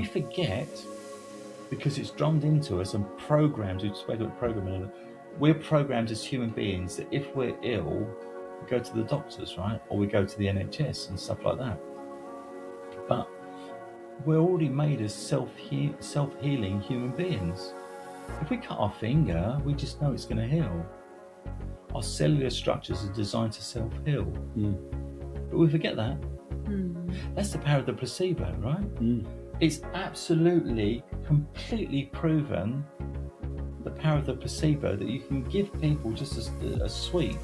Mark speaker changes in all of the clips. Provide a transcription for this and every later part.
Speaker 1: we forget, because it's drummed into us and programmed, we spoke about programming, we're programmed as human beings that if we're ill, we go to the doctors, right? Or we go to the NHS and stuff like that. But we're already made as self-healing human beings. If we cut our finger, we just know it's going to heal. Our cellular structures are designed to self-heal. But we forget that. That's the power of the placebo, right? It's absolutely, completely proven, the power of the placebo, that you can give people just a sweet,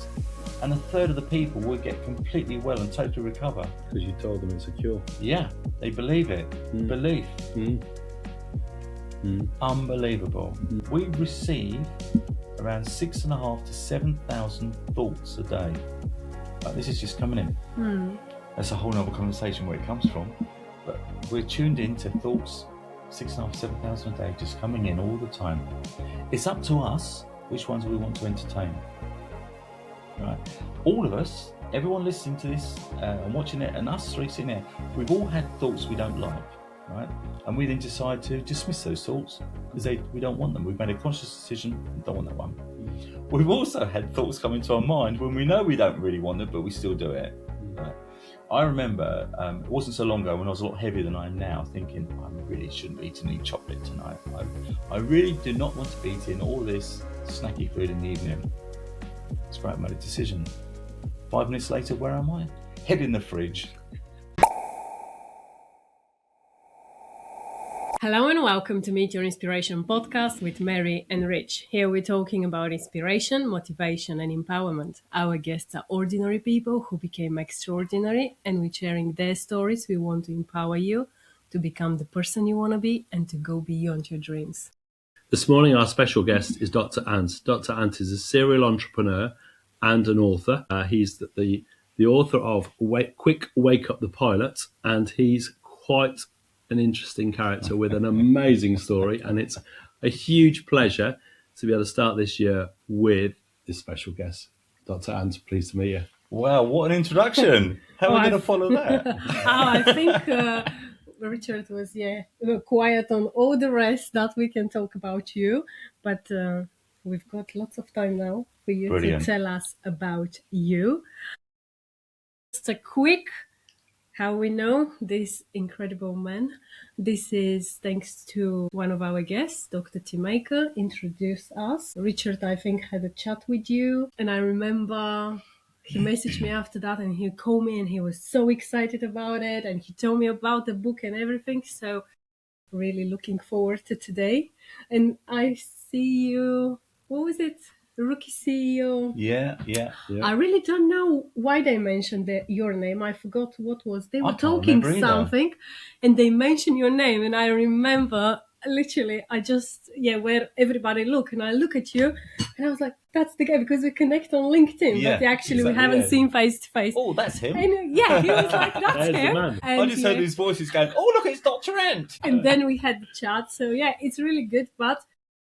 Speaker 1: and a third of the people will get completely well and totally recover.
Speaker 2: Because you told them it's a cure.
Speaker 1: Yeah, they believe it. Belief. Unbelievable. We receive around 6,500 to 7,000 thoughts a day. This is just coming in. That's a whole nother conversation where it comes from. But we're tuned into thoughts, 6,500 to 7,000 a day, just coming in all the time. It's up to us which ones we want to entertain. Right? All of us, everyone listening to this and watching it, and us three sitting there, we've all had thoughts we don't like, right? And we then decide to dismiss those thoughts because we don't want them. We've made a conscious decision, we don't want that one. We've also had thoughts come into our mind when we know we don't really want them, but we still do it. Right? I remember, it wasn't so long ago when I was a lot heavier than I am now, thinking I really shouldn't be eating any chocolate tonight. I really do not want to be eating all this snacky food in the evening. It's great, I made a decision. 5 minutes later, where am I? Head in the fridge.
Speaker 3: Hello and welcome to Meet Your Inspiration podcast with Meri and Rich. Here we're talking about inspiration, motivation and empowerment. Our guests are ordinary people who became extraordinary, and we're sharing their stories. We want to empower you to become the person you want to be and to go beyond your dreams.
Speaker 2: This morning our special guest is Dr. Ant. Dr. Ant is a serial entrepreneur and an author. He's the author of Quick Wake Up the Pilot, and he's quite an interesting character with an amazing story, and it's a huge pleasure to be able to start this year with this special guest. Dr. Ant, pleased to meet you.
Speaker 1: Wow, what an introduction. How are we going to follow that?
Speaker 3: I think Richard was quiet on all the rest that we can talk about you, but we've got lots of time now for you to tell us about you. Just a quick how we know this incredible man. This is thanks to one of our guests, Dr. Tea Maker, introduced us. Richard, I think, had a chat with you, and I remember he messaged me after that, and he called me, and he was so excited about it, and he told me about the book and everything. So really looking forward to today. And I see you, what was it? The rookie CEO.
Speaker 1: Yeah.
Speaker 3: I really don't know why they mentioned your name. I forgot what was. They were talking something and they mentioned your name. And I remember literally, where everybody look, and I look at you and I was like, that's the guy, because we connect on LinkedIn, but actually we haven't seen face to face.
Speaker 1: Oh, that's him.
Speaker 3: And he was like, that's him. And
Speaker 1: I just heard his voices going, oh, look, it's Dr. Ant.
Speaker 3: And then we had the chat. So it's really good, but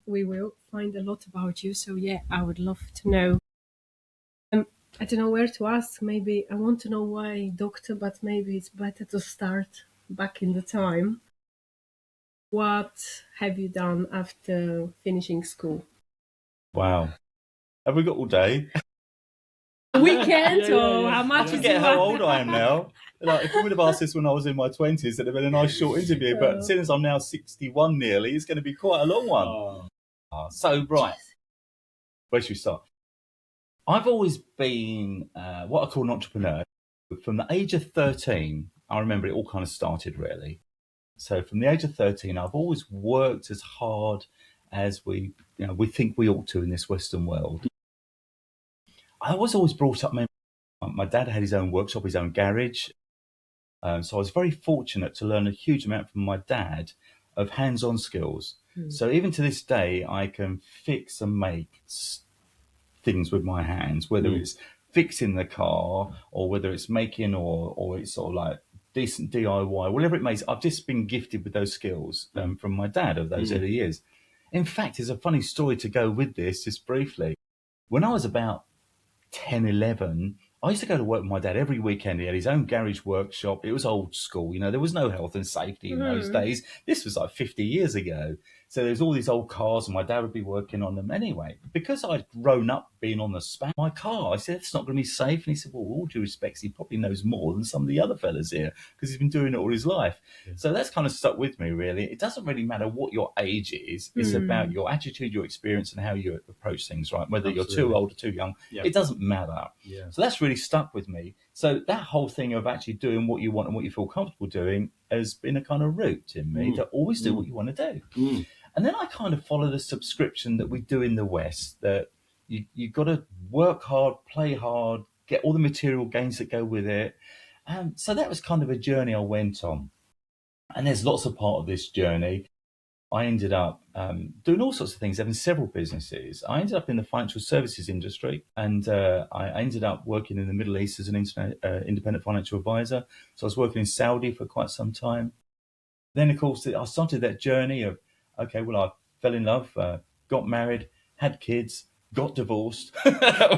Speaker 3: we will find a lot about you. So I would love to know. I don't know where to ask. Maybe I want to know why doctor, but maybe it's better to start back in the time. What have you done after finishing school?
Speaker 1: Wow. Have we got all day?
Speaker 3: Weekend or how much?
Speaker 1: I forget how old I am now. Like, if you would have asked this when I was in my 20s, it'd have been a nice short interview. But since I'm now 61 nearly, it's going to be quite a long one. So, right. Where should we start? I've always been what I call an entrepreneur. From the age of 13, I remember it all kind of started, really. So from the age of 13, I've always worked as hard as we think we ought to in this Western world. I was always brought up, my dad had his own workshop, his own garage. So I was very fortunate to learn a huge amount from my dad of hands-on skills. So even to this day, I can fix and make things with my hands, whether it's fixing the car or whether it's making or it's sort of like decent DIY, whatever it makes. I've just been gifted with those skills from my dad of those early years. In fact, there's a funny story to go with this, just briefly. When I was about 10, 11, I used to go to work with my dad every weekend. He had his own garage workshop. It was old school. You know, there was no health and safety in those days. This was like 50 years ago. So there's all these old cars and my dad would be working on them anyway. Because I'd grown up being on the span, my car, I said, it's not going to be safe. And he said, well, with all due respect, he probably knows more than some of the other fellas here because he's been doing it all his life. Yeah. So that's kind of stuck with me, really. It doesn't really matter what your age is. It's about your attitude, your experience and how you approach things, right? Whether you're too old or too young, it doesn't matter. Yeah. So that's really stuck with me. So that whole thing of actually doing what you want and what you feel comfortable doing has been a kind of route in me to always do what you want to do. And then I kind of follow the subscription that we do in the West, that you've got to work hard, play hard, get all the material gains that go with it. So that was kind of a journey I went on. And there's lots of part of this journey. I ended up doing all sorts of things, having several businesses. I ended up in the financial services industry, and I ended up working in the Middle East as an independent financial advisor. So I was working in Saudi for quite some time. Then, of course, I started that journey of, okay, well, I fell in love, got married, had kids, got divorced,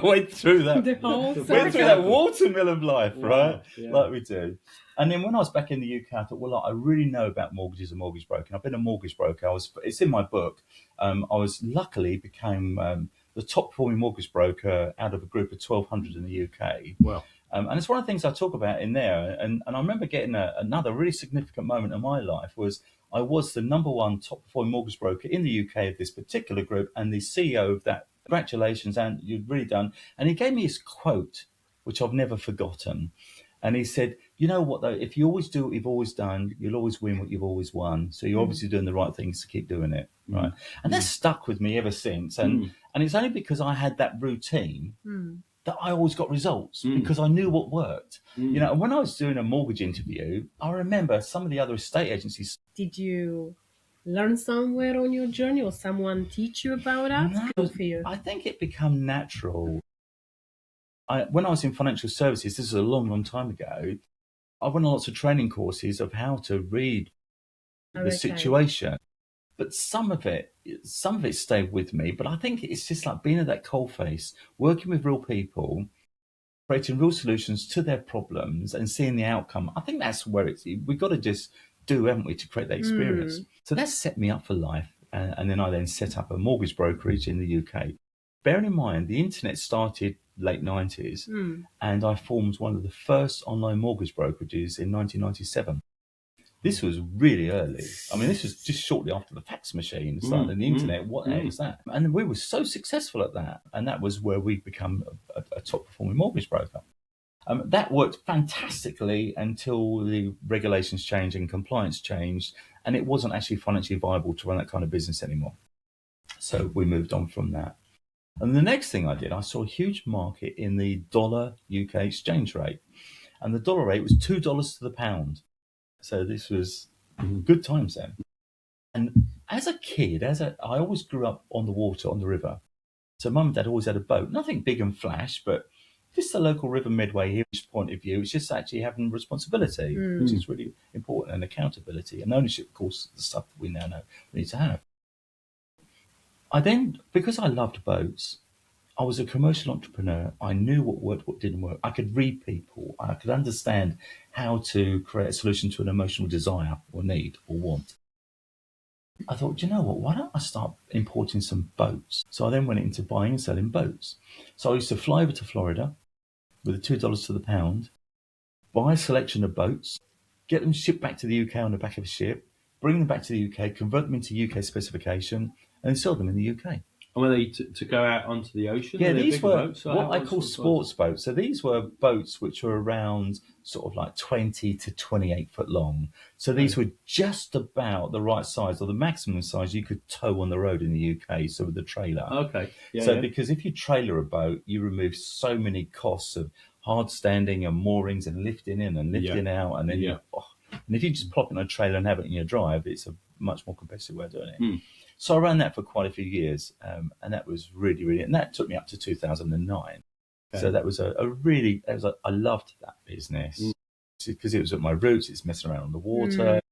Speaker 1: went through that, went through that watermelon life, right? Yeah. Like we do. And then when I was back in the UK, I thought, well, I really know about mortgages and mortgage broking. I've been a mortgage broker. It's in my book. I was luckily became the top performing mortgage broker out of a group of 1,200 in the UK. Wow. And it's one of the things I talk about in there. And I remember getting another really significant moment in my life was I was the number one top performing mortgage broker in the UK of this particular group and the CEO of that. Congratulations, and you've really done. And he gave me his quote, which I've never forgotten. And he said, you know what, though, if you always do what you've always done, you'll always win what you've always won. So you're obviously doing the right things to keep doing it, right? And that's stuck with me ever since. And it's only because I had that routine that I always got results because I knew what worked. You know, and when I was doing a mortgage interview, I remember some of the other estate agencies.
Speaker 3: Did you learn somewhere on your journey or someone teach you about that?
Speaker 1: No, I think it became natural. When I was in financial services, this is a long, long time ago, I went on lots of training courses of how to read the situation. But some of it stayed with me. But I think it's just like being at that coalface, working with real people, creating real solutions to their problems and seeing the outcome. I think that's where we've got to just do, haven't we, to create that experience. So that set me up for life. And then I set up a mortgage brokerage in the UK. Bearing in mind, the internet started late 90s and I formed one of the first online mortgage brokerages in 1997. This was really early. I mean, this was just shortly after the fax machine started the internet. What the heck was that? And we were so successful at that. And that was where we become a top performing mortgage broker. That worked fantastically until the regulations changed and compliance changed. And it wasn't actually financially viable to run that kind of business anymore. So we moved on from that. And the next thing I did, I saw a huge market in the dollar UK exchange rate. And the dollar rate was $2 to the pound. So this was good times then. And as a kid, I always grew up on the water, on the river. So mum and dad always had a boat. Nothing big and flash, but just the local river Medway here, point of view, it's just actually having responsibility, which is really important, and accountability and ownership, of course, the stuff that we now know we need to have. Because I loved boats, I was a commercial entrepreneur. I knew what worked, what didn't work. I could read people. I could understand how to create a solution to an emotional desire or need or want. I thought, do you know what? Why don't I start importing some boats? So I then went into buying and selling boats. So I used to fly over to Florida with the $2 to the pound, buy a selection of boats, get them shipped back to the UK on the back of a ship, bring them back to the UK, convert them into UK specification, and sell them in the UK.
Speaker 2: And were they to go out onto the ocean?
Speaker 1: Yeah, these were boats, what I call sports boats. So these were boats which were around sort of like 20 to 28 foot long. So these were just about the right size, or the maximum size you could tow on the road in the UK, so with the trailer. Okay. Yeah, because if you trailer a boat, you remove so many costs of hard standing and moorings and lifting in and lifting out. And then and if you just plop it on a trailer and have it in your drive, it's a much more competitive way of doing it. So I ran that for quite a few years, and that was really, really, and that took me up to 2009. Okay. So that was I loved that business because it was at my roots. It's messing around on the water,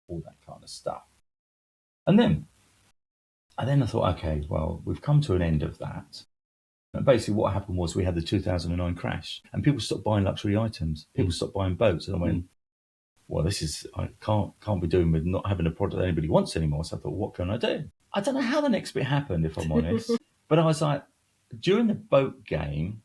Speaker 1: all that kind of stuff. And then I thought, okay, well, we've come to an end of that. And basically what happened was we had the 2009 crash and people stopped buying luxury items. People stopped buying boats. And I went, well, I can't be doing with not having a product that anybody wants anymore. So I thought, what can I do? I don't know how the next bit happened, if I'm honest. But I was like, during the boat game,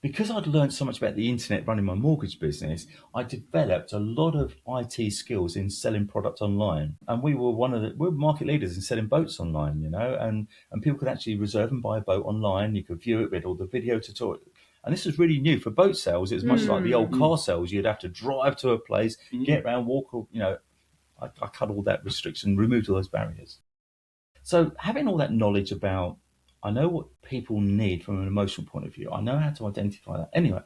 Speaker 1: because I'd learned so much about the internet running my mortgage business, I developed a lot of IT skills in selling product online. And we were we're market leaders in selling boats online, and people could actually reserve and buy a boat online. You could view it with all the video tutorials. And this was really new for boat sales. It was much like the old car sales. You'd have to drive to a place, get around, walk, I cut all that restriction, removed all those barriers. So having all that knowledge about, I know what people need from an emotional point of view. I know how to identify that. Anyway,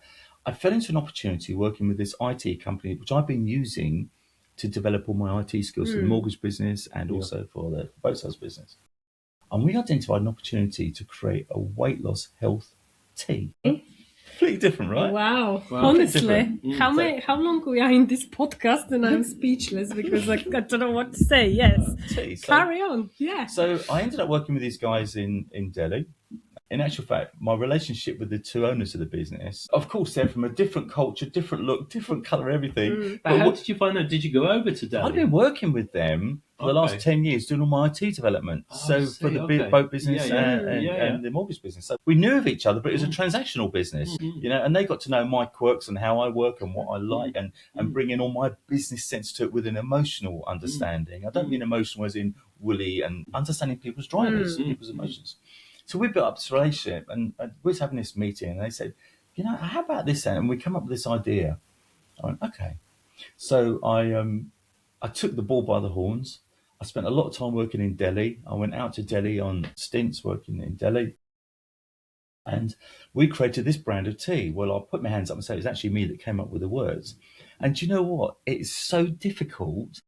Speaker 1: I fell into an opportunity working with this IT company, which I've been using to develop all my IT skills for the mortgage business and also for the boat sales business. And we identified an opportunity to create a weight loss health tea. Completely different, right?
Speaker 3: Wow. Honestly, how long we are in this podcast and I'm speechless because I don't know what to say. Yes. Carry on. Yeah.
Speaker 1: So I ended up working with these guys in Delhi. In actual fact, my relationship with the two owners of the business, of course, they're from a different culture, different look, different colour, everything.
Speaker 2: But how did you find out? Did you go over to Delhi?
Speaker 1: I've been working with them for the last 10 years doing all my IT development. For the boat business and the mortgage business. So we knew of each other, but it was a transactional business, and they got to know my quirks and how I work and what I like and bring in all my business sense to it with an emotional understanding. I don't mean emotional as in woolly and understanding people's drivers, people's emotions. So we built up this relationship and we was having this meeting and they said, how about this then? And we come up with this idea. I went, okay. So I took the bull by the horns. I spent a lot of time working in Delhi. I went out to Delhi on stints working in Delhi. And we created this brand of tea. Well, I'll put my hands up and say it was actually me that came up with the words. And do you know what? It's so difficult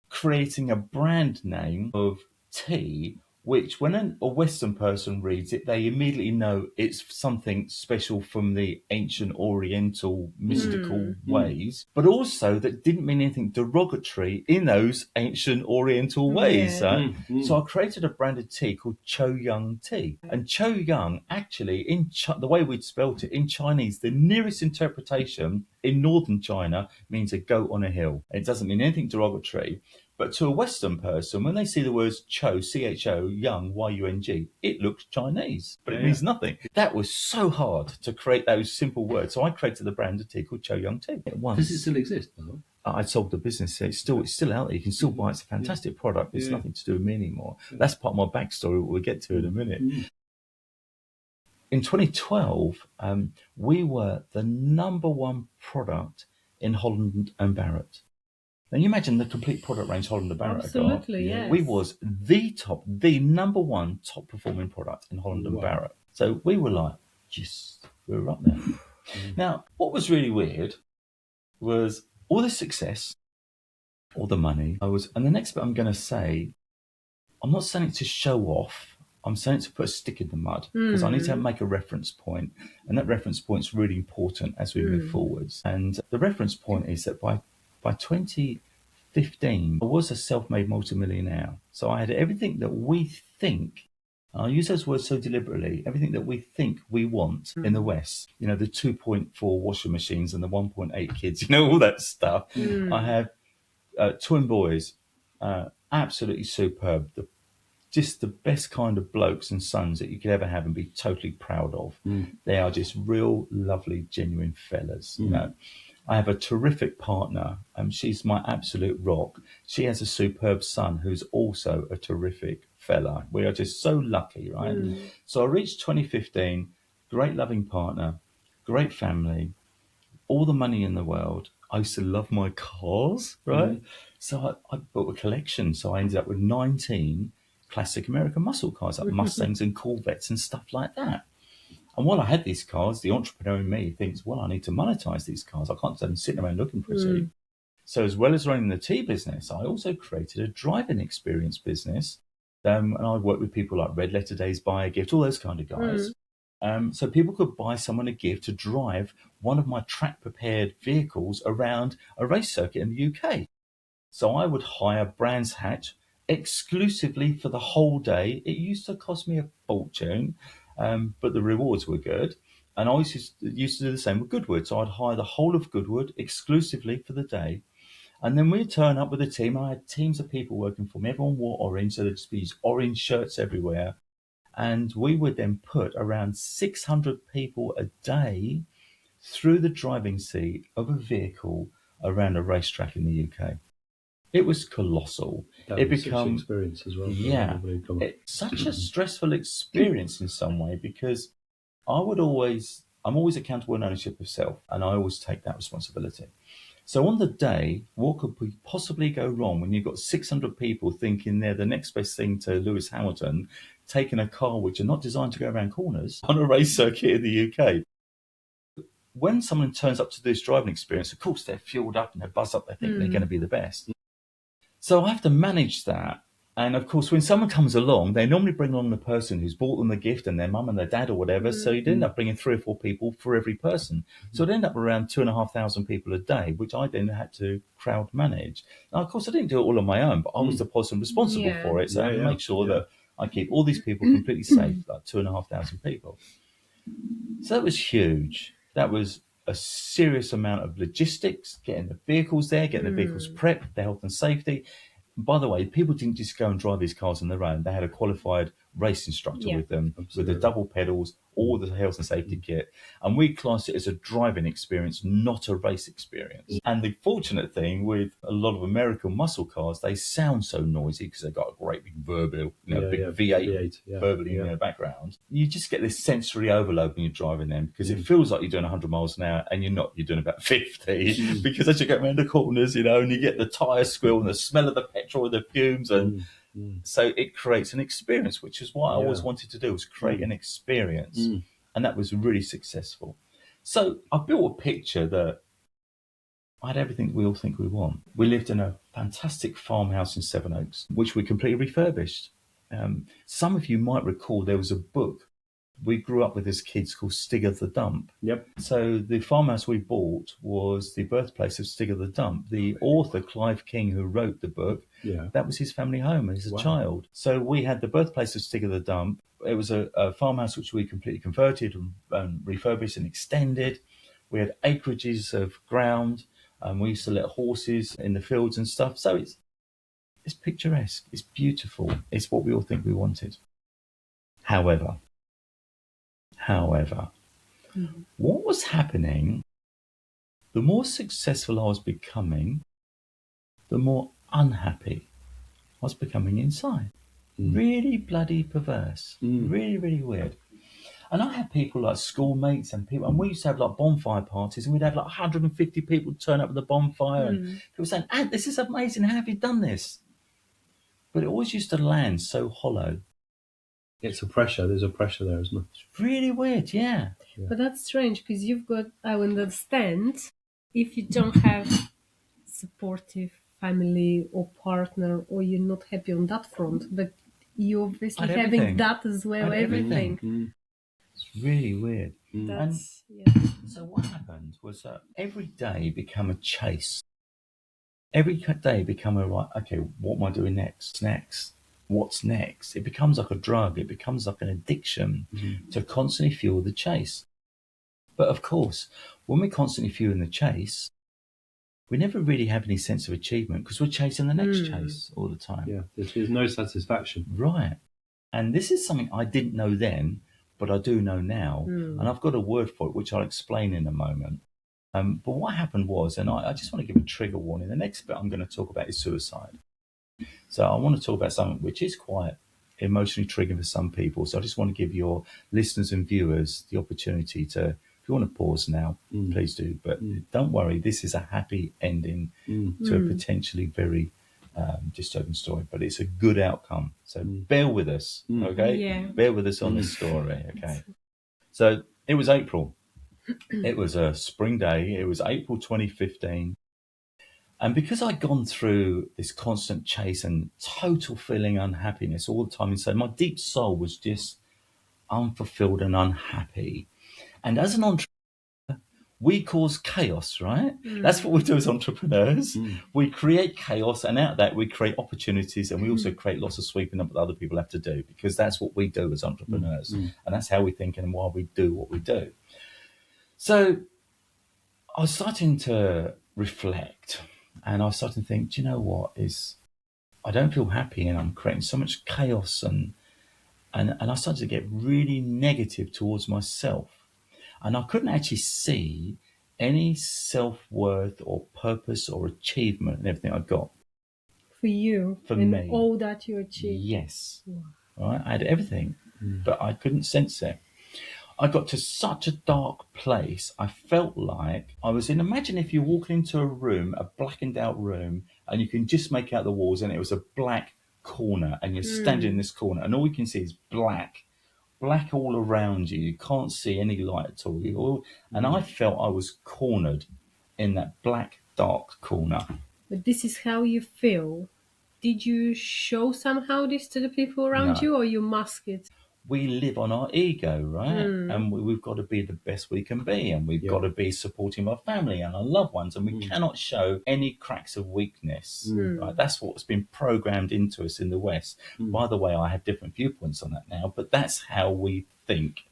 Speaker 1: creating a brand name of tea which when a Western person reads it, they immediately know it's something special from the ancient Oriental mystical ways, but also that didn't mean anything derogatory in those ancient Oriental ways. So I created a branded tea called Cho-Yung Tea. And Cho-Yung, actually, the way we'd spelt it in Chinese, the nearest interpretation in northern China means a goat on a hill. It doesn't mean anything derogatory. But to a Western person, when they see the words Cho, C-H-O, Young, Y-U-N-G, it looks Chinese, but it means nothing. That was so hard to create those simple words. So I created the brand of tea called Cho-Yung Tea.
Speaker 2: Does it still exist, by the way?
Speaker 1: I sold the business. It's still out there. You can still buy it. It's a fantastic product. It's nothing to do with me anymore. That's part of my backstory, what we'll get to in a minute. In 2012, we were the #1 product in Holland and Barrett. Now you imagine the complete product range Holland and Barrett.
Speaker 3: Absolutely, yes.
Speaker 1: We was the #1 top performing product in Holland and Barrett. So we were like, yes, we were up there. Now, what was really weird was all the success, all the money. And the next bit I'm going to say, I'm not saying it to show off. I'm saying it to put a stick in the mud because I need to make a reference point. And that reference point is really important as we move forwards. And the reference point is that by 2015, I was a self-made multimillionaire. So I had everything that we think, and I use those words so deliberately, everything that we think we want in the West. You know, the 2.4 washing machines and the 1.8 kids, all that stuff. I have twin boys, absolutely superb. Just the best kind of blokes and sons that you could ever have and be totally proud of. They are just real, lovely, genuine fellas, I have a terrific partner. She's my absolute rock. She has a superb son who's also a terrific fella. We are just so lucky, right? So I reached 2015, great loving partner, great family, all the money in the world. I used to love my cars, right? So I built a collection. So I ended up with 19 classic American muscle cars, like Mustangs and Corvettes and stuff like that. And while I had these cars, the entrepreneur in me thinks, well, I need to monetize these cars. I can't stand sitting around looking pretty. So as well as running the tea business, I also created a driving experience business. And I worked with people like Red Letter Days, Buy a Gift, all those kind of guys. So people could buy someone a gift to drive one of my track-prepared vehicles around a race circuit in the UK. So I would hire Brands Hatch exclusively for the whole day. It used to cost me a fortune. but the rewards were good. And I used to do the same with Goodwood. So I'd hire the whole of Goodwood exclusively for the day. And then we'd turn up with a team. I had teams of people working for me. Everyone wore orange, so there'd just be these orange shirts everywhere. And we would then put around 600 people a day through the driving seat of a vehicle around a racetrack in the UK. It was colossal.
Speaker 2: That was such an experience as well.
Speaker 1: Yeah, it's such a stressful experience in some way, because I'm always accountable and ownership of self, and I always take that responsibility. So on the day, what could possibly go wrong when you've got 600 people thinking they're the next best thing to Lewis Hamilton, taking a car which are not designed to go around corners on a race circuit in the UK? When someone turns up to this driving experience, of course, they're fueled up and they're buzzed up. They think they're going to be the best. So I have to manage that. And of course, when someone comes along, they normally bring along the person who's bought them the gift and their mum and their dad or whatever. So you'd end up bringing 3 or 4 people for every person. So it'd end up around 2,500 people a day, which I then had to crowd manage. Now, of course, I didn't do it all on my own, but I was the person responsible for it. So I had to make sure that I keep all these people completely safe, like 2,500 people. So that was huge. That was a serious amount of logistics, getting the vehicles there, getting the vehicles prepped, their health and safety. By the way, people didn't just go and drive these cars on their own. They had a qualified race instructor with them, with the double pedals, all the health and safety kit. And we classed it as a driving experience, not a race experience. And the fortunate thing with a lot of American muscle cars, they sound so noisy because they've got a great big big V8 verbally in their background. You just get this sensory overload when you're driving them, because it feels like you're doing 100 miles an hour and you're not. You're doing about 50 because as you get around the corners, and you get the tyre squeal and the smell of the petrol and the fumes and so it creates an experience, which is what I always wanted to do, was create an experience. And that was really successful. So I built a picture that I had everything we all think we want. We lived in a fantastic farmhouse in Sevenoaks, which we completely refurbished. Some of you might recall there was a book we grew up with as kids called Stigger the Dump. Yep. So the farmhouse we bought was the birthplace of Stigger the Dump. The author, Clive King, who wrote the book, that was his family home as a child. So we had the birthplace of Stigger the Dump. It was a farmhouse which we completely converted and refurbished and extended. We had acreages of ground. We used to let horses in the fields and stuff. So it's picturesque. It's beautiful. It's what we all think we wanted. However, what was happening, the more successful I was becoming, the more unhappy I was becoming inside. Really bloody perverse. Really, really weird. And I had people like schoolmates and people, and we used to have like bonfire parties, and we'd have like 150 people turn up at the bonfire, and people saying, this is amazing, how have you done this? But it always used to land so hollow.
Speaker 2: It's a pressure. There's a pressure there, isn't it?
Speaker 1: It's really weird, yeah.
Speaker 3: But that's strange, because you've got, I understand, if you don't have supportive family or partner, or you're not happy on that front, but you're obviously having that as well, everything.
Speaker 1: It's really weird. So what happened was that every day became a chase. Every day became okay, what am I doing next? What's next? It becomes like a drug. It becomes like an addiction to constantly fuel the chase. But of course, when we're constantly fueling the chase, we never really have any sense of achievement because we're chasing the next chase all the time.
Speaker 2: Yeah, there's no satisfaction.
Speaker 1: Right. And this is something I didn't know then, but I do know now. And I've got a word for it, which I'll explain in a moment. But what happened was, and I just want to give a trigger warning, the next bit I'm going to talk about is suicide. So I want to talk about something which is quite emotionally triggering for some people. So I just want to give your listeners and viewers the opportunity to, if you want to pause now, please do. But don't worry, this is a happy ending to a potentially very disturbing story, but it's a good outcome. So bear with us, okay? Yeah. Bear with us on this story, okay? So it was April. It was a spring day. It was April 2015. And because I'd gone through this constant chase and total feeling unhappiness all the time inside, my deep soul was just unfulfilled and unhappy. And as an entrepreneur, we cause chaos, right? That's what we do as entrepreneurs. We create chaos, and out of that we create opportunities, and we also create lots of sweeping up that other people have to do, because that's what we do as entrepreneurs, and that's how we think and why we do what we do. So I was starting to reflect, and I was starting to think, do you know what is? I don't feel happy, and I'm creating so much chaos, and I started to get really negative towards myself. And I couldn't actually see any self-worth or purpose or achievement in everything I got.
Speaker 3: For you,
Speaker 1: For
Speaker 3: in
Speaker 1: me.
Speaker 3: all that you achieved.
Speaker 1: Yes.
Speaker 3: Wow.
Speaker 1: Right? I had everything, but I couldn't sense it. I got to such a dark place. I felt like I was in, imagine if you walk into a room, a blackened out room, and you can just make out the walls, and it was a black corner, and you're standing in this corner, and all you can see is black all around you. You can't see any light at all. And I felt I was cornered in that black, dark corner.
Speaker 3: But this is how you feel. Did you show somehow this to the people around you, or you mask it?
Speaker 1: We live on our ego, right? And we've got to be the best we can be, and we've got to be supporting our family and our loved ones, and we cannot show any cracks of weakness. Right? That's what's been programmed into us in the West. By the way, I have different viewpoints on that now, but that's how we think,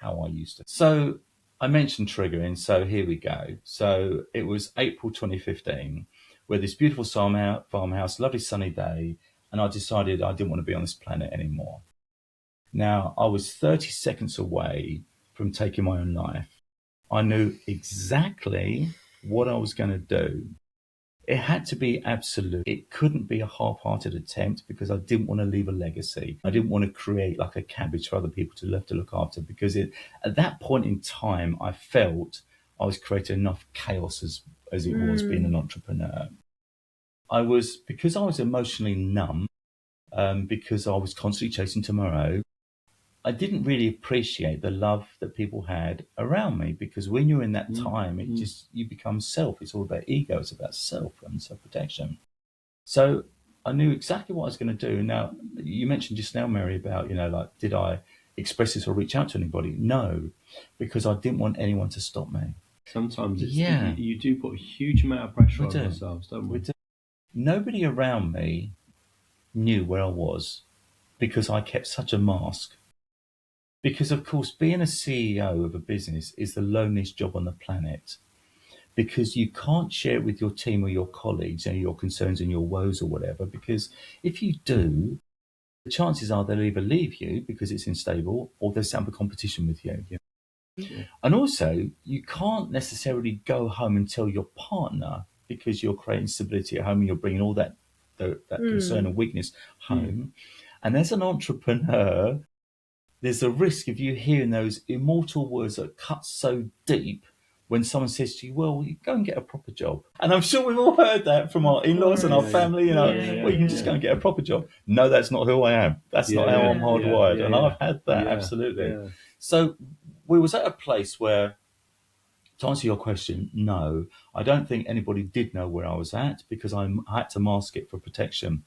Speaker 1: how I used to. So I mentioned triggering, so here we go. So it was April 2015, where this beautiful farmhouse, lovely sunny day, and I decided I didn't want to be on this planet anymore. Now, I was 30 seconds away from taking my own life. I knew exactly what I was going to do. It had to be absolute. It couldn't be a half-hearted attempt, because I didn't want to leave a legacy. I didn't want to create like a cabbage for other people to have to look after, because at that point in time, I felt I was creating enough chaos as it was being an entrepreneur. Because I was emotionally numb, because I was constantly chasing tomorrow, I didn't really appreciate the love that people had around me, because when you're in that time, you become self. It's all about ego. It's about self and self-protection. So I knew exactly what I was going to do. Now, you mentioned just now, Meri, about, did I express this or reach out to anybody? No, because I didn't want anyone to stop me.
Speaker 2: Sometimes you do put a huge amount of pressure on yourselves, don't we?
Speaker 1: Nobody around me knew where I was, because I kept such a mask. Because, of course, being a CEO of a business is the loneliest job on the planet, because you can't share it with your team or your colleagues and your concerns and your woes or whatever, because if you do, the chances are they'll either leave you because it's unstable, or they'll set up a competition with you. Yeah. And also, you can't necessarily go home and tell your partner, because you're creating stability at home and you're bringing all that concern and weakness home. And as an entrepreneur, there's a risk of you hearing those immortal words that cut so deep when someone says to you, well, you go and get a proper job. And I'm sure we've all heard that from our in-laws and our family, you can just go and get a proper job. No, that's not who I am. That's not how I'm hardwired. And I've had that, absolutely. Yeah. So we was at a place where, to answer your question, no, I don't think anybody did know where I was at, because I had to mask it for protection.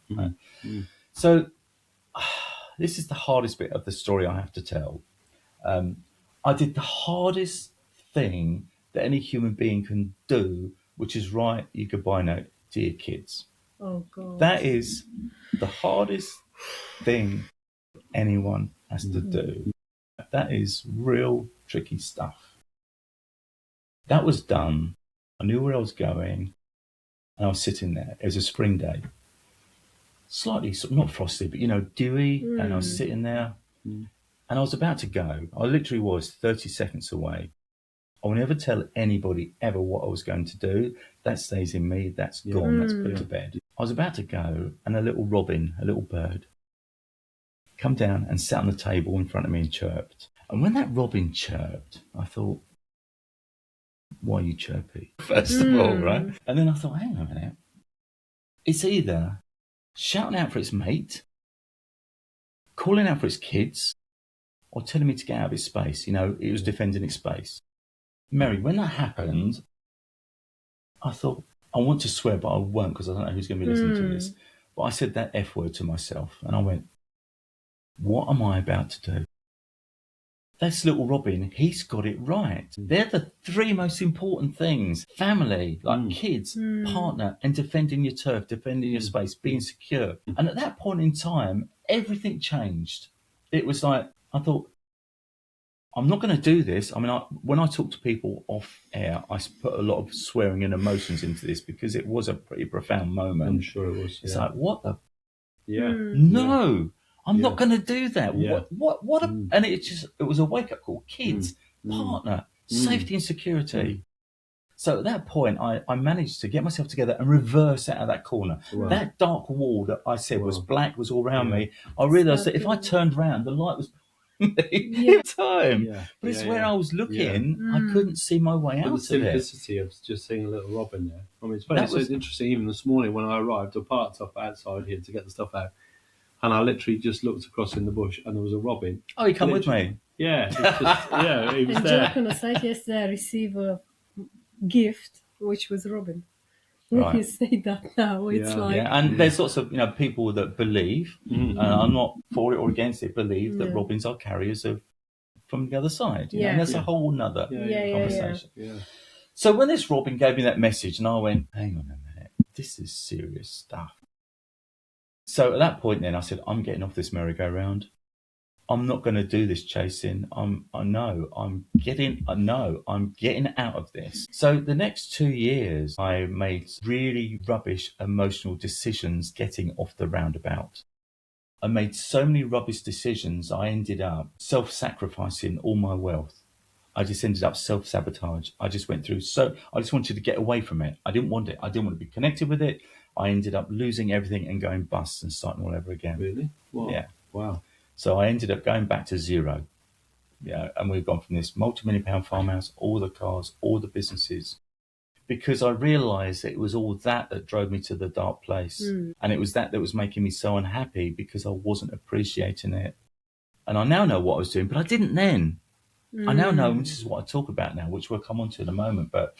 Speaker 1: So this is the hardest bit of the story I have to tell. I did the hardest thing that any human being can do, which is write your goodbye note to your kids.
Speaker 3: Oh, God.
Speaker 1: That is the hardest thing anyone has to do. That is real tricky stuff. That was done. I knew where I was going, and I was sitting there. It was a spring day. Slightly, not frosty, but, dewy, and I was sitting there. And I was about to go. I literally was 30 seconds away. I will never tell anybody ever what I was going to do. That stays in me. That's gone. That's put to bed. I was about to go, and a little robin, a little bird, come down and sat on the table in front of me and chirped. And when that robin chirped, I thought, why are you chirpy? First of all, right? And then I thought, hang on a minute. It's either shouting out for its mate, calling out for its kids, or telling me to get out of its space. It was defending its space. Meri, when that happened, I thought, I want to swear, but I won't, because I don't know who's going to be listening to this. But I said that F word to myself, and I went, what am I about to do? That's little Robin. He's got it right. They're the three most important things. Family, like kids, partner, and defending your turf, defending your space, being secure. And at that point in time, everything changed. It was like, I thought, I'm not going to do this. I mean, when I talk to people off air, I put a lot of swearing and emotions into this because it was a pretty profound moment.
Speaker 2: I'm sure it was.
Speaker 1: It's like, what the?
Speaker 2: Yeah.
Speaker 1: No, I'm not going to do that.
Speaker 2: Yeah.
Speaker 1: What? And it was a wake up call. Kids, partner, safety and security. So at that point, I managed to get myself together and reverse out of that corner.
Speaker 2: Wow.
Speaker 1: That dark wall that I said was black was all around me. I realised that if I turned round, the light was in time. But it's where I was looking, I couldn't see my way out of it.
Speaker 2: The simplicity of just seeing a little Robin there. I mean, it's funny. It's interesting. Even this morning when I arrived, I parked up outside here to get the stuff out, and I literally just looked across in the bush, and there was a robin.
Speaker 1: Oh, you come with me?
Speaker 2: Yeah, it's just, yeah, he was
Speaker 3: and
Speaker 2: there.
Speaker 3: Jack on the site yesterday, I received a gift, which was Robin. When
Speaker 1: Right.
Speaker 3: you say that now, it's like...
Speaker 1: Yeah, and there's lots of people that believe, and I'm not for it or against it, believe that robins are carriers of from the other side. You know, and that's a whole nother conversation.
Speaker 3: Yeah.
Speaker 1: So when this robin gave me that message, and I went, hang on a minute, this is serious stuff. So at that point then I said, I'm getting off this merry-go-round. I'm not going to do this chasing. I'm getting out of this. So the next 2 years, I made really rubbish emotional decisions getting off the roundabout. I made so many rubbish decisions, I ended up self-sacrificing all my wealth. I just ended up self-sabotage. I just went through I just wanted to get away from it. I didn't want it. I didn't want to be connected with it. I ended up losing everything and going bust and starting all over again.
Speaker 2: Really? Wow.
Speaker 1: Yeah.
Speaker 2: Wow.
Speaker 1: So I ended up going back to zero. Yeah, and we've gone from this multi-million-pound farmhouse, all the cars, all the businesses, because I realised that it was all that drove me to the dark place. And it was that was making me so unhappy because I wasn't appreciating it. And I now know what I was doing, but I didn't then. I now know, and this is what I talk about now, which we'll come on to in a moment. But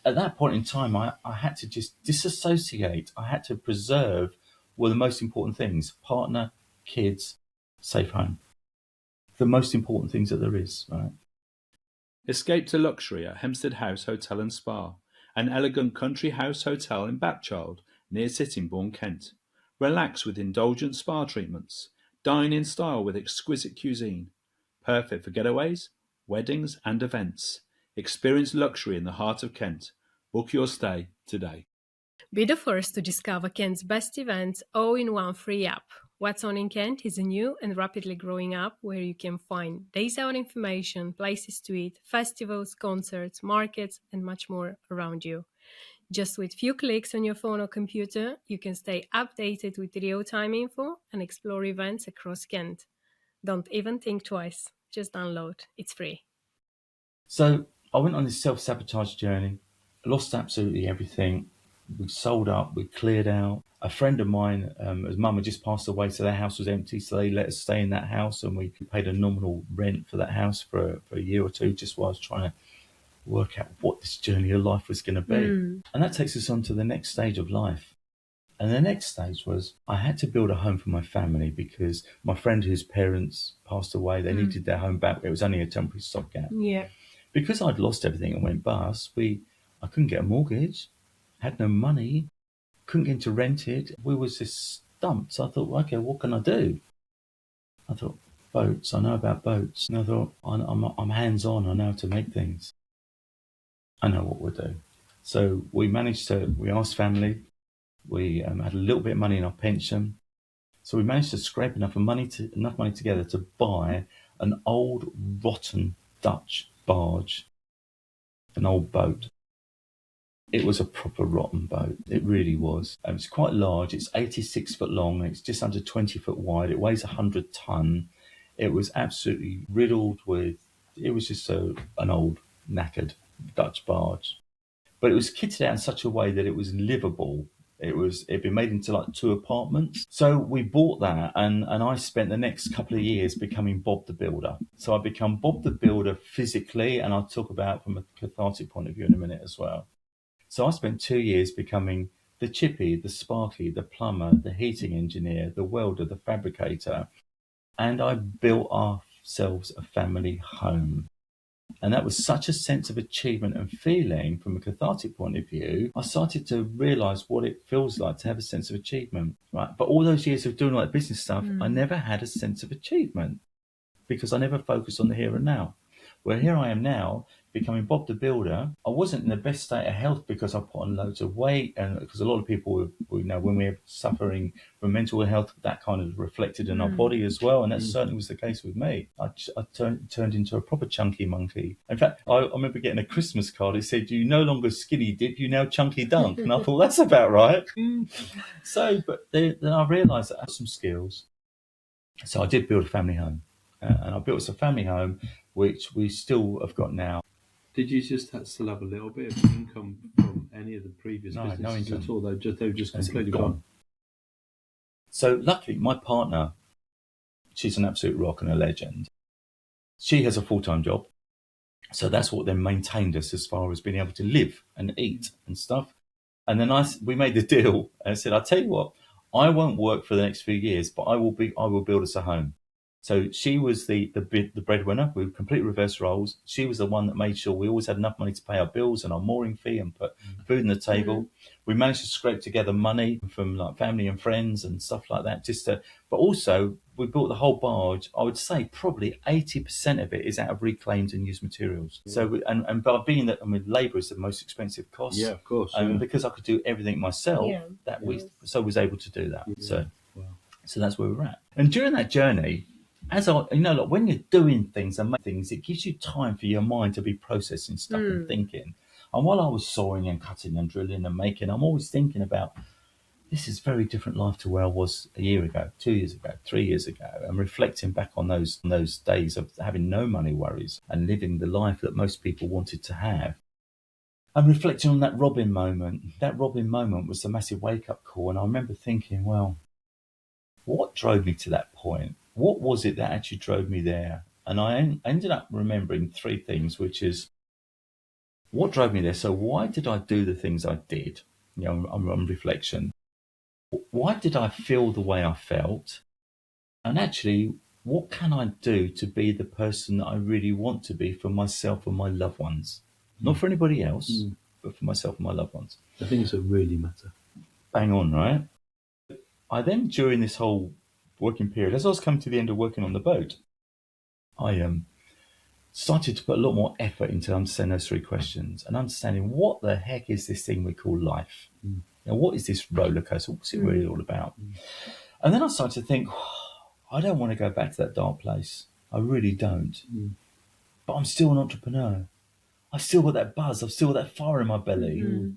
Speaker 1: at that point in time, I had to just disassociate. I had to preserve the most important things: partner, kids, safe home. The most important things that there is, right?
Speaker 2: Escape to luxury at Hempstead House Hotel and Spa, an elegant country house hotel in Bapchild, near Sittingbourne, Kent. Relax with indulgent spa treatments. Dine in style with exquisite cuisine. Perfect for getaways, weddings and events. Experience luxury in the heart of Kent. Book your stay today.
Speaker 3: Be the first to discover Kent's best events all in one free app. What's On in Kent is a new and rapidly growing app where you can find days out information, places to eat, festivals, concerts, markets, and much more around you. Just with few clicks on your phone or computer, you can stay updated with real-time info and explore events across Kent. Don't even think twice. Just download. It's free.
Speaker 1: So I went on this self-sabotage journey, lost absolutely everything. We sold up, we cleared out. A friend of mine, his mum had just passed away, so their house was empty, so they let us stay in that house, and we paid a nominal rent for that house for a year or two, just while I was trying to work out what this journey of life was going to be. And that takes us on to the next stage of life. And the next stage was I had to build a home for my family because my friend whose parents passed away, they needed their home back. It was only a temporary stopgap.
Speaker 3: Yeah.
Speaker 1: Because I'd lost everything and went bust, I couldn't get a mortgage, had no money, couldn't get into rented. We was just stumped. So I thought, okay, what can I do? I thought, boats. I know about boats. And I thought, I'm hands-on. I know how to make things. I know what we'll do. So we asked family. We had a little bit of money in our pension. So we managed to scrape enough money together to buy an old, rotten Dutch barge, an old boat. It was a proper rotten boat. It really was. It's quite large. It's 86 foot long. It's just under 20 foot wide. It weighs 100 ton. It was absolutely riddled it was just an old, knackered Dutch barge. But it was kitted out in such a way that it was livable. It'd been made into like 2 apartments. So we bought that, and I spent the next couple of years becoming Bob the Builder. So I become Bob the Builder physically, and I'll talk about from a cathartic point of view in a minute as well. So I spent 2 years becoming the chippy, the sparky, the plumber, the heating engineer, the welder, the fabricator. And I built our ourselves a family home. And that was such a sense of achievement and feeling from a cathartic point of view. I started to realise what it feels like to have a sense of achievement, right? But all those years of doing like business stuff, I never had a sense of achievement because I never focused on the here and now. Where here I am now, becoming Bob the Builder. I wasn't in the best state of health because I put on loads of weight, and because a lot of people, when we're suffering from mental health, that kind of reflected in our body as well, and that certainly was the case with me. I turned into a proper chunky monkey. In fact, I remember getting a Christmas card. It said, "You no longer skinny dip, you now chunky dunk," and I thought that's about right. So, but then I realised that I had some skills. So I did build a family home, and I built us a family home, which we still have got now.
Speaker 2: Did you just still have a little bit of income from any of the previous businesses
Speaker 1: no income
Speaker 2: at all? They were just completely gone.
Speaker 1: So luckily, my partner, she's an absolute rock and a legend. She has a full-time job. So that's what then maintained us as far as being able to live and eat and stuff. And then we made the deal and I said, I'll tell you what, I won't work for the next few years, but I will build us a home. So she was the breadwinner. We were complete reverse roles. She was the one that made sure we always had enough money to pay our bills and our mooring fee and put food on the table. We managed to scrape together money from like family and friends and stuff like that. But also we built the whole barge. I would say probably 80% of it is out of reclaimed and used materials. So and by being that, labour is the most expensive cost.
Speaker 2: Yeah, of course.
Speaker 1: And because I could do everything myself, was able to do that. Yeah. So that's where we're at. And during that journey, when you're doing things and making things, it gives you time for your mind to be processing stuff and thinking. And while I was sawing and cutting and drilling and making, I'm always thinking about, this is a very different life to where I was a year ago, 2 years ago, 3 years ago, and reflecting back on those days of having no money worries and living the life that most people wanted to have. And reflecting on that Robin moment. That Robin moment was a massive wake-up call. And I remember thinking, well, what drove me to that point? What was it that actually drove me there? And I ended up remembering three things, which is what drove me there. So why did I do the things I did? On reflection. Why did I feel the way I felt? And actually, what can I do to be the person that I really want to be for myself and my loved ones? Not for anybody else, but for myself and my loved ones.
Speaker 2: The things that really matter.
Speaker 1: Bang on, right? I then, during this whole working period, as I was coming to the end of working on the boat, I started to put a lot more effort into understanding those three questions and understanding what the heck is this thing we call life? What is this roller coaster? What's it really all about? And then I started to think, I don't want to go back to that dark place. I really don't. But I'm still an entrepreneur. I've still got that buzz. I've still got that fire in my belly.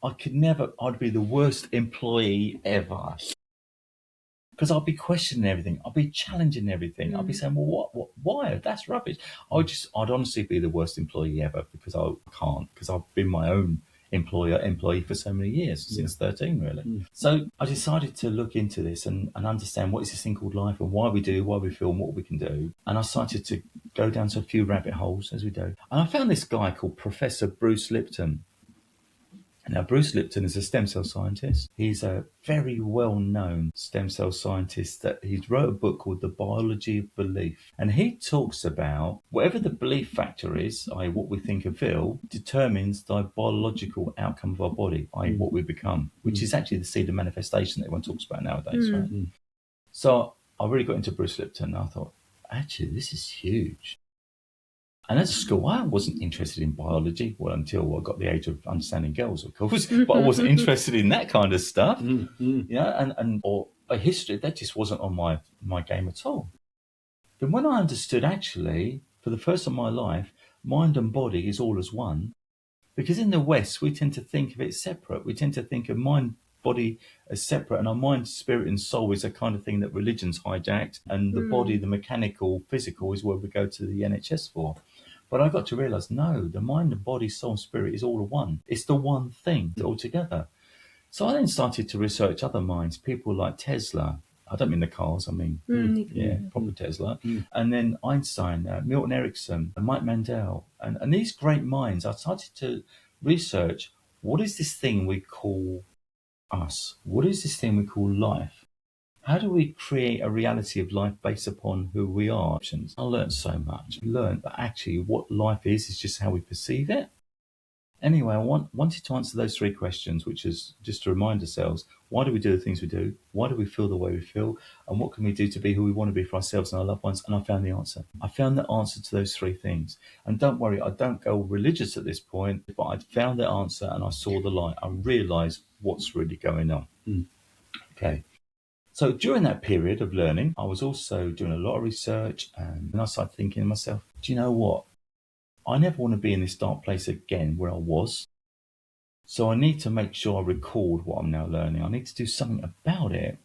Speaker 1: I'd be the worst employee ever. Because I'll be questioning everything. I'll be challenging everything. I'll be saying, well, what, why? That's rubbish. I'd honestly be the worst employee ever because I can't, because I've been my own employee for so many years, since 13 really. So I decided to look into this and understand what is this thing called life and why we feel and what we can do. And I started to go down to a few rabbit holes as we do. And I found this guy called Professor Bruce Lipton. Now, Bruce Lipton is a stem cell scientist. He's a very well-known stem cell scientist that he's wrote a book called The Biology of Belief. And he talks about whatever the belief factor is, i.e. what we think and feel, determines the biological outcome of our body, i.e. what we become, which is actually the seed of manifestation that everyone talks about nowadays, right? So I really got into Bruce Lipton and I thought, actually, this is huge. And at school, I wasn't interested in biology, until I got the age of understanding girls, of course. But I wasn't interested in that kind of stuff, or a history. That just wasn't on my game at all. Then when I understood, actually, for the first time in my life, mind and body is all as one, because in the West we tend to think of it separate. We tend to think of mind, body as separate, and our mind, spirit, and soul is a kind of thing that religion's hijacked, and the body, the mechanical, physical, is where we go to the NHS for. But I got to realise, no, the mind, the body, soul, and spirit is all one. It's the one thing altogether. So I then started to research other minds, people like Tesla. I don't mean the cars, I mean, proper Tesla. And then Einstein, Milton Erickson, and Mike Mandel. And these great minds, I started to research, what is this thing we call us? What is this thing we call life? How do we create a reality of life based upon who we are? I learned so much. I learned that actually what life is just how we perceive it. Anyway, I wanted to answer those three questions, which is just to remind ourselves, why do we do the things we do? Why do we feel the way we feel? And what can we do to be who we want to be for ourselves and our loved ones? And I found the answer. I found the answer to those three things. And don't worry, I don't go religious at this point, but I found the answer and I saw the light. I realised what's really going on. Okay. So during that period of learning, I was also doing a lot of research, and I started thinking to myself, do you know what? I never want to be in this dark place again where I was. So I need to make sure I record what I'm now learning. I need to do something about it.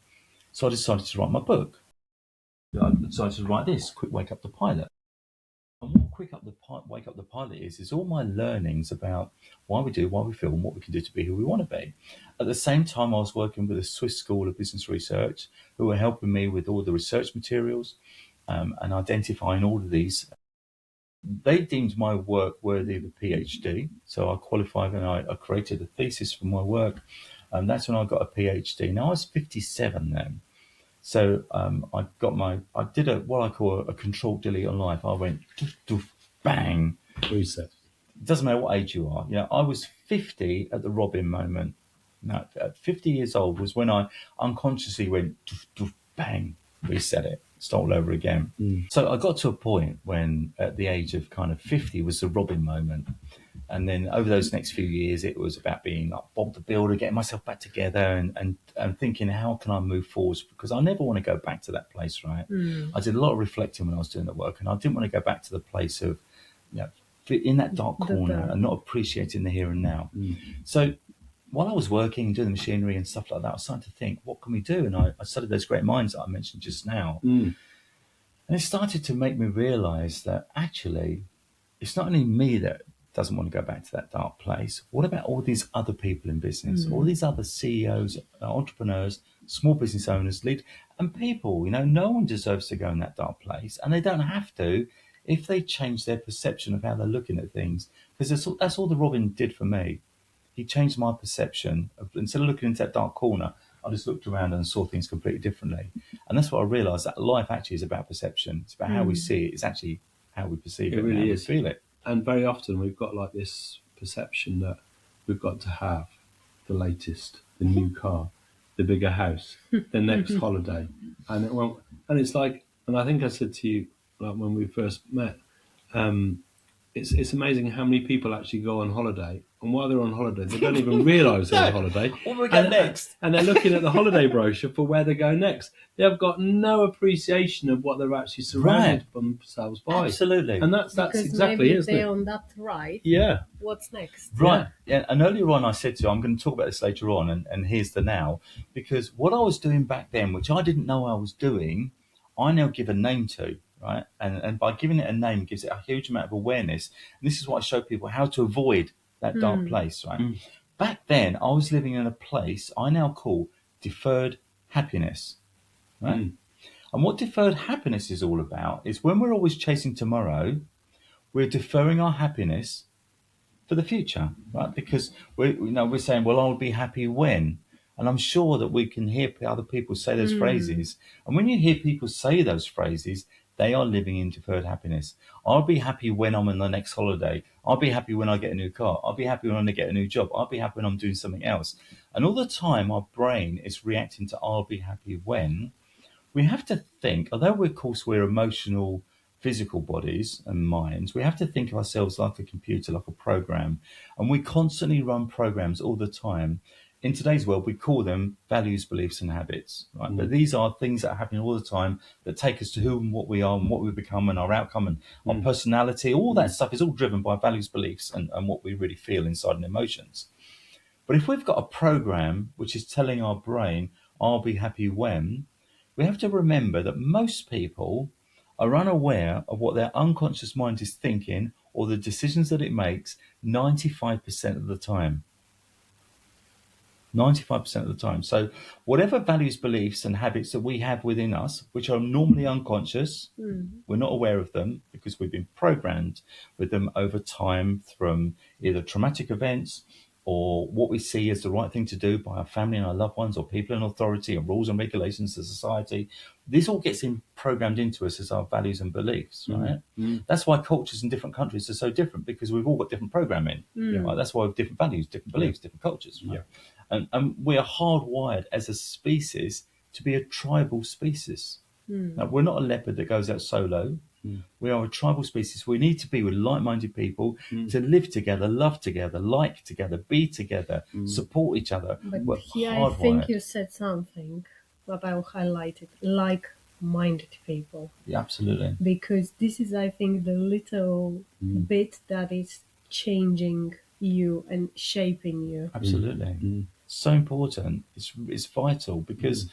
Speaker 1: So I decided to write my book. I decided to write this, Quick Wake Up the Pilot. And what Wake Up the Pilot is all my learnings about why we do, why we feel, and what we can do to be who we want to be. At the same time, I was working with a Swiss School of Business Research who were helping me with all the research materials and identifying all of these. They deemed my work worthy of a PhD, so I qualified and I created a thesis for my work, and that's when I got a PhD. Now I was 57 then, so I did what I call a control delete on life. I went doof, doof, bang,
Speaker 2: reset.
Speaker 1: It doesn't matter what age you are. I was 50 at the Robin moment. Now, at 50 years old was when I unconsciously went doof, doof, bang, reset it. Start all over again. So I got to a point when at the age of kind of 50 was the Robin moment. And then over those next few years, it was about being like Bob the Builder, getting myself back together and thinking, how can I move forwards? Because I never want to go back to that place, right? I did a lot of reflecting when I was doing the work, and I didn't want to go back to the place of, in that dark corner and not appreciating the here and now. So while I was working, doing the machinery and stuff like that, I was starting to think, what can we do? And I studied those great minds that I mentioned just now. And it started to make me realize that actually, it's not only me that doesn't want to go back to that dark place. What about all these other people in business, all these other CEOs, entrepreneurs, small business owners, and people, no one deserves to go in that dark place, and they don't have to if they change their perception of how they're looking at things. Because that's all the Robin did for me. He changed my perception. Instead of looking into that dark corner, I just looked around and saw things completely differently. And that's what I realised, that life actually is about perception. It's about how we see it. It's actually how we perceive it,
Speaker 2: really
Speaker 1: and how
Speaker 2: is.
Speaker 1: we feel it.
Speaker 2: And very often we've got like this perception that we've got to have the latest, the new car, the bigger house, the next holiday. And it's like, and I think I said to you, like when we first met, it's amazing how many people actually go on holiday, and while they're on holiday, they don't even realise they're on holiday.
Speaker 1: What do we go next?
Speaker 2: And they're looking at the holiday brochure for where they go next. They've got no appreciation of what they're actually surrounded themselves by.
Speaker 1: Absolutely.
Speaker 2: And that's exactly
Speaker 3: maybe
Speaker 2: it, isn't it?
Speaker 3: they're on that ride.
Speaker 2: Yeah.
Speaker 3: What's next?
Speaker 1: Right. Yeah. And earlier on, I said to you, I'm going to talk about this later on, and here's the now, because what I was doing back then, which I didn't know I was doing, I now give a name to. Right, and by giving it a name, gives it a huge amount of awareness. And this is what I show people, how to avoid that dark place. Right, back then I was living in a place I now call deferred happiness. Right, and what deferred happiness is all about is when we're always chasing tomorrow, we're deferring our happiness for the future. Right, because we're saying, well, I'll be happy when. And I'm sure that we can hear other people say those phrases. And when you hear people say those phrases, they are living in deferred happiness. I'll be happy when I'm on the next holiday. I'll be happy when I get a new car. I'll be happy when I get a new job. I'll be happy when I'm doing something else. And all the time, our brain is reacting to I'll be happy when. We have to think, although of course we're emotional, physical bodies and minds, we have to think of ourselves like a computer, like a program. And we constantly run programs all the time. In today's world, we call them values, beliefs, and habits. Right? But these are things that are happening all the time that take us to who and what we are and what we become and our outcome and our personality. All that stuff is all driven by values, beliefs, and what we really feel inside and emotions. But if we've got a program which is telling our brain, I'll be happy when, we have to remember that most people are unaware of what their unconscious mind is thinking or the decisions that it makes 95% of the time. 95% of the time. So whatever values, beliefs and habits that we have within us, which are normally unconscious, we're not aware of them because we've been programmed with them over time from either traumatic events or what we see as the right thing to do by our family and our loved ones, or people in authority, and rules and regulations of society. This all gets programmed into us as our values and beliefs, right? That's why cultures in different countries are so different, because we've all got different programming. Right? That's why we have different values, different beliefs, different cultures. Right? And we are hardwired as a species to be a tribal species. Now, we're not a leopard that goes out solo. We are a tribal species. We need to be with like-minded people to live together, love together, like together, be together, support each other.
Speaker 3: But
Speaker 1: we're
Speaker 3: here I
Speaker 1: hardwired.
Speaker 3: think you said something that I will highlight it, like-minded people.
Speaker 1: Yeah, absolutely.
Speaker 3: Because this is, I think, the little bit that is changing you and shaping you.
Speaker 1: Absolutely. So important. It's vital, because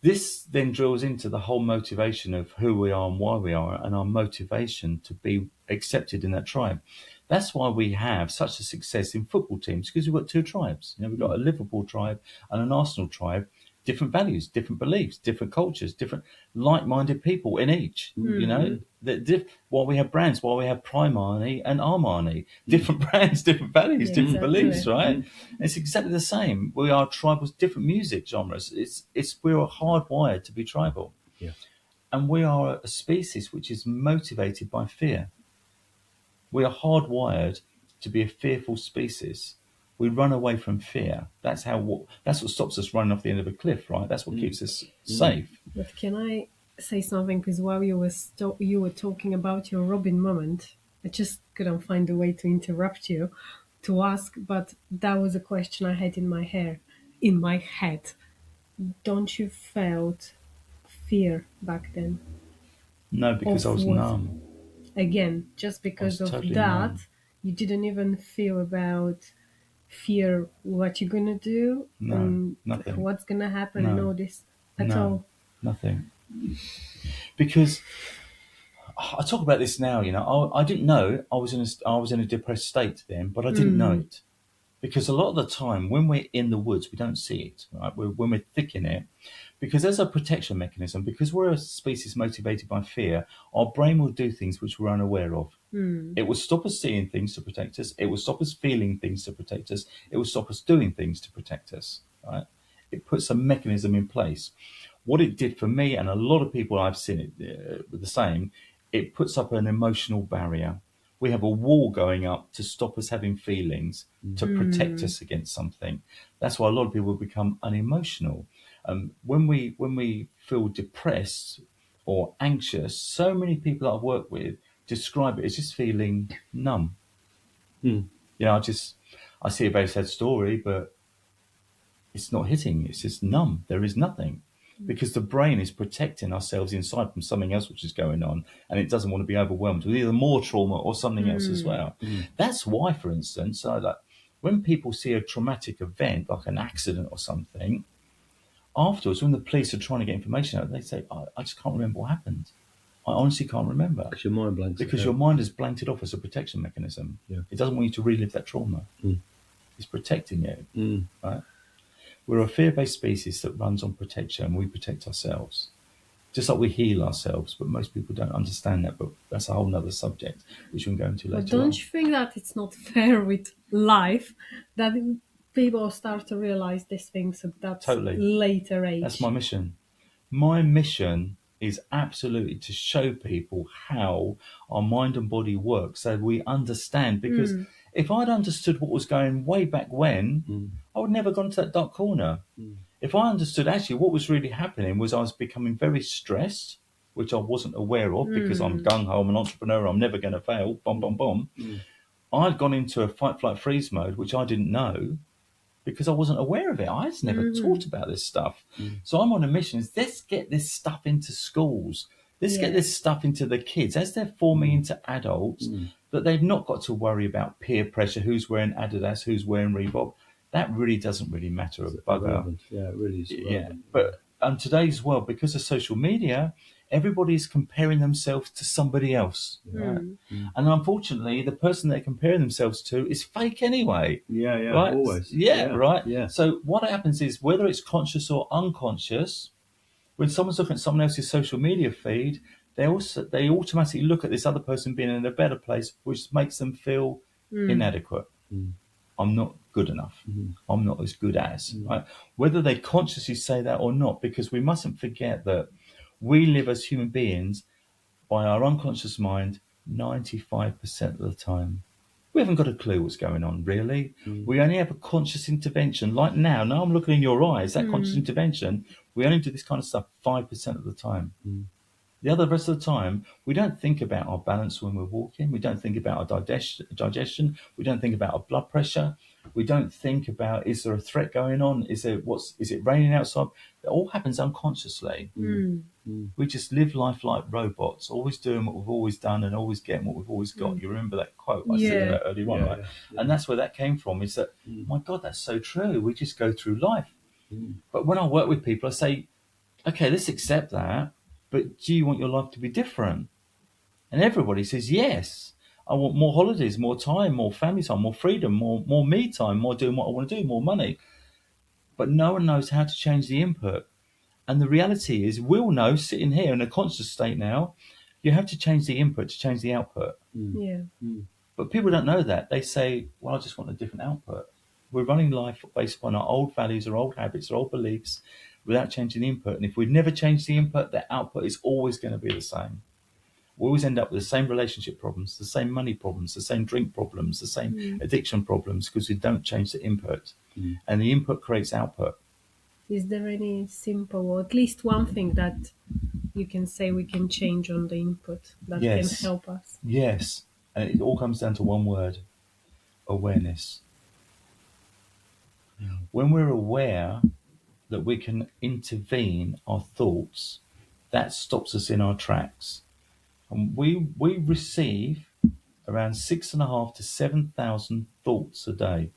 Speaker 1: this then drills into the whole motivation of who we are and why we are, and our motivation to be accepted in that tribe. That's why we have such a success in football teams, because we've got two tribes. We've got a Liverpool tribe and an Arsenal tribe. Different values, different beliefs, different cultures, different like-minded people in each. Why we have brands, why we have Primal and Armour. Different brands, different values, different beliefs, right? It's exactly the same. We are tribal, different music genres. We are hardwired to be tribal.
Speaker 2: Yeah.
Speaker 1: And we are a species which is motivated by fear. We are hardwired to be a fearful species. We run away from fear. That's what stops us running off the end of a cliff, right? That's what keeps us safe.
Speaker 3: But can I say something? Because while you were talking about your Robin moment, I just couldn't find a way to interrupt you to ask. But that was a question I had in my head. Don't you felt fear back then?
Speaker 1: No, because I was numb.
Speaker 3: Again, just because of
Speaker 1: totally
Speaker 3: that,
Speaker 1: numb.
Speaker 3: You didn't even feel about fear what you're gonna do and
Speaker 1: nothing.
Speaker 3: what's gonna happen and all this at all.
Speaker 1: Nothing. Because I talk about this now, I didn't know I was in a depressed state then, but I didn't know it. Because a lot of the time when we're in the woods, we don't see it, right? When we're thick in it, because as a protection mechanism, because we're a species motivated by fear, our brain will do things which we're unaware of. It will stop us seeing things to protect us. It will stop us feeling things to protect us. It will stop us doing things to protect us, right? It puts a mechanism in place. What it did for me, and a lot of people I've seen it the same, it puts up an emotional barrier. We have a wall going up to stop us having feelings, to protect us against something. That's why a lot of people become unemotional. When we feel depressed or anxious, so many people I've worked with describe it as just feeling numb. I see a very sad story, but it's not hitting. It's just numb. There is nothing. Because the brain is protecting ourselves inside from something else which is going on, and it doesn't want to be overwhelmed with either more trauma or something else as well. That's why, for instance, when people see a traumatic event like an accident or something, afterwards, when the police are trying to get information out, they say, I just can't remember what happened. I honestly can't remember.
Speaker 2: Because your mind blanks.
Speaker 1: Because your mind has blanked it off as a protection mechanism.
Speaker 2: Yeah.
Speaker 1: It doesn't want you to relive that trauma. It's protecting you. Right? We're a fear-based species that runs on protection, and we protect ourselves. Just like we heal ourselves, but most people don't understand that. But that's a whole other subject, which we can go into later.
Speaker 3: But don't you think that it's not fair with life that people start to realize these things at that later age?
Speaker 1: That's my mission. My mission is absolutely to show people how our mind and body work, so we understand. Because if I'd understood what was going way back when, I would never have gone to that dark corner. If I understood actually what was really happening was I was becoming very stressed, which I wasn't aware of because I'm gung-ho, I'm an entrepreneur, I'm never going to fail, boom. I'd gone into a fight, flight, freeze mode, which I didn't know because I wasn't aware of it. I was never taught about this stuff. So I'm on a mission. Let's get this stuff into schools. Let's get this stuff into the kids as they're forming into adults, that they've not got to worry about peer pressure, who's wearing Adidas, who's wearing Reebok. That really doesn't really matter a bugger.
Speaker 2: Yeah, it really is.
Speaker 1: Yeah, but today's world, because of social media, everybody's comparing themselves to somebody else. Right? And unfortunately, the person they're comparing themselves to is fake anyway.
Speaker 2: Yeah,
Speaker 1: right?
Speaker 2: Always.
Speaker 1: Right?
Speaker 2: Yeah.
Speaker 1: So what happens is, whether it's conscious or unconscious, when someone's looking at someone else's social media feed, they automatically look at this other person being in a better place, which makes them feel inadequate. I'm not good enough. I'm not as good as, right? Whether they consciously say that or not, because we mustn't forget that we live as human beings by our unconscious mind 95% of the time. We haven't got a clue what's going on, really. We only have a conscious intervention. Like now I'm looking in your eyes, that conscious intervention, we only do this kind of stuff 5% of the time. The other rest of the time, we don't think about our balance when we're walking. We don't think about our digestion. We don't think about our blood pressure. We don't think about, is there a threat going on? Is it raining outside? It all happens unconsciously. We just live life like robots, always doing what we've always done and always getting what we've always got. You remember that quote I said about earlier on, right? And that's where that came from, is that, my God, that's so true. We just go through life. But when I work with people, I say, okay, let's accept that. But do you want your life to be different? And everybody says, yes. I want more holidays, more time, more family time, more freedom, more me time, more doing what I want to do, more money. But no one knows how to change the input. And the reality is, we'll know, sitting here in a conscious state now, you have to change the input to change the output. But people don't know that. They say, well, I just want a different output. We're running life based upon our old values, our old habits, our old beliefs, without changing the input. And if we never change the input, the output is always going to be the same. We always end up with the same relationship problems, the same money problems, the same drink problems, the same addiction problems, because we don't change the input. And the input creates output.
Speaker 3: Is there any simple, or at least one thing that you can say we can change on the input that can help us?
Speaker 1: Yes. And it all comes down to one word: awareness. When we're aware that we can intervene our thoughts, that stops us in our tracks. And we receive around 6,500 to 7,000 thoughts a day.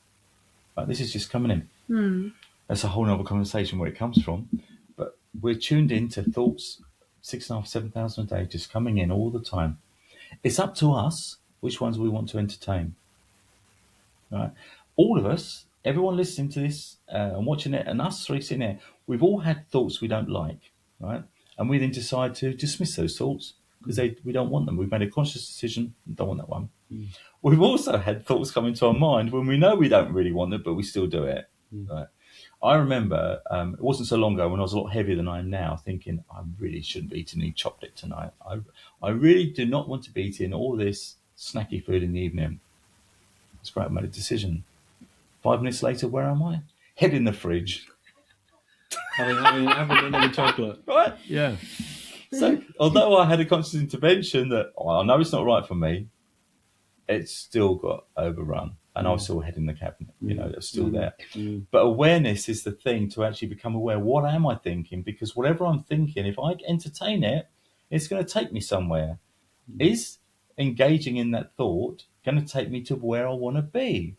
Speaker 1: Right, this is just coming in. That's a whole other conversation where it comes from. But we're tuned into thoughts, 6,500, 7,000 a day, just coming in all the time. It's up to us which ones we want to entertain. Right? All of us, everyone listening to this and watching it, and us three sitting there, we've all had thoughts we don't like, right? And we then decide to dismiss those thoughts because we don't want them. We've made a conscious decision, don't want that one. We've also had thoughts come into our mind when we know we don't really want it, but we still do it. Right? I remember it wasn't so long ago when I was a lot heavier than I am now, thinking I really shouldn't be eating any chocolate tonight. I really do not want to be eating all this snacky food in the evening. It's great. I made a decision. 5 minutes later, where am I? Head in the fridge.
Speaker 2: having another chocolate.
Speaker 1: Right?
Speaker 2: Yeah.
Speaker 1: So, although I had a conscious intervention that I know it's not right for me, it's still got overrun. And I was still heading the cabinet. It's still there. But awareness is the thing to actually become aware. What am I thinking? Because whatever I'm thinking, if I entertain it, it's going to take me somewhere. Is engaging in that thought going to take me to where I want to be?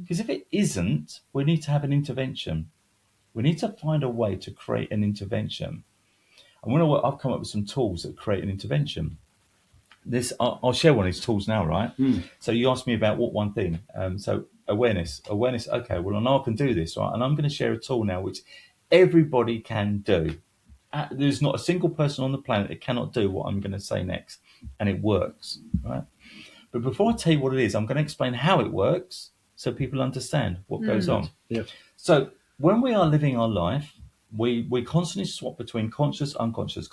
Speaker 1: Because if it isn't, we need to have an intervention. We need to find a way to create an intervention. And I've come up with some tools that create an intervention. I'll share one of these tools now, right? So you asked me about what one thing. So awareness. Okay, well, I know I can do this, right? And I'm going to share a tool now which everybody can do. There's not a single person on the planet that cannot do what I'm going to say next. And it works, right? But before I tell you what it is, I'm going to explain how it works so people understand what goes on.
Speaker 2: Yeah.
Speaker 1: So when we are living our life, we constantly swap between conscious, unconscious,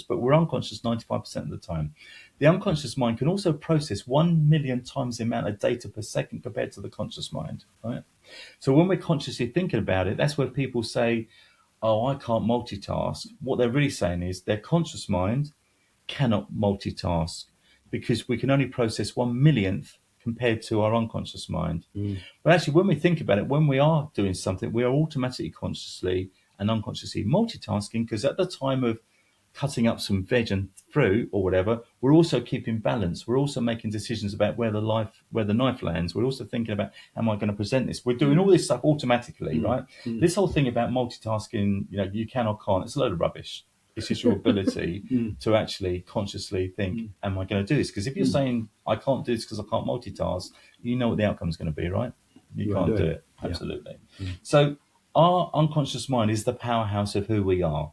Speaker 1: but we're unconscious 95% of the time. The unconscious mind can also process 1 million times the amount of data per second compared to the conscious mind, right? So when we're consciously thinking about it, that's where people say, oh, I can't multitask. What they're really saying is their conscious mind cannot multitask because we can only process 1 millionth compared to our unconscious mind. But actually, when we think about it, when we are doing something, we are automatically consciously and unconsciously multitasking, because at the time of cutting up some veg and fruit or whatever, we're also keeping balance. We're also making decisions about where the knife lands. We're also thinking about, am I going to present this? We're doing all this stuff automatically, right? This whole thing about multitasking, you can or can't, it's a load of rubbish. It's just your ability to actually consciously think, am I going to do this? Because if you're saying, I can't do this because I can't multitask, you know what the outcome is going to be, right? You can't do it. Absolutely. So our unconscious mind is the powerhouse of who we are.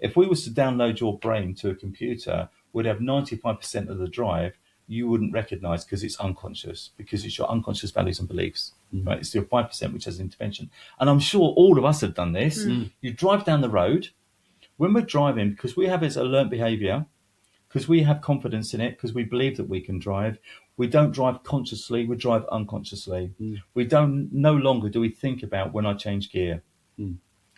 Speaker 1: If we was to download your brain to a computer, we'd have 95% of the drive you wouldn't recognize because it's unconscious, because it's your unconscious values and beliefs, right? It's your 5%, which has intervention. And I'm sure all of us have done this. You drive down the road. When we're driving, because we have this learned behavior, because we have confidence in it, because we believe that we can drive, we don't drive consciously, we drive unconsciously. We don't, no longer do we think about when I change gear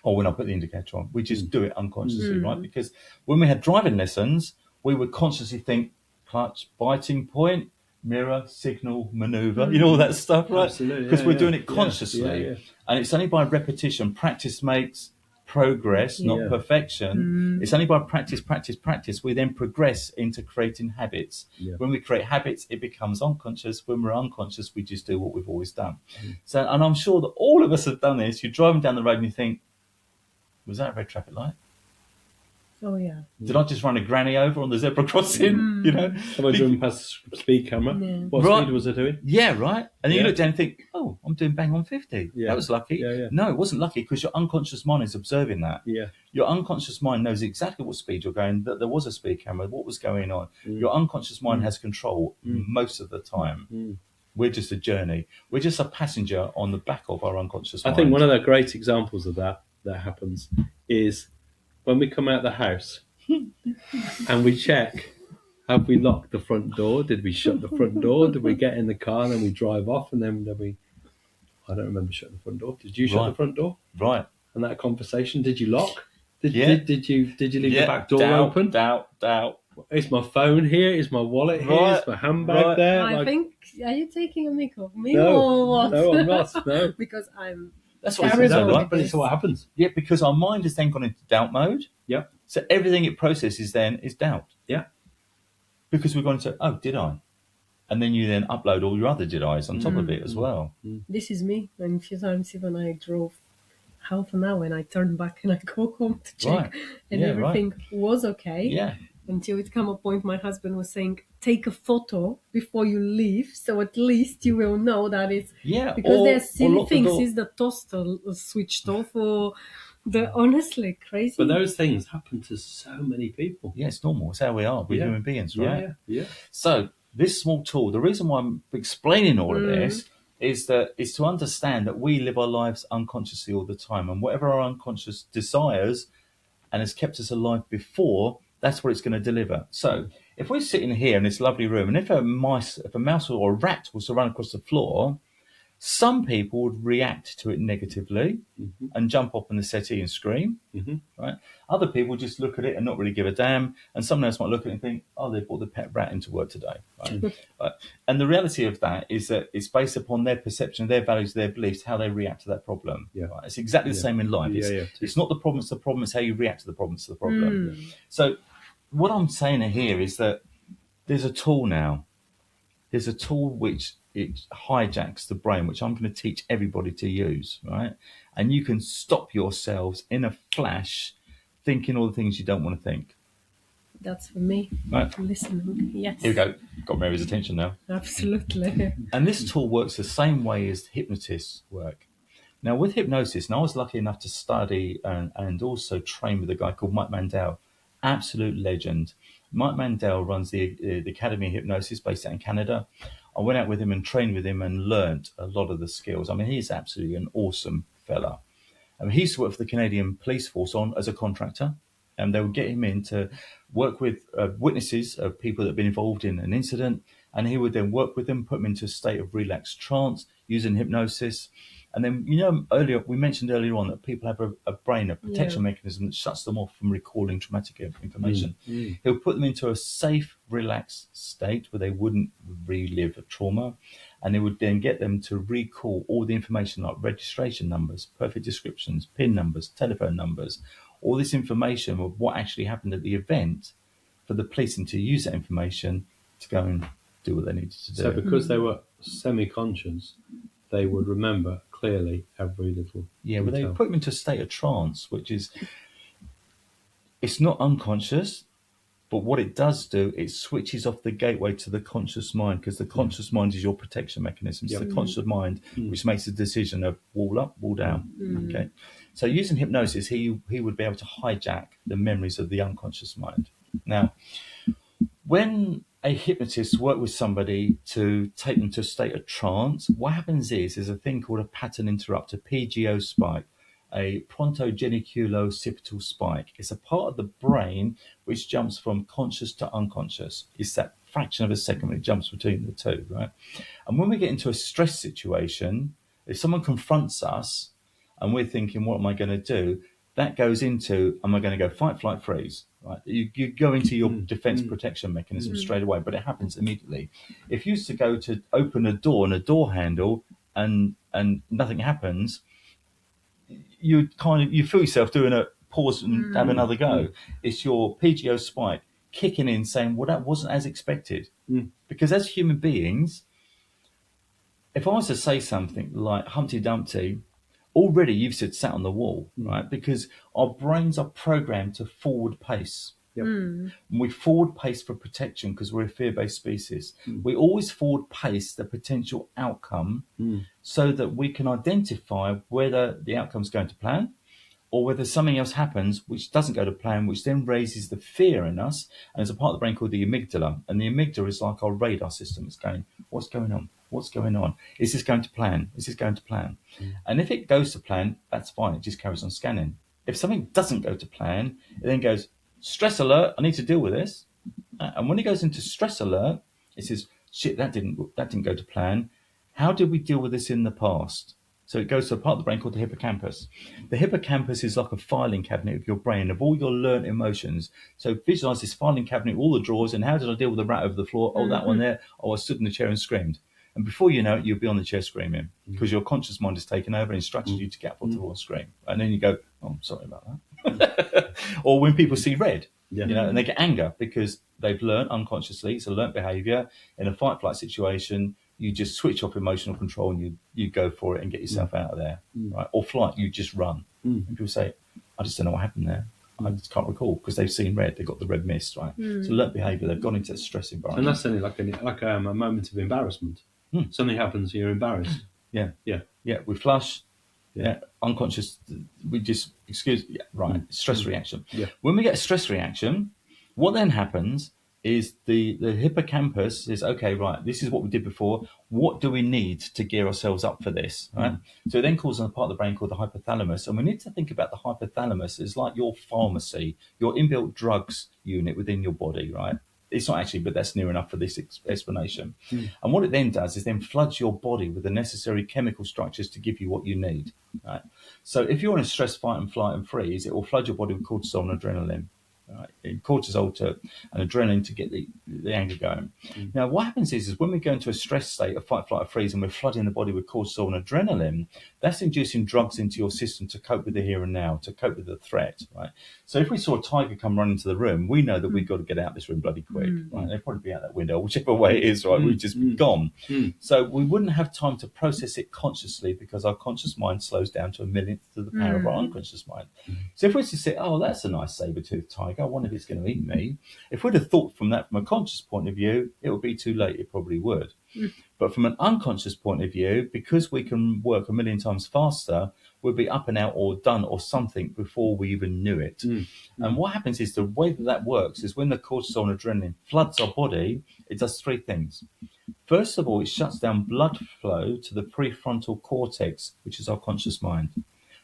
Speaker 1: or when I put the indicator on. We just do it unconsciously, right? Because when we had driving lessons, we would consciously think clutch, biting point, mirror, signal, maneuver, all that stuff, right?
Speaker 2: Absolutely,
Speaker 1: because we're doing it consciously. And it's only by repetition, practice makes progress, not perfection. It's only by practice, we then progress into creating habits. When we create habits, it becomes unconscious. When we're unconscious, we just do what we've always done. So, and I'm sure that all of us have done this. You're driving down the road and you think, was that a red traffic light?
Speaker 3: Oh, yeah.
Speaker 1: Did I just run a granny over on the zebra crossing?
Speaker 2: Somebody driven past the speed camera. What speed was it doing?
Speaker 1: Yeah, right. And you look down and think, oh, I'm doing bang on 50. That was lucky. No, it wasn't lucky because your unconscious mind is observing that. Your unconscious mind knows exactly what speed you're going, that there was a speed camera, what was going on. Your unconscious mind has control most of the time. We're just a journey. We're just a passenger on the back of our unconscious mind.
Speaker 2: I think one of the great examples of that happens is when we come out the house and we check, have we locked the front door? Did we shut the front door? Did we get in the car and then we drive off and then we... I don't remember shutting the front door. Did you shut the front door?
Speaker 1: Right.
Speaker 2: And that conversation, did you lock? Did you leave the back door open?
Speaker 1: Doubt.
Speaker 2: Is my phone here? Is my wallet here? Is my handbag there?
Speaker 3: I think, are you taking a mic of me
Speaker 2: No,
Speaker 3: or what?
Speaker 2: no, I'm not. No.
Speaker 3: Because I'm...
Speaker 1: That's what it's
Speaker 2: right? But it's what happens.
Speaker 1: Yeah, because our mind has then gone into doubt mode.
Speaker 2: Yeah.
Speaker 1: So everything it processes then is doubt.
Speaker 2: Yeah.
Speaker 1: Because we've gone into, oh, did I? And then you then upload all your other did I's on top of it as well.
Speaker 3: This is me. And a few times even I drove half an hour and I turned back and I go home to check and everything was okay.
Speaker 1: Yeah.
Speaker 3: Until it come a point my husband was saying, take a photo before you leave, so at least you will know that it's... Because there's silly things. Is the toaster switched off or... honestly crazy.
Speaker 2: But those things happen to so many people.
Speaker 1: Yeah, it's normal. It's how we are. We're human beings, right?
Speaker 2: Yeah.
Speaker 1: So this small tool, the reason why I'm explaining all of this is to understand that we live our lives unconsciously all the time, and whatever our unconscious desires and has kept us alive before, that's what it's going to deliver. So if we're sitting here in this lovely room, and if a mouse or a rat was to run across the floor, some people would react to it negatively and jump up on the settee and scream, right? Other people just look at it and not really give a damn. And someone else might look at it and think, oh, they brought the pet rat into work today, right? And the reality of that is that it's based upon their perception, their values, their beliefs, how they react to that problem. Right? It's exactly the same in life. It's not the problem, it's the problem, it's how you react to the problem, it's the problem. So what I'm saying here is that there's a tool now. There's a tool which it hijacks the brain, which I'm going to teach everybody to use, right? And you can stop yourselves in a flash thinking all the things you don't want to think.
Speaker 3: That's for me.
Speaker 1: Right.
Speaker 3: Listening. Yes.
Speaker 1: Here we go. Got Meri's attention now.
Speaker 3: Absolutely.
Speaker 1: And this tool works the same way as hypnotists work. Now, with hypnosis, and I was lucky enough to study and also train with a guy called Mike Mandel, absolute legend. Mike Mandel runs the Academy of Hypnosis based out in Canada. I went out with him and trained with him and learnt a lot of the skills. I mean, he's absolutely an awesome fella. I mean, he used to work for the Canadian Police Force as a contractor, and they would get him in to work with witnesses of people that have been involved in an incident, and he would then work with them, put them into a state of relaxed trance using hypnosis. And then, we mentioned earlier on that people have a brain, a protection mechanism that shuts them off from recalling traumatic information. He'll put them into a safe, relaxed state where they wouldn't relive a trauma. And he would then get them to recall all the information like registration numbers, perfect descriptions, PIN numbers, telephone numbers, all this information of what actually happened at the event for the police and to use that information to go and do what they needed to do.
Speaker 2: So because they were semi-conscious, they would remember clearly every little detail.
Speaker 1: Well, they put them into a state of trance, which is, it's not unconscious, but what it does do, it switches off the gateway to the conscious mind, because the conscious mind is your protection mechanism. It's the conscious mind which makes the decision of wall up, wall down. Okay, so using hypnosis, he would be able to hijack the memories of the unconscious mind. Now, when a hypnotist work with somebody to take them to a state of trance, what happens is there's a thing called a pattern interrupter, PGO spike, a prontogeniculo-occipital spike. It's a part of the brain which jumps from conscious to unconscious. It's that fraction of a second when it jumps between the two, right? And when we get into a stress situation, if someone confronts us and we're thinking, what am I going to do? That goes into, am I going to go fight, flight, freeze? Right? You go into your defense protection mechanism straight away, but it happens immediately. If you used to go to open a door and a door handle and nothing happens, you feel yourself doing a pause and have another go. It's your PGO spike kicking in, saying, well, that wasn't as expected. Because as human beings, if I was to say something like Humpty Dumpty, already you've said sat on the wall, right? Because our brains are programmed to forward pace.
Speaker 2: Yep.
Speaker 1: And we forward pace for protection because we're a fear-based species. We always forward pace the potential outcome so that we can identify whether the outcome's going to plan or whether something else happens which doesn't go to plan, which then raises the fear in us. And there's a part of the brain called the amygdala. And the amygdala is like our radar system. It's going, what's going on? What's going on? Is this going to plan? Is this going to plan? And if it goes to plan, that's fine. It just carries on scanning. If something doesn't go to plan, it then goes, stress alert, I need to deal with this. And when it goes into stress alert, it says, shit, that didn't go to plan. How did we deal with this in the past? So it goes to a part of the brain called the hippocampus. The hippocampus is like a filing cabinet of your brain, of all your learnt emotions. So visualize this filing cabinet, all the drawers, and how did I deal with the rat over the floor? Oh, that one there. Oh, I stood in the chair and screamed. And before you know it, you'll be on the chair screaming because your conscious mind has taken over and instructed you to get up on the floor and scream. And then you go, oh, I'm sorry about that. Or when people see red, and they get anger because they've learned unconsciously, it's a learnt behavior. In a fight-flight situation, you just switch off emotional control and you go for it and get yourself out of there. Right? Or flight, you just run. And people say, I just don't know what happened there. I just can't recall because they've seen red. They've got the red mist, right? So learnt behavior. They've gone into a stress environment.
Speaker 2: And that's only like a moment of embarrassment. Something happens, you're embarrassed.
Speaker 1: Yeah. We flush. Unconscious. We just stress reaction. When we get a stress reaction, what then happens is the hippocampus is, okay, right, this is what we did before. What do we need to gear ourselves up for this, right? So it then calls on a part of the brain called the hypothalamus. And we need to think about the hypothalamus as like your pharmacy, your inbuilt drugs unit within your body, right? It's not actually, but that's near enough for this explanation. And what it then does is then floods your body with the necessary chemical structures to give you what you need, right? So if you're in a stress, fight and flight and freeze, it will flood your body with cortisol and adrenaline. Right? Cortisol and adrenaline to get the anger going. Now, what happens is when we go into a stress state of fight, flight, or freeze, and we're flooding the body with cortisol and adrenaline, that's inducing drugs into your system to cope with the here and now, to cope with the threat. Right. So, if we saw a tiger come running into the room, we know that we've got to get out of this room bloody quick. Right. They'll probably be out that window, whichever way it is. Right. We've just gone. So we wouldn't have time to process it consciously because our conscious mind slows down to a millionth of the power of our unconscious mind. So if we were to say, oh, that's a nice saber-toothed tiger, I wonder if it's going to eat me. If we'd have thought from that from a conscious point of view, it would be too late. It probably would. But from an unconscious point of view, because we can work a million times faster, we'll be up and out or done or something before we even knew it. And what happens is the way that works is when the cortisol and adrenaline floods our body, it does three things. First of all, it shuts down blood flow to the prefrontal cortex, which is our conscious mind.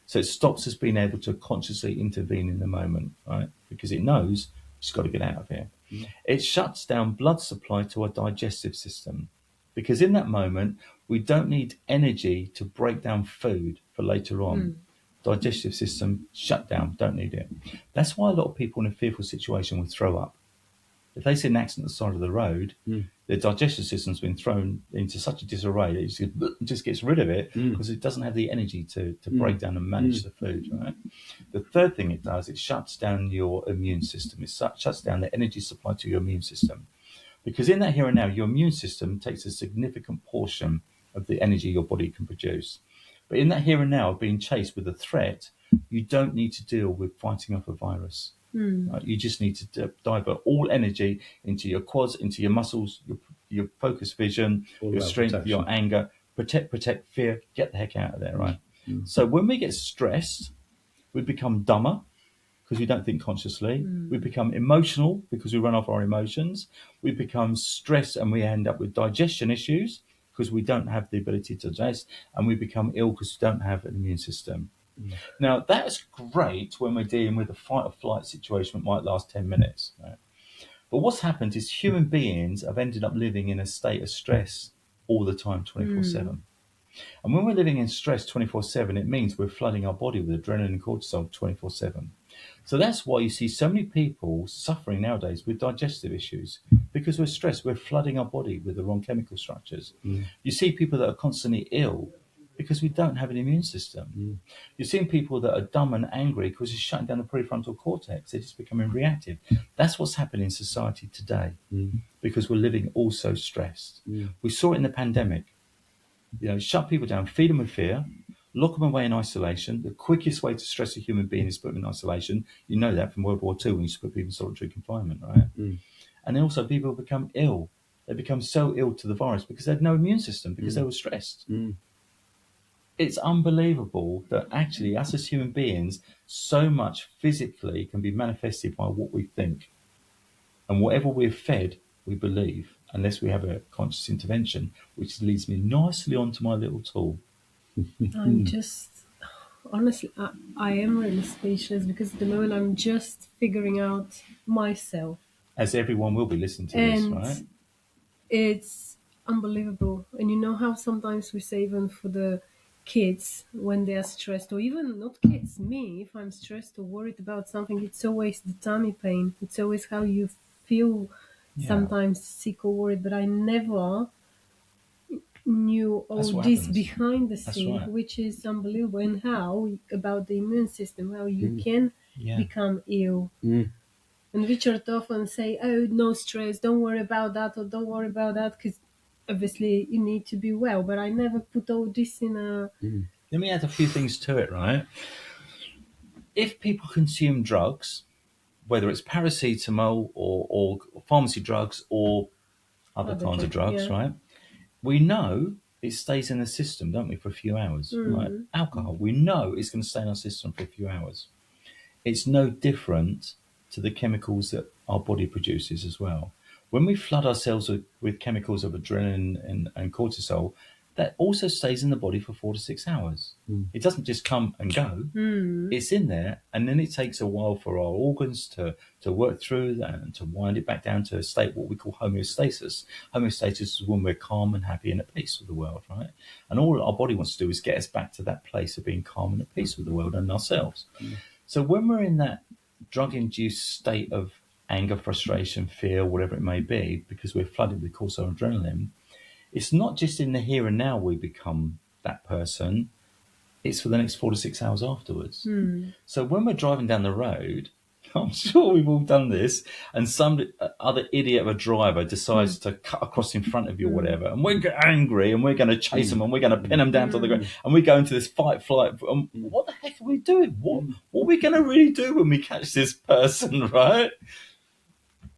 Speaker 1: So it stops us being able to consciously intervene in the moment, right? Because it knows it's got to get out of here. It shuts down blood supply to our digestive system. Because in that moment, we don't need energy to break down food for later on. Digestive system shut down, don't need it. That's why a lot of people in a fearful situation will throw up. If they see an accident at the side of the road, their digestive system's been thrown into such a disarray that it just gets rid of it because it doesn't have the energy to break down and manage the food, right? The third thing it does, it shuts down your immune system. It shuts down the energy supply to your immune system. Because in that here and now, your immune system takes a significant portion of the energy your body can produce. But in that here and now, being chased with a threat, you don't need to deal with fighting off a virus. Right? You just need to divert all energy into your quads, into your muscles, your focus vision, your strength, protection. Your anger, protect, fear, get the heck out of there, right? So when we get stressed, we become dumber, because we don't think consciously. We become emotional because we run off our emotions. We become stressed and we end up with digestion issues because we don't have the ability to digest, and we become ill because we don't have an immune system. Now, that's great when we're dealing with a fight or flight situation that might last 10 minutes. Right? But what's happened is human beings have ended up living in a state of stress all the time, 24/7. And when we're living in stress 24/7, it means we're flooding our body with adrenaline and cortisol 24/7. So that's why you see so many people suffering nowadays with digestive issues, because we're stressed. We're flooding our body with the wrong chemical structures. You see people that are constantly ill because we don't have an immune system. You're seeing people that are dumb and angry because it's shutting down the prefrontal cortex. They're just becoming reactive. That's what's happening in society today because we're living all so stressed. We saw it in the pandemic. Shut people down, feed them with fear, lock them away in isolation. The quickest way to stress a human being is to put them in isolation. You know that from World War II when you used to put people in solitary confinement, right? And then also people become ill. They become so ill to the virus because they had no immune system, because they were stressed. It's unbelievable that actually us as human beings, so much physically can be manifested by what we think. And whatever we're fed, we believe, unless we have a conscious intervention, which leads me nicely onto my little tool.
Speaker 3: I'm just, honestly, I am really speechless because at the moment I'm just figuring out myself.
Speaker 1: As everyone will be listening to this, right?
Speaker 3: It's unbelievable. And you know how sometimes we say even for the kids when they are stressed, or even not kids, me, if I'm stressed or worried about something, it's always the tummy pain. It's always how you feel sometimes sick or worried, but I never knew all this behind the scene, which is unbelievable. And how about the immune system, how you can become ill. And Richard often say, oh, no stress, don't worry about that, or don't worry about that, because obviously you need to be well. But I never put all this in a...
Speaker 1: Let me add a few things to it, right? If people consume drugs, whether it's paracetamol or pharmacy drugs or other kinds of drugs, right? We know it stays in the system, don't we, for a few hours, right? Alcohol, we know it's going to stay in our system for a few hours. It's no different to the chemicals that our body produces as well. When we flood ourselves with chemicals of adrenaline and cortisol, that also stays in the body for 4 to 6 hours. It doesn't just come and go. It's in there, and then it takes a while for our organs to work through that and to wind it back down to a state what we call homeostasis. Homeostasis is when we're calm and happy and at peace with the world, right? And all our body wants to do is get us back to that place of being calm and at peace with the world and ourselves. So when we're in that drug-induced state of anger, frustration, fear, whatever it may be, because we're flooded with cortisol and adrenaline, it's not just in the here and now we become that person, it's for the next 4 to 6 hours afterwards. So when we're driving down the road, I'm sure we've all done this, and some other idiot of a driver decides to cut across in front of you or whatever, and we're angry and we're going to chase them and we're going to pin them down to the ground, and we go into this fight, flight. What the heck are we doing? What are we going to really do when we catch this person, right?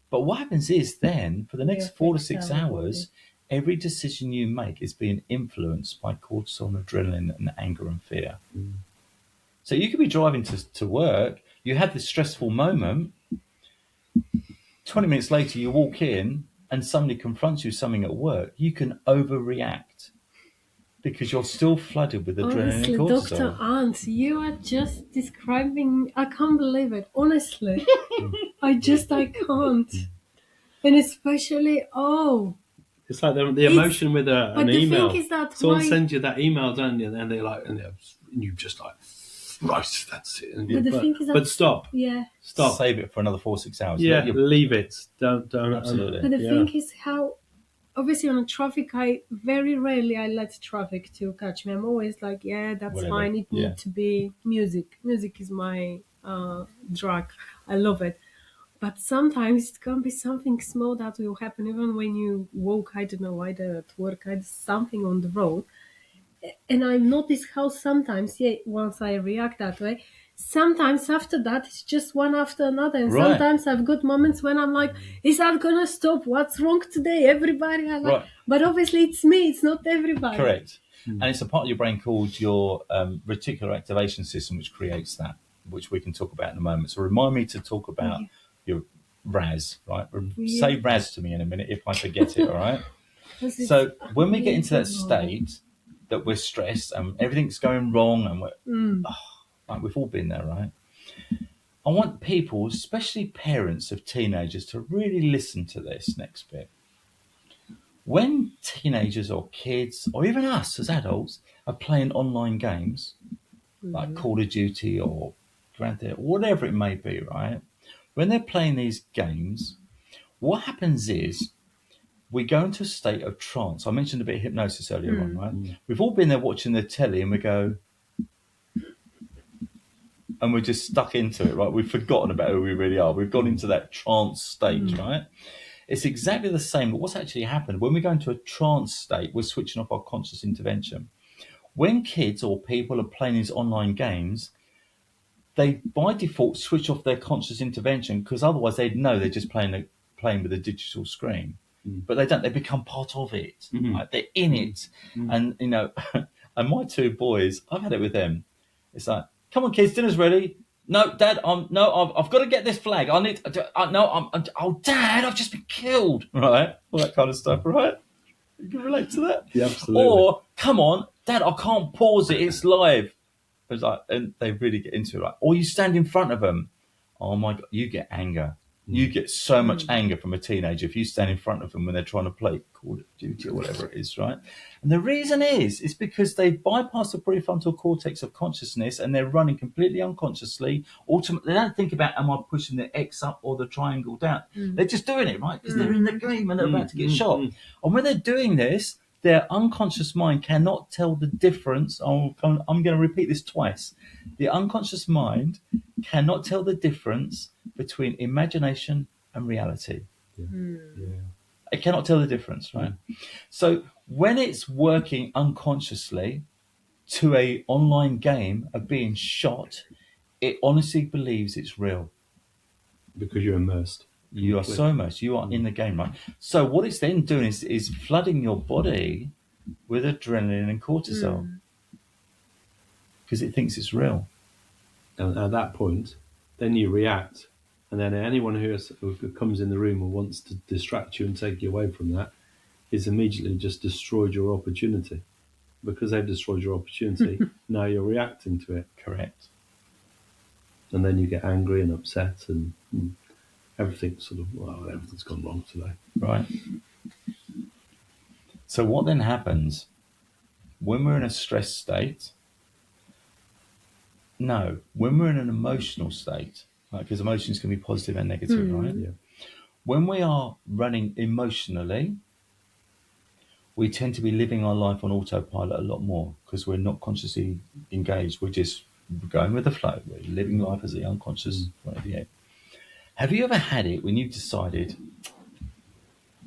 Speaker 1: But what happens is then, for the next 4 to 6 hours, every decision you make is being influenced by cortisol and adrenaline and anger and fear. So you could be driving to work, you have this stressful moment, 20 minutes later you walk in and somebody confronts you with something at work, you can overreact because you're still flooded with adrenaline and cortisol.
Speaker 3: Dr. Ant, you are just describing, I can't believe it, honestly. I can't. And especially,
Speaker 2: it's like the emotion with an email.
Speaker 3: Thing is that
Speaker 2: someone sends you that email, don't you? And they're like, and you just like, right, that's it. But stop.
Speaker 3: Yeah.
Speaker 2: Stop.
Speaker 1: Save it for another 4 or 6 hours.
Speaker 2: Yeah, leave it. Don't.
Speaker 1: Absolutely.
Speaker 3: But the thing is how, obviously on traffic, I very rarely let traffic to catch me. I'm always like, that's fine. It needs to be music. Music is my drug. I love it. But sometimes it can be something small that will happen even when you walk, I don't know, either at work, either something on the road. And I've noticed how sometimes, once I react that way, sometimes after that, it's just one after another. And sometimes I've got moments when I'm like, is that going to stop? What's wrong today? Everybody. But obviously it's me, it's not everybody.
Speaker 1: Correct. And it's a part of your brain called your reticular activation system, which creates that. which we can talk about in a moment. So remind me to talk about your RAS, right? Say RAS to me in a minute if I forget it, all right? So when we get into that state that we're stressed and everything's going wrong and like we've all been there, right? I want people, especially parents of teenagers, to really listen to this next bit. When teenagers or kids, or even us as adults, are playing online games, like Call of Duty or Grand Theft, whatever it may be, right? When they're playing these games, what happens is we go into a state of trance. I mentioned a bit of hypnosis earlier on, right? We've all been there watching the telly and we go, and we're just stuck into it, right? We've forgotten about who we really are. We've gone into that trance state, right? It's exactly the same, but what's actually happened, when we go into a trance state, we're switching off our conscious intervention. When kids or people are playing these online games, they by default switch off their conscious intervention because otherwise they'd know they're just playing with a digital screen. But they don't, they become part of it. Right? They're in it. And, you know, and my two boys, I've had it with them. It's like, come on, kids, dinner's ready. No, Dad, I've got to get this flag. Oh, Dad, I've just been killed. Right? All that kind of stuff, right? You can relate to that?
Speaker 2: Yeah, absolutely.
Speaker 1: Or, come on, Dad, I can't pause it. It's live. It's like, and they really get into it. Like, or you stand in front of them. Oh, my God, you get anger. You get so much anger from a teenager if you stand in front of them when they're trying to play Call of Duty or whatever it is, right? And the reason is because they bypass the prefrontal cortex of consciousness and they're running completely unconsciously. Ultimately, they don't think about, am I pushing the X up or the triangle down? They're just doing it, right? Because they're in the game and they're about to get shot. And when they're doing this, their unconscious mind cannot tell the difference. I'm going to repeat this twice. The unconscious mind cannot tell the difference between imagination and reality. It cannot tell the difference, right? So when it's working unconsciously to a online game of being shot, it honestly believes it's real.
Speaker 2: Because you're immersed.
Speaker 1: You are so immersed. You are in the game, right? So what it's then doing is flooding your body with adrenaline and cortisol because it thinks it's real.
Speaker 2: And at that point, then you react. And then anyone who comes in the room and wants to distract you and take you away from that is immediately just destroyed your opportunity. Because they've destroyed your opportunity, now you're reacting to it.
Speaker 1: Correct.
Speaker 2: And then you get angry and upset and everything's gone wrong today.
Speaker 1: Right. So what then happens when we're in a stress state? No, when we're in an emotional state, right? Because emotions can be positive and negative, right?
Speaker 2: Yeah.
Speaker 1: When we are running emotionally, we tend to be living our life on autopilot a lot more because we're not consciously engaged. We're just going with the flow. We're living life as the unconscious point of view. Have you ever had it when you've decided,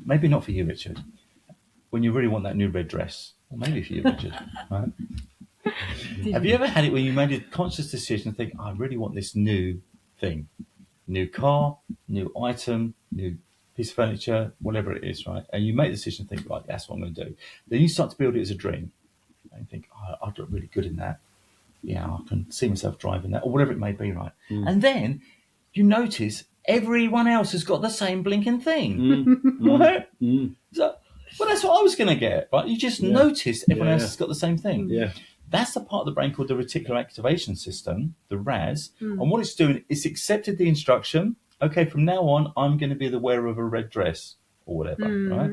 Speaker 1: maybe not for you, Richard, when you really want that new red dress, or maybe for you, Richard, right? Have you ever had it when you made a conscious decision to think, I really want this new thing, new car, new item, new piece of furniture, whatever it is, right? And you make the decision to think, right, that's what I'm going to do. Then you start to build it as a dream. And you think, I'd look really good in that. Yeah, I can see myself driving that, or whatever it may be, right? And then you notice everyone else has got the same blinking thing, right? So, well, that's what I was going to get, right? You just notice everyone else has got the same thing.
Speaker 2: Yeah.
Speaker 1: That's the part of the brain called the reticular activation system, the RAS. And what it's doing, it's accepted the instruction. Okay, from now on, I'm going to be the wearer of a red dress or whatever, right?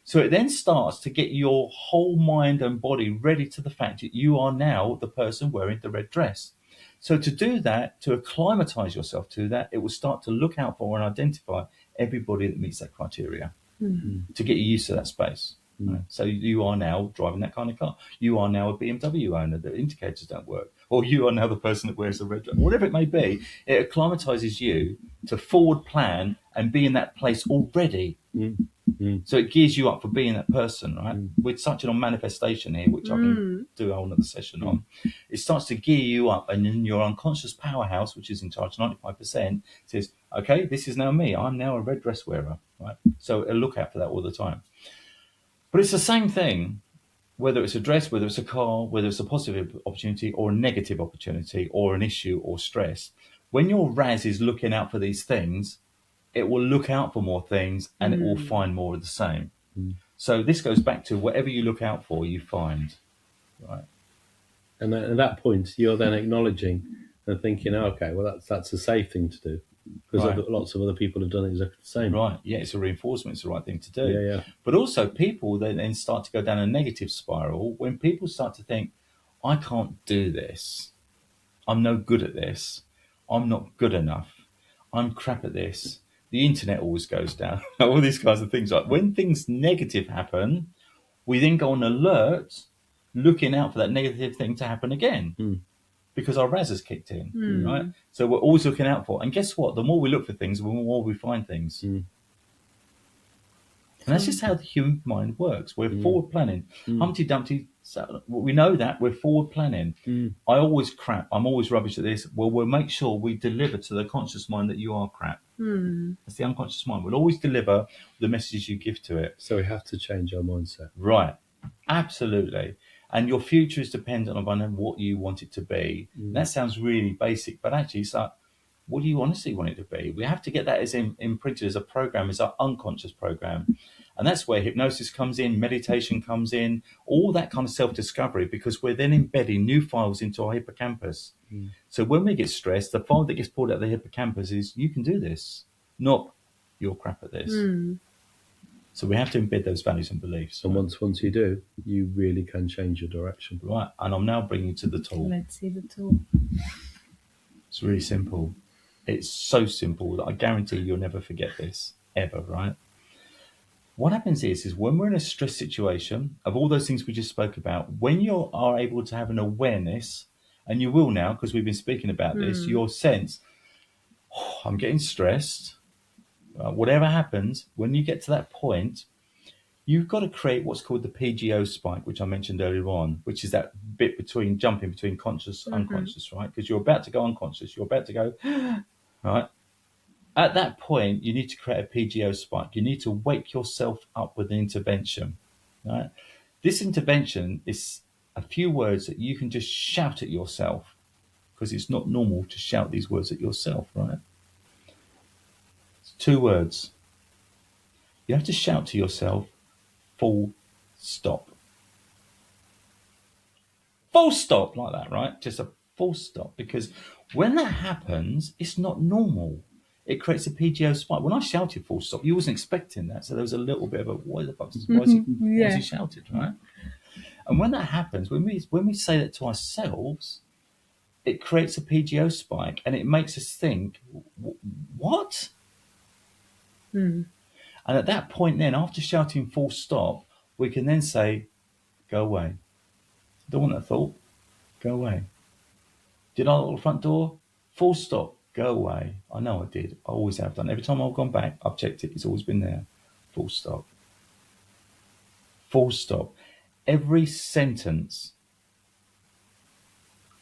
Speaker 1: So it then starts to get your whole mind and body ready to the fact that you are now the person wearing the red dress. So to do that, to acclimatize yourself to that, it will start to look out for and identify everybody that meets that criteria to get you used to that space. Right? So you are now driving that kind of car. You are now a BMW owner. The indicators don't work. Or you are now the person that wears the red dress. Whatever it may be, it acclimatizes you to forward plan and be in that place already. So it gears you up for being that person, right? We're touching on manifestation here, which I can do a whole other session on. It starts to gear you up, and then your unconscious powerhouse, which is in charge 95%, says, okay, this is now me. I'm now a red dress wearer, right? So look out for that all the time. But it's the same thing whether it's a dress, whether it's a car, whether it's a positive opportunity or a negative opportunity or an issue or stress, when your RAS is looking out for these things, it will look out for more things and it will find more of the same. So this goes back to whatever you look out for, you find. Right.
Speaker 2: And at that point, you're then acknowledging and thinking, oh, okay, well, that's a safe thing to do. Because lots of other people have done exactly the same.
Speaker 1: Right, yeah, it's a reinforcement, it's the right thing to do.
Speaker 2: Yeah.
Speaker 1: But also people then start to go down a negative spiral when people start to think, I can't do this. I'm no good at this. I'm not good enough. I'm crap at this. The internet always goes down. All these kinds of things. Like when things negative happen, we then go on alert, looking out for that negative thing to happen again. Because our RAS has kicked in, right? So we're always looking out for. And guess what? The more we look for things, the more we find things. And that's just how the human mind works. We're forward planning. Humpty Dumpty, so we know that we're forward planning. I always crap. I'm always rubbish at this. Well, we'll make sure we deliver to the conscious mind that you are crap. That's the unconscious mind. We'll always deliver the messages you give to it.
Speaker 2: So we have to change our mindset.
Speaker 1: Right. Absolutely. And your future is dependent on what you want it to be. That sounds really basic, but actually it's like, what do you honestly want it to be? We have to get that as imprinted as a program, as our unconscious program. And that's where hypnosis comes in, meditation comes in, all that kind of self-discovery, because we're then embedding new files into our hippocampus. So when we get stressed, the file that gets pulled out of the hippocampus is, you can do this, not you're crap at this. So we have to embed those values and beliefs.
Speaker 2: And once you do, you really can change your direction.
Speaker 1: Right. And I'm now bringing you to the tool.
Speaker 3: Let's see the tool.
Speaker 1: It's really simple. It's so simple that I guarantee you'll never forget this, ever, right? What happens is when we're in a stress situation, of all those things we just spoke about, when you are able to have an awareness, and you will now, because we've been speaking about this, your sense, I'm getting stressed. Whatever happens, when you get to that point, you've got to create what's called the PGO spike, which I mentioned earlier on, which is that bit between jumping between conscious and unconscious, right? Because you're about to go unconscious, you're about to go, right? At that point, you need to create a PGO spike. You need to wake yourself up with an intervention, right? This intervention is a few words that you can just shout at yourself, because it's not normal to shout these words at yourself, right? It's 2 words. You have to shout to yourself, full stop. Full stop, like that, right? Just a full stop. Because when that happens, it's not normal. It creates a PGO spike. When I shouted full stop, you wasn't expecting that. So there was a little bit of a, why the fuck why is he shouted, right? And when that happens, when we say that to ourselves, it creates a PGO spike and it makes us think, what? And at that point then, after shouting full stop, we can then say, go away. Don't want that thought. Go away. Did I lock the front door? Full stop. Go away. I know I did. I always have done. Every time I've gone back, I've checked it. It's always been there. Full stop. Full stop. Every sentence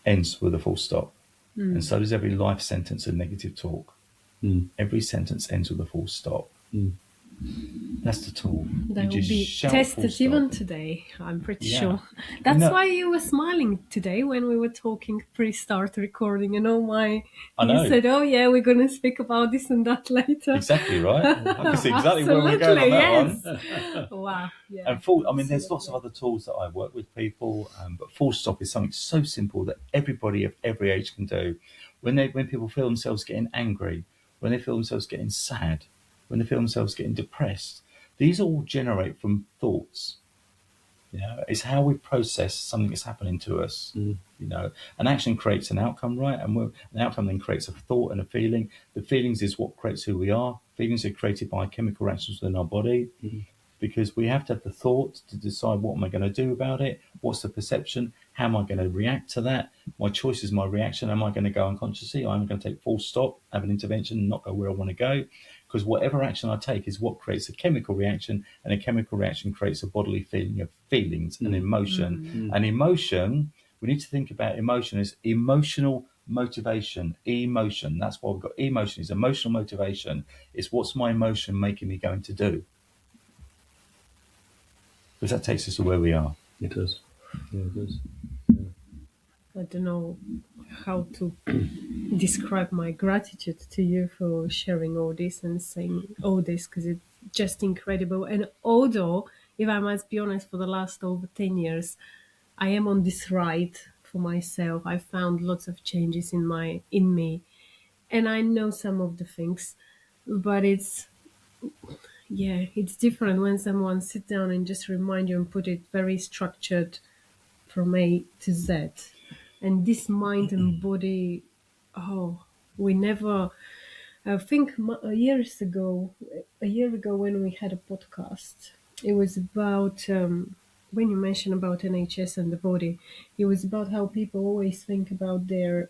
Speaker 1: ends with a full stop. And so does every life sentence of negative talk. Every sentence ends with a full stop. That's the tool.
Speaker 3: That will be tested even today, I'm pretty sure. That's why you were smiling today when we were talking pre-start recording. You said, oh yeah, we're going to speak about this and that later.
Speaker 1: Exactly, right? I can see exactly where we're going on that one.
Speaker 3: Wow. Yeah.
Speaker 1: And there's lots of other tools that I work with people, but full stop is something so simple that everybody of every age can do. When people feel themselves getting angry, when they feel themselves getting sad, when they feel themselves getting depressed, these all generate from thoughts. It's how we process something that's happening to us. An action creates an outcome, right? And an outcome then creates a thought and a feeling. The feelings is what creates who we are. Feelings are created by chemical reactions within our body. Because we have to have the thought to decide, what am I going to do about it? What's the perception? How am I going to react to that? My choice is my reaction. Am I going to go unconsciously? I'm going to take full stop, have an intervention, and not go where I want to go. Because whatever action I take is what creates a chemical reaction, and a chemical reaction creates a bodily feeling of feelings and emotion. And emotion, we need to think about emotion as emotional motivation. Emotion. That's why we've got emotion. Is emotional motivation. It's what's my emotion making me going to do. Because that takes us to where we are.
Speaker 2: It does. Yeah, it does.
Speaker 3: I don't know how to describe my gratitude to you for sharing all this and saying all this, because it's just incredible. And although, if I must be honest, for the last over 10 years, I am on this ride for myself. I found lots of changes in me, and I know some of the things, but it's different when someone sit down and just remind you and put it very structured from A to Z. And this mind and body, oh, we never. I think a year ago when we had a podcast, it was about when you mentioned about NHS and the body. It was about how people always think about their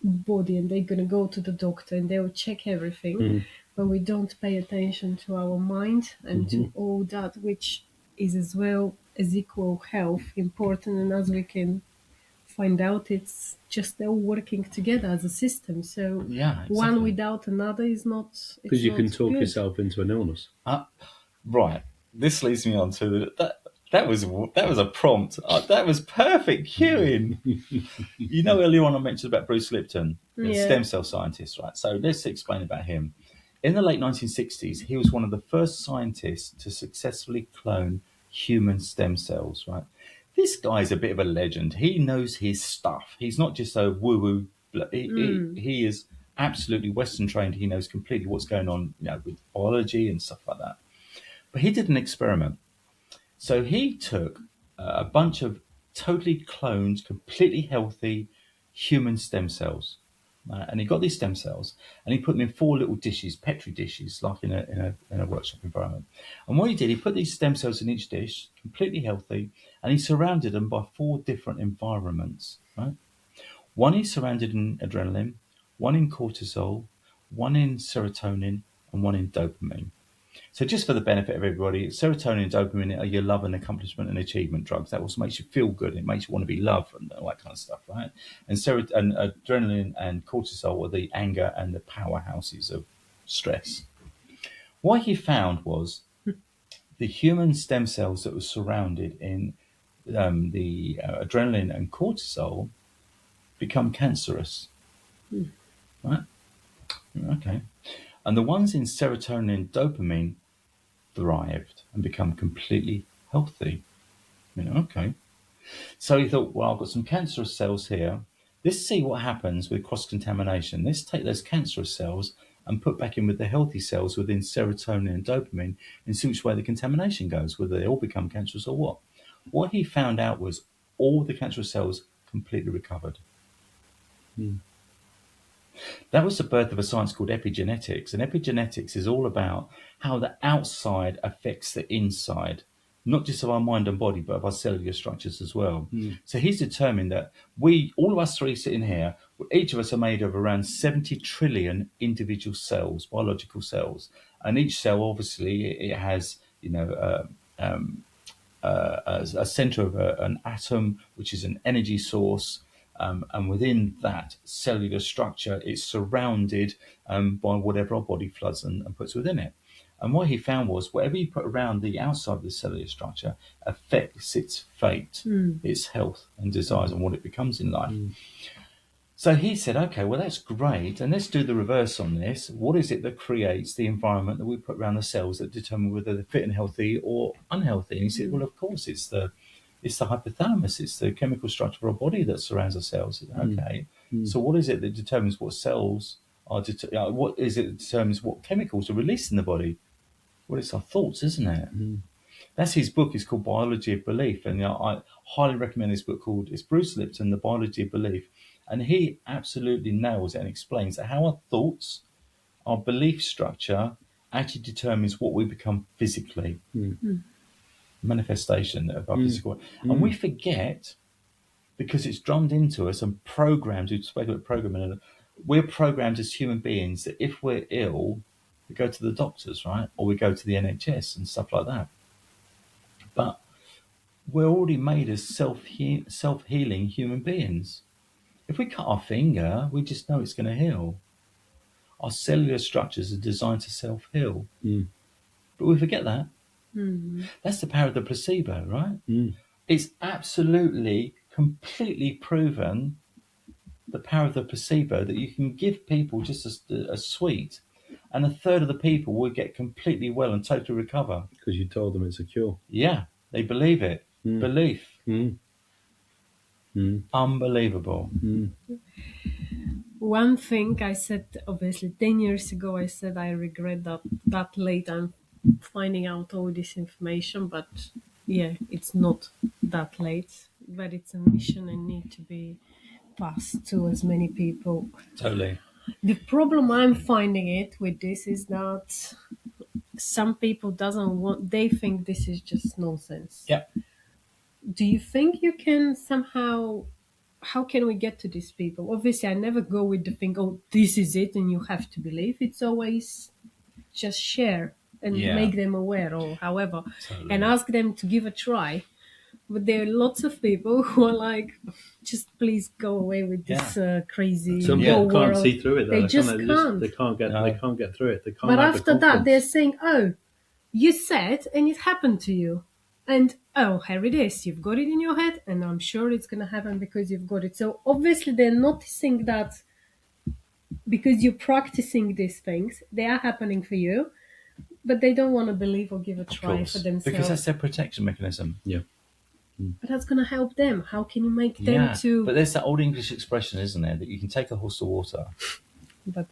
Speaker 3: body and they're gonna go to the doctor and they'll check everything, but we don't pay attention to our mind and to all that, which is as well as equal health important. And as we can find out, it's just all working together as a system. So
Speaker 1: Yeah, exactly.
Speaker 3: one without another is not.
Speaker 2: Because you can talk
Speaker 3: good.
Speaker 2: yourself into an illness.
Speaker 1: Right. This leads me on to that. That was a prompt. That was perfect cueing. You know, earlier on I mentioned about Bruce Lipton, the stem cell scientist, right? So let's explain about him. In the late 1960s, he was one of the first scientists to successfully clone human stem cells, right? This guy's a bit of a legend. He knows his stuff. He's not just a woo-woo. He is absolutely Western trained. He knows completely what's going on, you know, with biology and stuff like that. But he did an experiment. So he took a bunch of totally cloned, completely healthy human stem cells, and he got these stem cells and he put them in 4 little dishes, petri dishes, like in a workshop environment. And what he did, he put these stem cells in each dish, completely healthy, and he surrounded them by 4 different environments. Right, one he surrounded in adrenaline, one in cortisol, one in serotonin, and one in dopamine. So just for the benefit of everybody, serotonin and dopamine are your love and accomplishment and achievement drugs. That also makes you feel good. It makes you want to be loved and all that kind of stuff, right? And adrenaline and cortisol are the anger and the powerhouses of stress. What he found was the human stem cells that were surrounded in the adrenaline and cortisol become cancerous, right? Okay. And the ones in serotonin and dopamine thrived and become completely healthy. Okay. So he thought, well, I've got some cancerous cells here. Let's see what happens with cross-contamination. Let's take those cancerous cells and put back in with the healthy cells within serotonin and dopamine and see which way the contamination goes, whether they all become cancerous or what. What he found out was all the cancerous cells completely recovered. That was the birth of a science called epigenetics. And epigenetics is all about how the outside affects the inside, not just of our mind and body, but of our cellular structures as well. So he's determined that all of us three sitting here, each of us are made of around 70 trillion individual cells, biological cells. And each cell, obviously, it has, a center of an atom, which is an energy source. And within that cellular structure, it's surrounded by whatever our body floods and puts within it. And what he found was whatever you put around the outside of the cellular structure affects its fate, its health and desires, and what it becomes in life. So he said, okay, well, that's great. And let's do the reverse on this. What is it that creates the environment that we put around the cells that determine whether they're fit and healthy or unhealthy? And he said, well, of course, it's the hypothalamus. It's the chemical structure of our body that surrounds our cells. Okay. So what is it that determines what cells are, what is it that determines what chemicals are released in the body? Well, it's our thoughts, isn't it? That's his book. It's called Biology of Belief. And I highly recommend this book it's Bruce Lipton, The Biology of Belief. And he absolutely nails it and explains that how our thoughts, our belief structure actually determines what we become physically. Manifestation of our physical. And we forget, because it's drummed into us and programmed, we've spoken about programming, we're programmed as human beings that if we're ill, we go to the doctors, right? Or we go to the NHS and stuff like that. But we're already made as self-healing human beings. If we cut our finger, we just know it's going to heal. Our cellular structures are designed to self-heal. But we forget that. That's the power of the placebo, right? It's absolutely, completely proven the power of the placebo that you can give people just a sweet, and a third of the people will get completely well and totally recover.
Speaker 2: Because you told them it's a cure.
Speaker 1: Yeah, they believe it. Belief. Unbelievable.
Speaker 3: One thing I said, obviously, 10 years ago, I said I regret that late I'm finding out all this information, but yeah, it's not that late, but it's a mission and need to be passed to as many people.
Speaker 1: Totally.
Speaker 3: The problem I'm finding it with this is that some people doesn't want, they think this is just nonsense.
Speaker 1: Yeah.
Speaker 3: Do you think you can somehow, how can we get to these people? Obviously, I never go with the thing, oh, this is it and you have to believe. It's always just share and make them aware, or however, and ask them to give a try. But there are lots of people who are like, just please go away with this crazy
Speaker 2: Some people can't
Speaker 3: world.
Speaker 2: see through it. Though.
Speaker 3: They just can't.
Speaker 2: They can't get through it. They can't.
Speaker 3: But
Speaker 2: have
Speaker 3: after
Speaker 2: the
Speaker 3: that, they're
Speaker 2: confidence.
Speaker 3: saying, oh, you said and it happened to you. And, oh, here it is. You've got it in your head, and I'm sure it's going to happen because you've got it. So obviously they're noticing that because you're practicing these things, they are happening for you, but they don't want to believe or give a try for themselves.
Speaker 1: Because that's their protection mechanism.
Speaker 2: Yeah.
Speaker 3: But that's going to help them. How can you make them to...
Speaker 1: But there's that old English expression, isn't there, that you can take a horse to water,
Speaker 3: But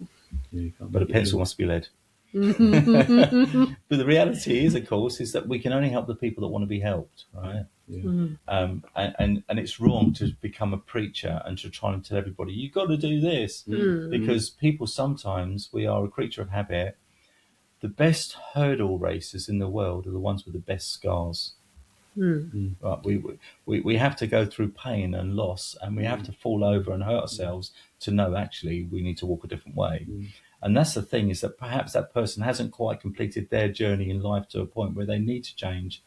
Speaker 1: a pencil must be lead. But the reality is, of course, is that we can only help the people that want to be helped, right?
Speaker 2: Yeah.
Speaker 1: And it's wrong to become a preacher and to try and tell everybody, you've got to do this. Because people sometimes, we are a creature of habit. The best hurdle racers in the world are the ones with the best scars. Right, we have to go through pain and loss, and we have to fall over and hurt ourselves to know actually we need to walk a different way. And that's the thing, is that perhaps that person hasn't quite completed their journey in life to a point where they need to change.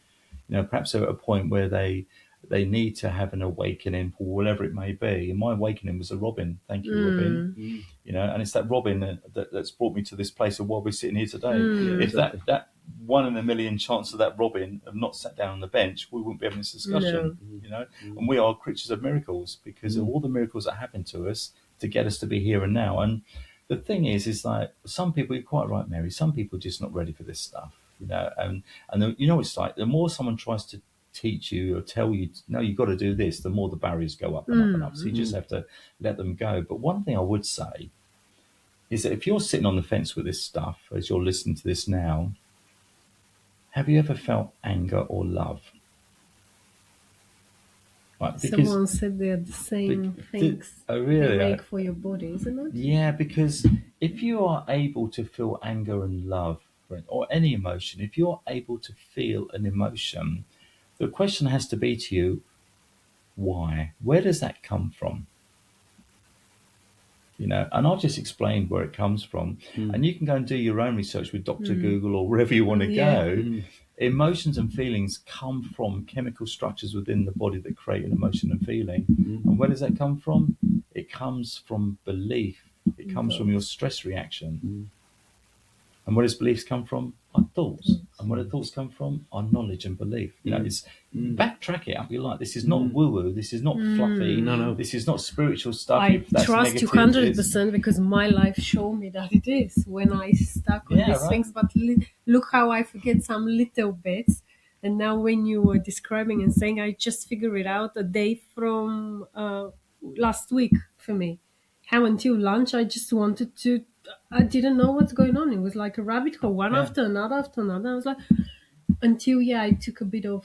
Speaker 1: Perhaps they're at a point where they need to have an awakening, or whatever it may be. And my awakening was a robin. Thank you, Robin. And it's that robin that's brought me to this place of why we're sitting here today. If that 1 in a million chance of that robin have not sat down on the bench, we wouldn't be having this discussion. And we are creatures of miracles because of all the miracles that happen to us to get us to be here and now. And the thing is like some people, you're quite right, Meri, some people are just not ready for this stuff, and it's like the more someone tries to teach you or tell you, no, you've got to do this, the more the barriers go up and up and up. So you just have to let them go. But one thing I would say is that if you're sitting on the fence with this stuff, as you're listening to this now, have you ever felt anger or love? Right,
Speaker 3: someone said they're the same things
Speaker 1: really?
Speaker 3: they make for your body, isn't it?
Speaker 1: Yeah, because if you are able to feel anger and love, or any emotion, if you're able to feel an emotion, the question has to be to you, why? Where does that come from? And I've just explained where it comes from. And you can go and do your own research with Dr. Google or wherever you want to go. Emotions and feelings come from chemical structures within the body that create an emotion and feeling. And where does that come from? It comes from belief. It comes from your stress reaction. And where does beliefs come from? Our thoughts. And where do thoughts come from? Our knowledge and belief. It's backtrack it up. You're like, this is not woo-woo. This is not fluffy. No. This is not spiritual stuff.
Speaker 3: I trust you 100% because my life showed me that it is when I stuck with these things. But look how I forget some little bits. And now when you were describing and saying, I just figured it out a day from last week for me. How until lunch, I just wanted to, I didn't know what's going on. It was like a rabbit hole, one after another after another. I was like, until, I took a bit of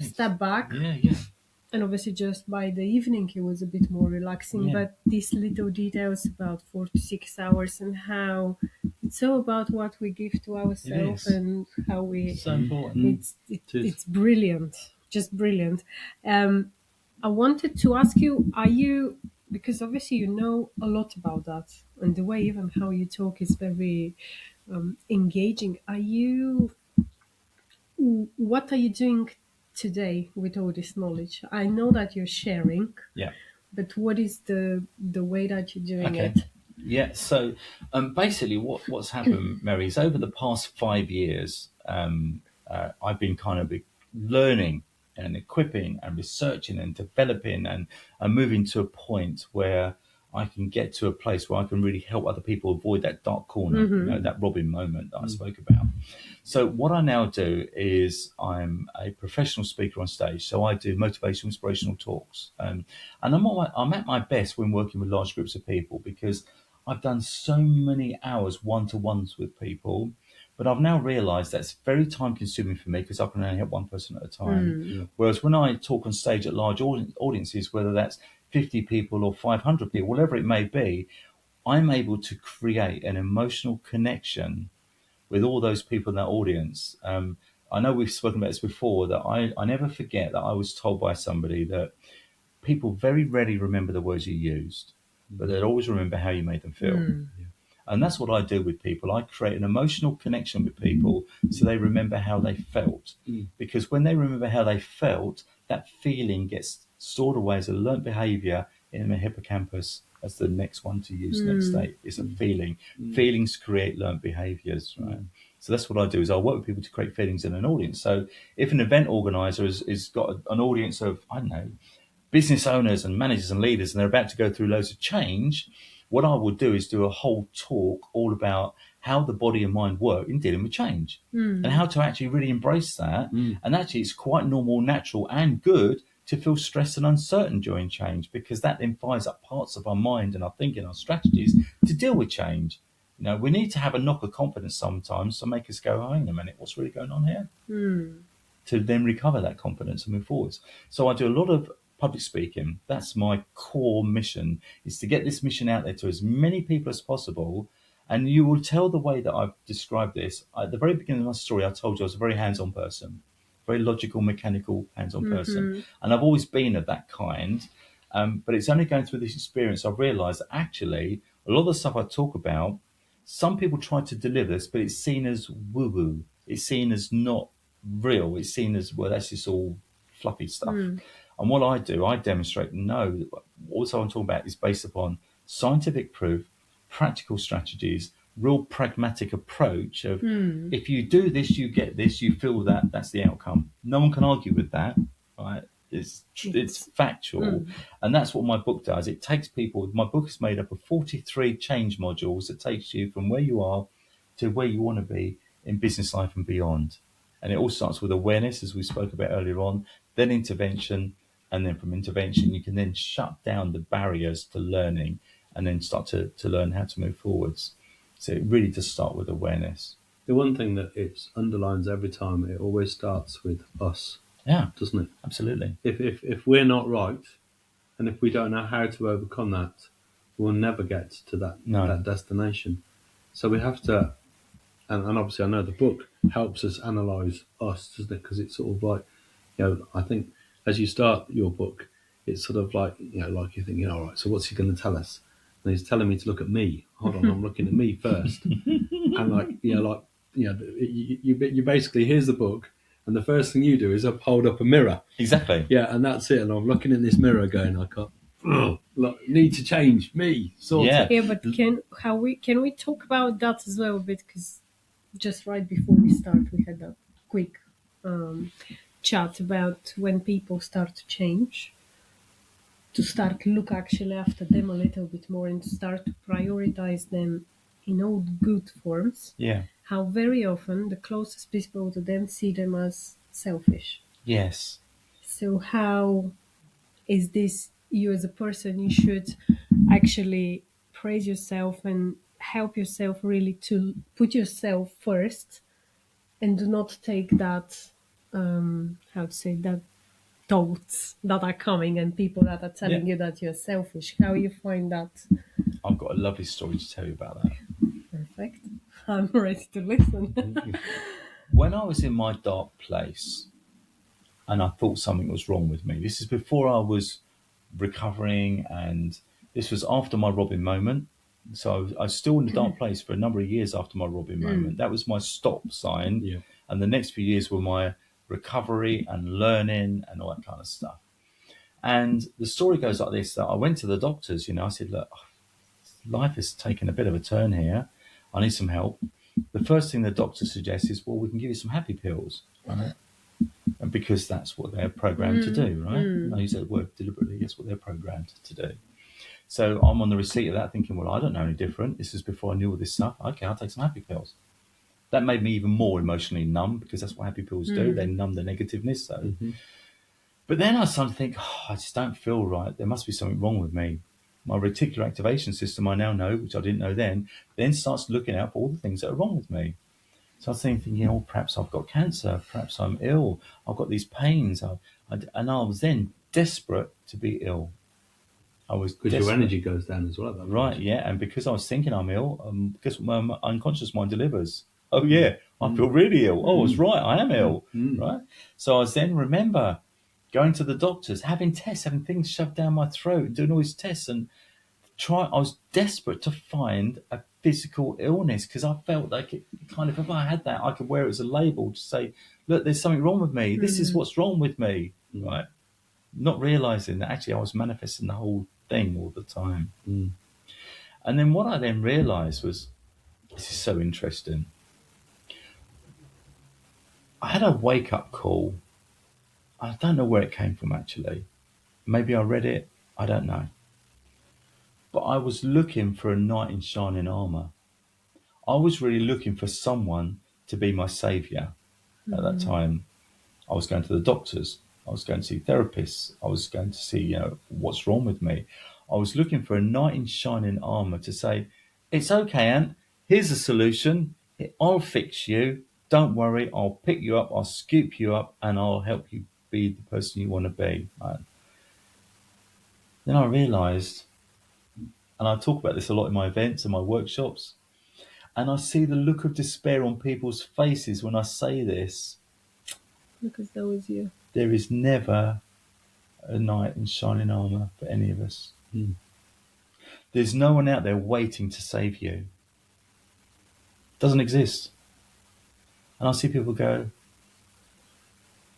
Speaker 3: step back. And obviously just by the evening, it was a bit more relaxing. But these little details about 4 to 6 hours and how it's all about what we give to ourselves and how we...
Speaker 1: It's so important.
Speaker 3: It's brilliant, just brilliant. I wanted to ask you, are you... Because obviously you know a lot about that, and the way even how you talk is very engaging. What are you doing today with all this knowledge? I know that you're sharing, but what is the way that you're doing it?
Speaker 1: Yeah, so basically what's happened, Meri, is over the past 5 years, I've been kind of learning and equipping and researching and developing and moving to a point where I can get to a place where I can really help other people avoid that dark corner, that robbing moment that I spoke about. So what I now do is I'm a professional speaker on stage. So I do motivational, inspirational talks. And I'm at my best when working with large groups of people, because I've done so many hours one-to-ones with people. But I've now realised that's very time consuming for me, because I can only help one person at a time. Whereas when I talk on stage at large audiences, whether that's 50 people or 500 people, whatever it may be, I'm able to create an emotional connection with all those people in that audience. I know we've spoken about this before, that I never forget that I was told by somebody that people very rarely remember the words you used, but they'll always remember how you made them feel. And that's what I do with people. I create an emotional connection with people so they remember how they felt. Because when they remember how they felt, that feeling gets stored away as a learnt behaviour in the hippocampus as the next one to use next day. It's a feeling. Feelings create learnt behaviours, right? So that's what I do, is I work with people to create feelings in an audience. So if an event organiser has got an audience of, I don't know, business owners and managers and leaders, and they're about to go through loads of change, what I will do is do a whole talk all about how the body and mind work in dealing with change and how to actually really embrace that. And actually it's quite normal, natural and good to feel stressed and uncertain during change, because that then fires up parts of our mind and our thinking, our strategies to deal with change. You know, we need to have a knock of confidence sometimes to make us go, hang on a minute, what's really going on here? To then recover that confidence and move forwards. So I do a lot of public speaking. That's my core mission, is to get this mission out there to as many people as possible. And you will tell the way that I've described this. At the very beginning of my story, I told you I was a very hands-on person, very logical, mechanical, hands-on person. And I've always been of that kind. But it's only going through this experience I've realised that actually a lot of the stuff I talk about, some people try to deliver this, but it's seen as woo-woo. It's seen as not real. It's seen as, well, that's just all fluffy stuff. And what I do, I demonstrate, no, also I'm talking about is based upon scientific proof, practical strategies, real pragmatic approach of if you do this, you get this, you feel that, that's the outcome. No one can argue with that, right? It's factual. And that's what my book does. It takes people, my book is made up of 43 change modules that takes you from where you are to where you want to be in business life and beyond. And it all starts with awareness, as we spoke about earlier on, then intervention, and then from intervention, you can then shut down the barriers to learning and then start to learn how to move forwards. So it really does start with awareness.
Speaker 2: The one thing that it underlines every time, it always starts with us.
Speaker 1: Yeah,
Speaker 2: doesn't it?
Speaker 1: Absolutely.
Speaker 2: If we're not right, and if we don't know how to overcome that, we'll never get to that destination. So we have to, and obviously I know the book helps us analyse us, doesn't it? Because it's sort of like, I think as you start your book, it's sort of like, like you're thinking, all right, so what's he going to tell us? And he's telling me to look at me. Hold on, I'm looking at me first. And you basically, here's the book, and the first thing you do is hold up a mirror.
Speaker 1: Exactly.
Speaker 2: Yeah, and that's it. And I'm looking in this mirror going, I can't, need to change me.
Speaker 3: Yeah, but can we talk about that as well a bit? Because just right before we start, we had a quick chat about when people start to change, to start look actually after them a little bit more and to start to prioritize them in all good forms.
Speaker 1: Yeah.
Speaker 3: How very often the closest people to them see them as selfish.
Speaker 1: Yes.
Speaker 3: So how is this, you as a person, you should actually praise yourself and help yourself really to put yourself first and do not take that, that thoughts that are coming and people that are telling you that you're selfish. How you find that?
Speaker 1: I've got a lovely story to tell you about that.
Speaker 3: Perfect. I'm ready to listen.
Speaker 1: When I was in my dark place and I thought something was wrong with me, this is before I was recovering, and this was after my robbing moment. So I was still in the dark place for a number of years after my robbing moment. That was my stop sign.
Speaker 2: Yeah.
Speaker 1: And the next few years were my recovery and learning and all that kind of stuff. And the story goes like this, that I went to the doctors, I said, look, life has taken a bit of a turn here. I need some help. The first thing the doctor suggests is, well, we can give you some happy pills. Right? And because that's what they're programmed to do, right? I use that word deliberately. That's what they're programmed to do. So I'm on the receipt of that thinking, well, I don't know any different. This is before I knew all this stuff. Okay, I'll take some happy pills. That made me even more emotionally numb, because that's what happy pills do. They numb the negativeness. So. But then I started to think, I just don't feel right. There must be something wrong with me. My reticular activation system, I now know, which I didn't know then starts looking out for all the things that are wrong with me. So I was thinking, oh, perhaps I've got cancer. Perhaps I'm ill. I've got these pains. And I was then desperate to be ill. I was
Speaker 2: because your energy goes down as well.
Speaker 1: Right, yeah. And because I was thinking I'm ill, guess what my unconscious mind delivers? Oh, yeah, I feel really ill. Oh, I was right. I am ill, right? So I was then, remember, going to the doctors, having tests, having things shoved down my throat, doing all these tests, and I was desperate to find a physical illness, because I felt like it kind of, if I had that, I could wear it as a label to say, look, there's something wrong with me. This is what's wrong with me, right? Not realizing that actually I was manifesting the whole thing all the time. And then what I then realized was, this is so interesting. I had a wake-up call. I don't know where it came from, actually. Maybe I read it. I don't know. But I was looking for a knight in shining armor. I was really looking for someone to be my savior. At that time, I was going to the doctors. I was going to see therapists. I was going to see, what's wrong with me. I was looking for a knight in shining armor to say, it's okay, Ant. Here's a solution. I'll fix you. Don't worry. I'll pick you up. I'll scoop you up, and I'll help you be the person you want to be. Right? Then I realized, and I talk about this a lot in my events and my workshops, and I see the look of despair on people's faces when I say this.
Speaker 3: Because that was you.
Speaker 1: There is never a knight in shining armor for any of us. There's no one out there waiting to save you. Doesn't exist. And I see people go,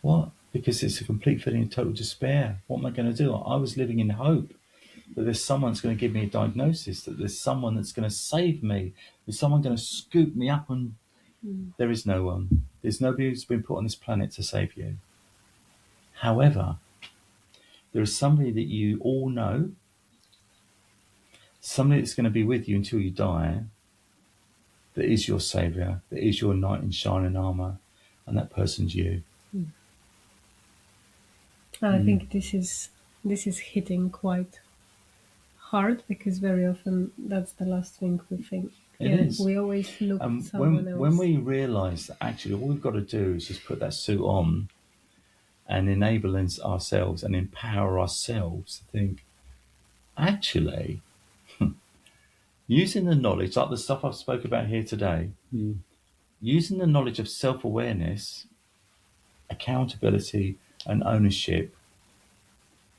Speaker 1: what? Because it's a complete feeling of total despair. What am I going to do? I was living in hope that there's someone that's going to give me a diagnosis, that there's someone that's going to save me, there's someone going to scoop me up, and there is no one. There's nobody who's been put on this planet to save you. However, there is somebody that you all know, somebody that's going to be with you until you die, that is your saviour, that is your knight in shining armour, and that person's you.
Speaker 3: I think this is hitting quite hard, because very often that's the last thing we think.
Speaker 1: It is.
Speaker 3: We always look at someone else.
Speaker 1: When we realise that actually all we've got to do is just put that suit on and enable ourselves and empower ourselves to think, actually, using the knowledge, like the stuff I've spoke about here today, using the knowledge of self-awareness, accountability and ownership,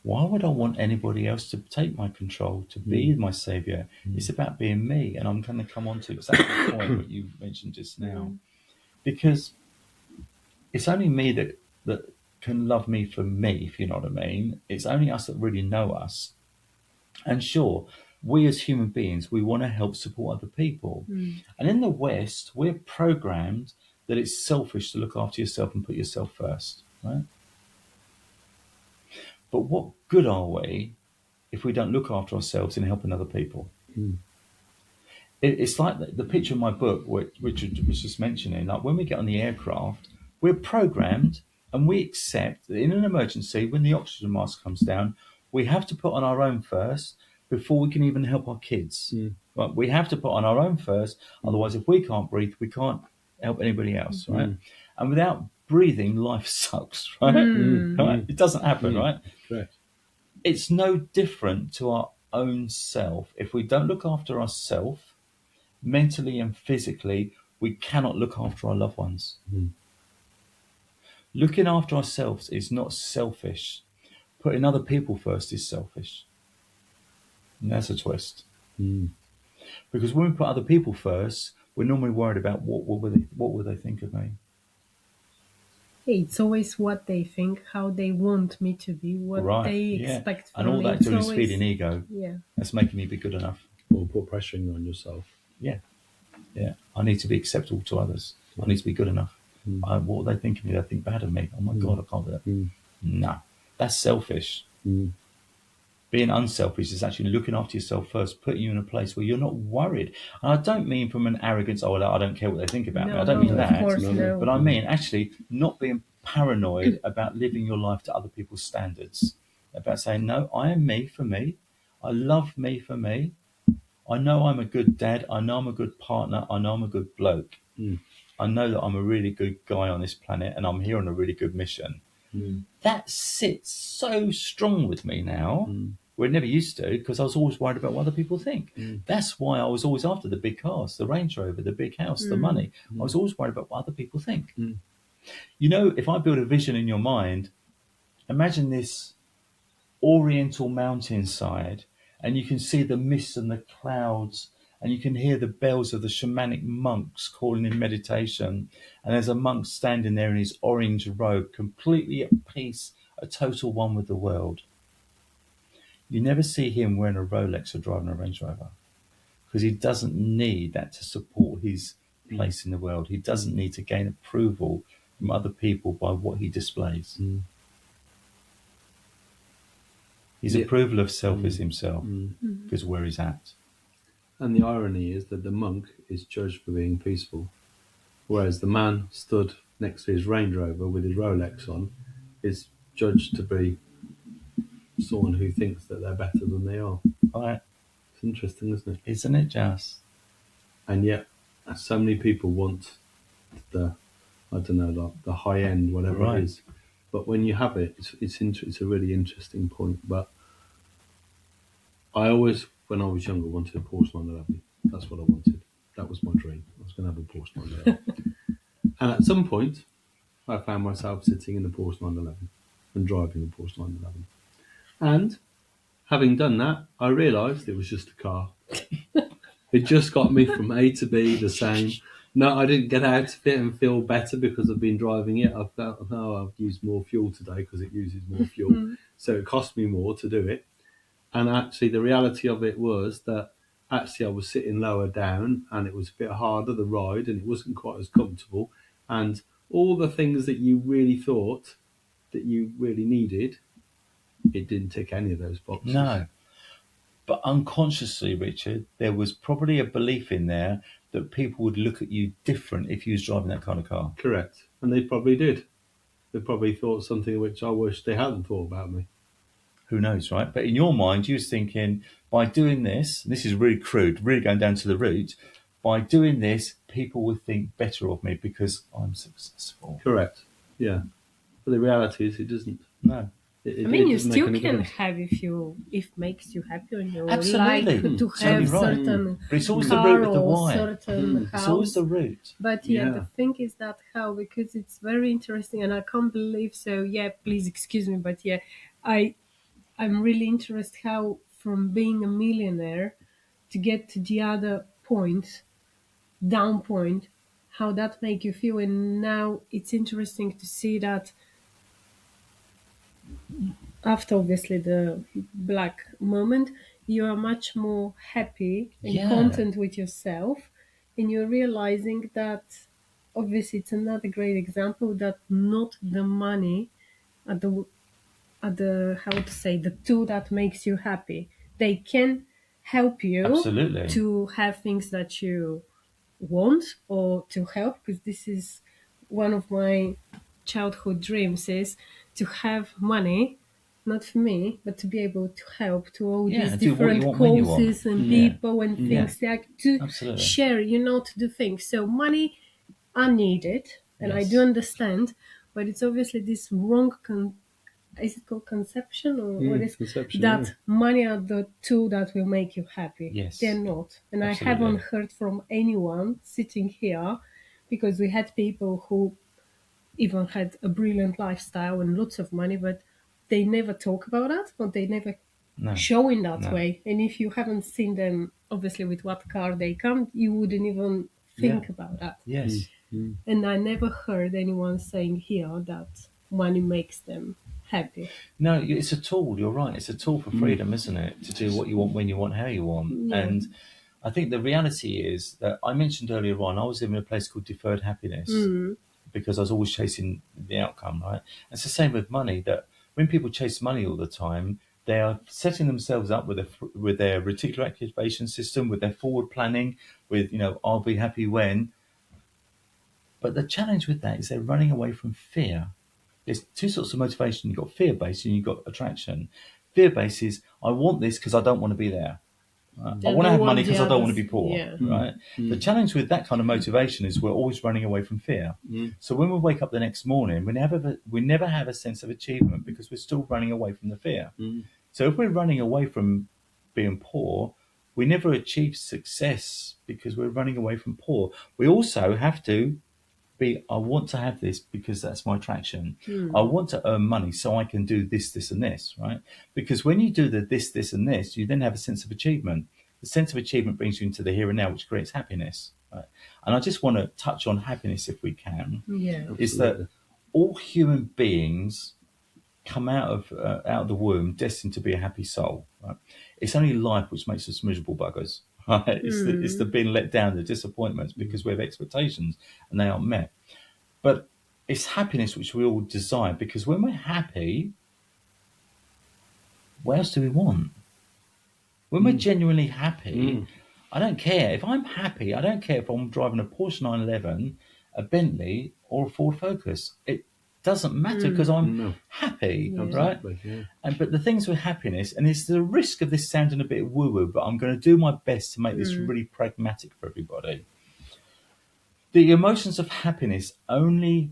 Speaker 1: why would I want anybody else to take my control, to be my saviour? It's about being me. And I'm going to come on to exactly the point that you mentioned just now. Because it's only me that can love me for me, if you know what I mean. It's only us that really know us. And sure, we as human beings, we want to help support other people. And in the West, we're programmed that it's selfish to look after yourself and put yourself first, right? But what good are we if we don't look after ourselves in helping other people? It's like the picture in my book, which Richard was just mentioning. Like when we get on the aircraft, we're programmed and we accept that in an emergency, when the oxygen mask comes down, we have to put on our own first before we can even help our kids. Right? We have to put on our own first. Otherwise, if we can't breathe, we can't help anybody else, right? And without breathing, life sucks, right? Right? It doesn't happen, right?
Speaker 2: Correct.
Speaker 1: It's no different to our own self. If we don't look after ourselves, mentally and physically, we cannot look after our loved ones. Looking after ourselves is not selfish. Putting other people first is selfish. And that's a twist. Because when we put other people first, we're normally worried about what will they think of me.
Speaker 3: It's always what they think, how they want me to be, what they expect from me.
Speaker 1: And all that do is feeding ego. That's making me be good enough.
Speaker 2: Or put pressuring on yourself.
Speaker 1: Yeah. I need to be acceptable to others. I need to be good enough. What are they thinking of me? They think bad of me. Oh my God, I can't do that. No, that's selfish. Being unselfish is actually looking after yourself first, putting you in a place where you're not worried. And I don't mean from an arrogance, oh, well, I don't care what they think about me. I don't mean that.
Speaker 3: Of course, no.
Speaker 1: But I mean actually not being paranoid about living your life to other people's standards. About saying, no, I am me for me. I love me for me. I know I'm a good dad. I know I'm a good partner. I know I'm a good bloke. I know that I'm a really good guy on this planet and I'm here on a really good mission. That sits so strong with me now. Where it never used to, because I was always worried about what other people think. That's why I was always after the big cars, the Range Rover, the big house, the money. I was always worried about what other people think. You know, if I build a vision in your mind, imagine this oriental mountainside, and you can see the mist and the clouds, and you can hear the bells of the shamanic monks calling in meditation, and there's a monk standing there in his orange robe, completely at peace, a total one with the world. You never see him wearing a Rolex or driving a Range Rover because he doesn't need that to support his place in the world. He doesn't need to gain approval from other people by what he displays. His approval of self is himself because where he's at.
Speaker 2: And the irony is that the monk is judged for being peaceful, whereas the man stood next to his Range Rover with his Rolex on is judged to be someone who thinks that they're better than they are.
Speaker 1: Right.
Speaker 2: It's interesting, isn't it?
Speaker 1: Isn't it just?
Speaker 2: And yet, so many people want the high end, whatever it is. But when you have it, it's a really interesting point. But I always, when I was younger, wanted a Porsche 911. That's what I wanted. That was my dream. I was going to have a Porsche 911. And at some point, I found myself sitting in the Porsche 911 and driving the Porsche 911. And having done that, I realised it was just a car. It just got me from A to B the same. No, I didn't get out of it and feel better because I've been driving it. I felt, I've used more fuel today because it uses more fuel. So it cost me more to do it. And actually, the reality of it was that actually I was sitting lower down and it was a bit harder, the ride, and it wasn't quite as comfortable. And all the things that you really thought that you really needed, it didn't tick any of those boxes.
Speaker 1: No. But unconsciously, Richard, there was probably a belief in there that people would look at you different if you was driving that kind of car.
Speaker 2: Correct. And they probably did. They probably thought something which I wish they hadn't thought about me.
Speaker 1: Who knows, right? But in your mind, you was thinking, by doing this, and this is really crude, really going down to the root, by doing this, people would think better of me because I'm successful.
Speaker 2: Correct. Yeah. But the reality is it doesn't.
Speaker 1: No.
Speaker 3: I mean, you still can have if makes you happy and you
Speaker 1: Absolutely.
Speaker 3: like to have certain
Speaker 1: but it's always the root of the
Speaker 3: car or
Speaker 1: why.
Speaker 3: certain house.
Speaker 1: It's always the root.
Speaker 3: But the thing is that how, because it's very interesting and I can't believe so. Yeah, please excuse me, but I'm really interested how from being a millionaire to get to the other point, down point, how that make you feel. And now it's interesting to see that after obviously the black moment, you are much more happy and content with yourself, and you're realizing that obviously it's another great example that not the money are the how to say the tool that makes you happy. They can help you to have things that you want or to help, because this is one of my childhood dreams, is to have money, not for me, but to be able to help to all these different causes and people and things, like to share, to do things. So money are needed, and I do understand, but it's obviously this wrong is it called conception or what is that money are the tool that will make you happy?
Speaker 1: Yes.
Speaker 3: They're not. And I haven't heard from anyone sitting here, because we had people who even had a brilliant lifestyle and lots of money, but they never talk about that, or they never show in that way. And if you haven't seen them, obviously, with what car they come, you wouldn't even think about that.
Speaker 1: Yes.
Speaker 3: And I never heard anyone saying here that money makes them happy.
Speaker 1: No, it's a tool. You're right. It's a tool for freedom, isn't it? To do what you want, when you want, how you want. Yeah. And I think the reality is that I mentioned earlier on, I was living in a place called Deferred happiness. because I was always chasing the outcome, right? And it's the same with money, that when people chase money all the time, they are setting themselves up with their reticular activation system, with their forward planning, with, I'll be happy when. But the challenge with that is they're running away from fear. There's two sorts of motivation. You've got fear-based and you've got attraction. Fear-based is, I want this because I don't want to be there. I want to have money because I don't want to be poor.
Speaker 3: Yeah.
Speaker 1: Right? The challenge with that kind of motivation is we're always running away from fear. So when we wake up the next morning, we never have a sense of achievement because we're still running away from the fear. So if we're running away from being poor, we never achieve success because we're running away from poor. We also have to I want to have this because that's my attraction. I want to earn money so I can do this, this, and this, right? Because when you do the this, and this, you then have a sense of achievement. The sense of achievement brings you into the here and now, which creates happiness, right? And I just want to touch on happiness, if we can.
Speaker 3: Yeah.
Speaker 1: Is that all human beings come out of the womb destined to be a happy soul, right? It's only life which makes us miserable buggers. Right? It's the being let down, the disappointments, because we have expectations and they aren't met. But it's happiness which we all desire, because when we're happy, what else do we want? When we're genuinely happy, I don't care. If I'm happy, I don't care if I'm driving a Porsche 911, a Bentley, or a Ford Focus. It doesn't matter because I'm happy, right?
Speaker 2: Yeah.
Speaker 1: But the things with happiness, and it's the risk of this sounding a bit woo-woo, but I'm going to do my best to make this really pragmatic for everybody. The emotions of happiness only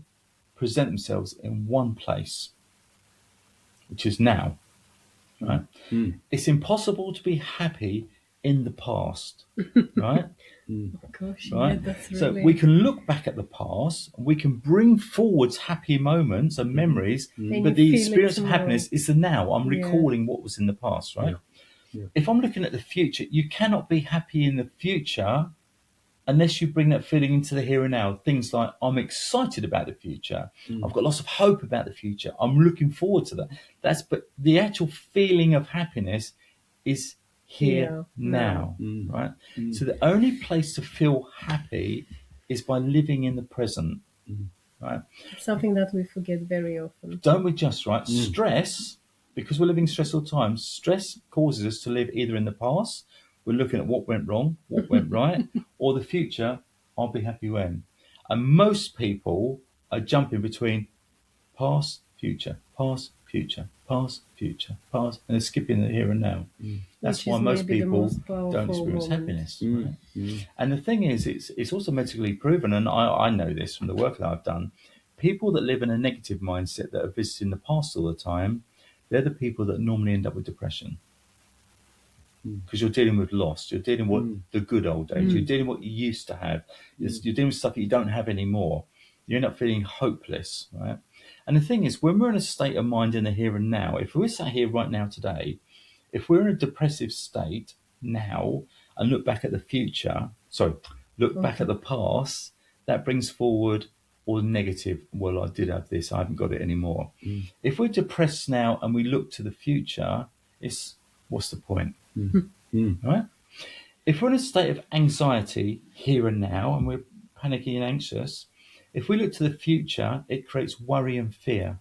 Speaker 1: present themselves in one place, which is now, right? It's impossible to be happy in the past, right?
Speaker 3: Oh gosh,
Speaker 1: Right?
Speaker 3: yeah, that's really...
Speaker 1: So we can look back at the past and we can bring forwards happy moments and memories, but the experience of happiness is the now. I'm recalling what was in the past, right?
Speaker 2: Yeah.
Speaker 1: If I'm looking at the future, you cannot be happy in the future unless you bring that feeling into the here and now. Things like, I'm excited about the future. I've got lots of hope about the future. I'm looking forward to that. But the actual feeling of happiness is here now, right? So the only place to feel happy is by living in the present, right?
Speaker 3: Something that we forget very often.
Speaker 1: Don't we just, right? Stress, because we're living stressful times, stress causes us to live either in the past, we're looking at what went wrong, what went right, or the future, I'll be happy when. And most people are jumping between past, future, past, future, past, future, past, and they're skipping the here and now. That's why most people don't experience happiness. Right? And the thing is, it's also medically proven, and I know this from the work that I've done. People that live in a negative mindset, that are visiting the past all the time, they're the people that normally end up with depression. Because you're dealing with loss, you're dealing with the good old days, you're dealing with what you used to have, you're dealing with stuff that you don't have anymore. You end up feeling hopeless, right? And the thing is, when we're in a state of mind in the here and now, if we're sat here right now today, if we're in a depressive state now and look back at the back at the past, that brings forward all the negative. Well, I did have this, I haven't got it anymore. If we're depressed now and we look to the future, it's what's the point? Right? If we're in a state of anxiety here and now and we're panicky and anxious, if we look to the future, it creates worry and fear.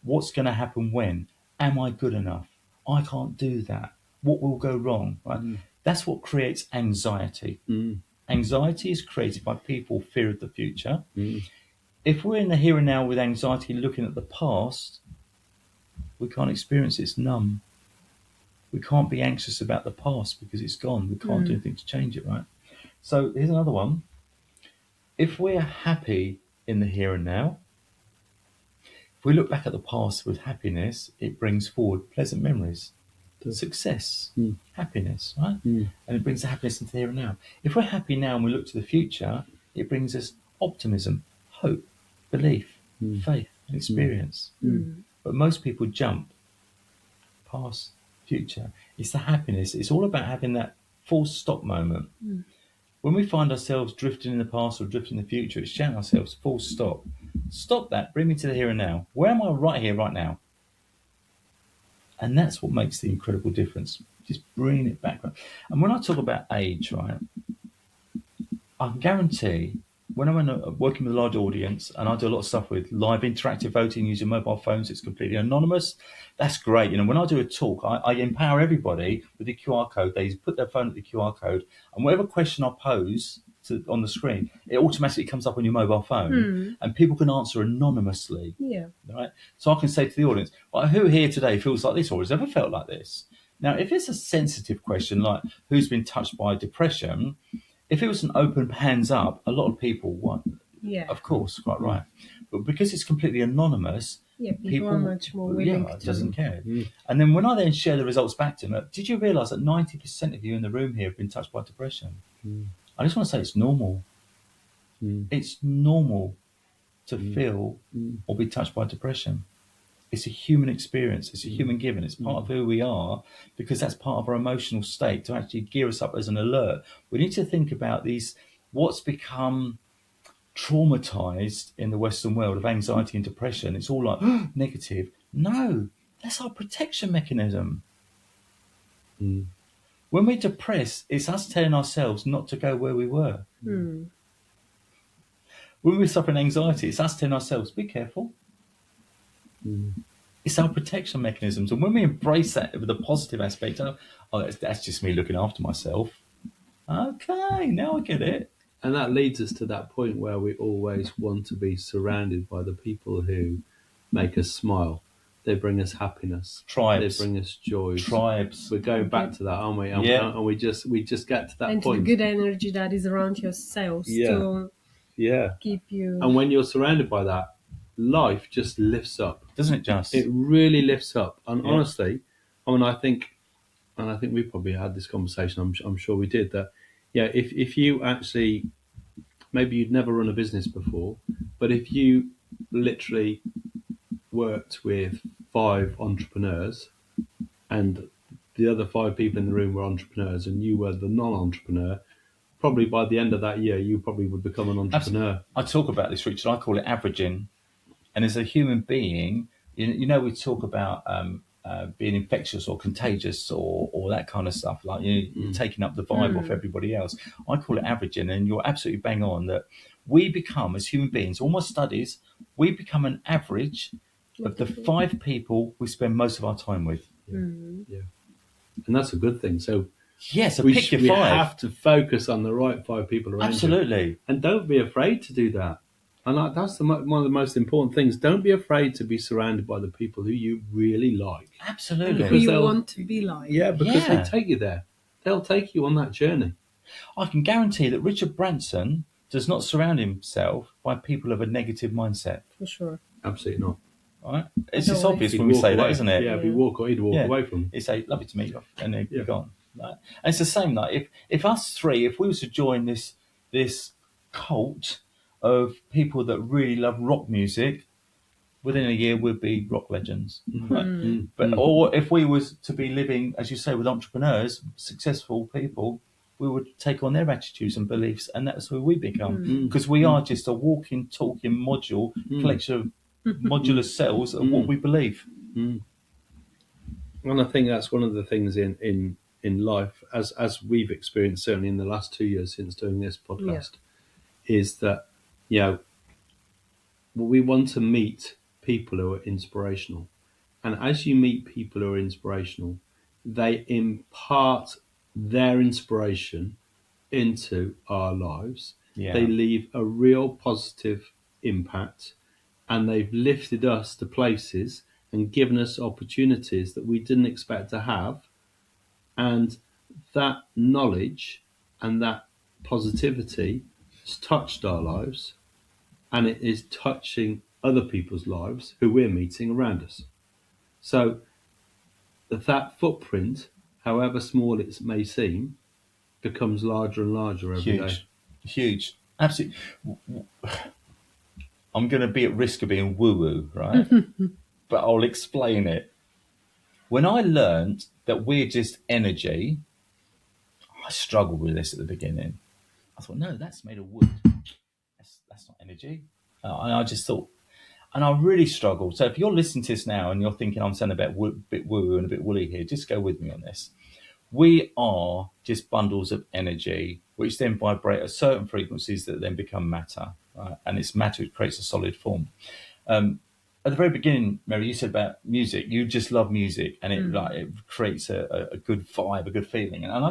Speaker 1: What's going to happen when? Am I good enough? I can't do that. What will go wrong? Right? That's what creates anxiety. Anxiety is created by people fear of the future. If we're in the here and now with anxiety looking at the past, we can't experience it. It's numb. We can't be anxious about the past because it's gone. We can't do anything to change it, right? So here's another one. If we're happy in the here and now, if we look back at the past with happiness, it brings forward pleasant memories, success, happiness, right? And it brings the happiness into the here and now. If we're happy now and we look to the future, it brings us optimism, hope, belief, faith, and experience. But most people jump past, future. It's the happiness. It's all about having that full stop moment. When we find ourselves drifting in the past or drifting in the future, it's shouting ourselves, full stop. Stop that, bring me to the here and now. Where am I right here, right now? And that's what makes the incredible difference. Just bringing it back. And when I talk about age, right, I can guarantee when I'm working with a large audience, and I do a lot of stuff with live interactive voting using mobile phones, it's completely anonymous. That's great. When I do a talk, I empower everybody with the QR code. They put their phone at the QR code, and whatever question I pose on the screen, it automatically comes up on your mobile phone, and people can answer anonymously.
Speaker 3: Yeah.
Speaker 1: Right. So I can say to the audience, well, who here today feels like this or has ever felt like this? Now, if it's a sensitive question like who's been touched by depression, if it was an open hands up, a lot of people want.
Speaker 3: Yeah.
Speaker 1: Of course, quite right. But because it's completely anonymous,
Speaker 3: people are much more willing to.
Speaker 1: Doesn't care. And then when I then share the results back to them, did you realise that 90% of you in the room here have been touched by depression? I just want to say it's normal. It's normal to feel or be touched by depression. It's a human experience. It's a human given. It's part of who we are, because that's part of our emotional state to actually gear us up as an alert. We need to think about what's become traumatized in the Western world of anxiety and depression. It's all like negative. No, that's our protection mechanism. When we're depressed, it's us telling ourselves not to go where we were. When we're suffering anxiety, it's us telling ourselves, be careful. It's our protection mechanisms. And when we embrace that with the positive aspect, that's just me looking after myself. Okay, now I get it.
Speaker 2: And that leads us to that point where we always want to be surrounded by the people who make us smile. They bring us happiness.
Speaker 1: Tribes.
Speaker 2: They bring us joy.
Speaker 1: Tribes.
Speaker 2: We're going back to that, aren't we? And we just get to that
Speaker 3: and
Speaker 2: point.
Speaker 3: And the good energy that is around yourselves to keep you.
Speaker 2: And when you're surrounded by that, life just lifts up.
Speaker 1: Doesn't it just?
Speaker 2: It really lifts up. And honestly, I think we probably had this conversation, I'm sure we did, that, if you actually, maybe you'd never run a business before, but if you literally worked with 5 entrepreneurs and the other 5 people in the room were entrepreneurs and you were the non-entrepreneur, probably by the end of that year, you probably would become an entrepreneur.
Speaker 1: I talk about this, Richard. I call it averaging. And as a human being, we talk about being infectious or contagious or that kind of stuff, like you're taking up the vibe off everybody else. I call it averaging, and you're absolutely bang on that we become, as human beings, all my studies, we become an average of the 5 people we spend most of our time with.
Speaker 2: Yeah. And that's a good thing. So
Speaker 1: so pick your 5.
Speaker 2: We have to focus on the right 5 people around you.
Speaker 1: Absolutely.
Speaker 2: And don't be afraid to do that. And that's one of the most important things. Don't be afraid to be surrounded by the people who you really like.
Speaker 1: Absolutely.
Speaker 3: Who you want to be like.
Speaker 2: Yeah, because they take you there. They'll take you on that journey.
Speaker 1: I can guarantee that Richard Branson does not surround himself by people of a negative mindset.
Speaker 3: For sure.
Speaker 2: Absolutely not.
Speaker 1: Right? It's just obvious when we say that, isn't it?
Speaker 2: Yeah, if he'd walk away from them.
Speaker 1: He'd say, lovely to meet you, and then you're gone. Right? And it's the same, like, if us 3, if we were to join this cult of people that really love rock music, within a year we'd be rock legends. Right? Or if we was to be living, as you say, with entrepreneurs, successful people, we would take on their attitudes and beliefs, and that's who we become. Because we are just a walking, talking module, collection of modular cells of what we believe.
Speaker 2: And I think that's one of the things in life, as we've experienced certainly in the last 2 years since doing this podcast, is that we want to meet people who are inspirational. And as you meet people who are inspirational, they impart their inspiration into our lives. They leave a real positive impact, and they've lifted us to places and given us opportunities that we didn't expect to have. And that knowledge and that positivity has touched our lives, and it is touching other people's lives who we're meeting around us. So that footprint, however small it may seem, becomes larger and larger every day.
Speaker 1: Huge. Absolutely. I'm going to be at risk of being woo-woo, right? But I'll explain it. When I learned that we're just energy, I struggled with this at the beginning. I thought, no, that's made of wood. That's not energy. And I just thought, and I really struggled. So if you're listening to this now and you're thinking I'm sounding a bit woo and a bit woolly here, just go with me on this. We are just bundles of energy which then vibrate at certain frequencies that then become matter, right? And it's matter that creates a solid form. At the very beginning, Meri, you said about music. You just love music, and it creates a good vibe, a good feeling. And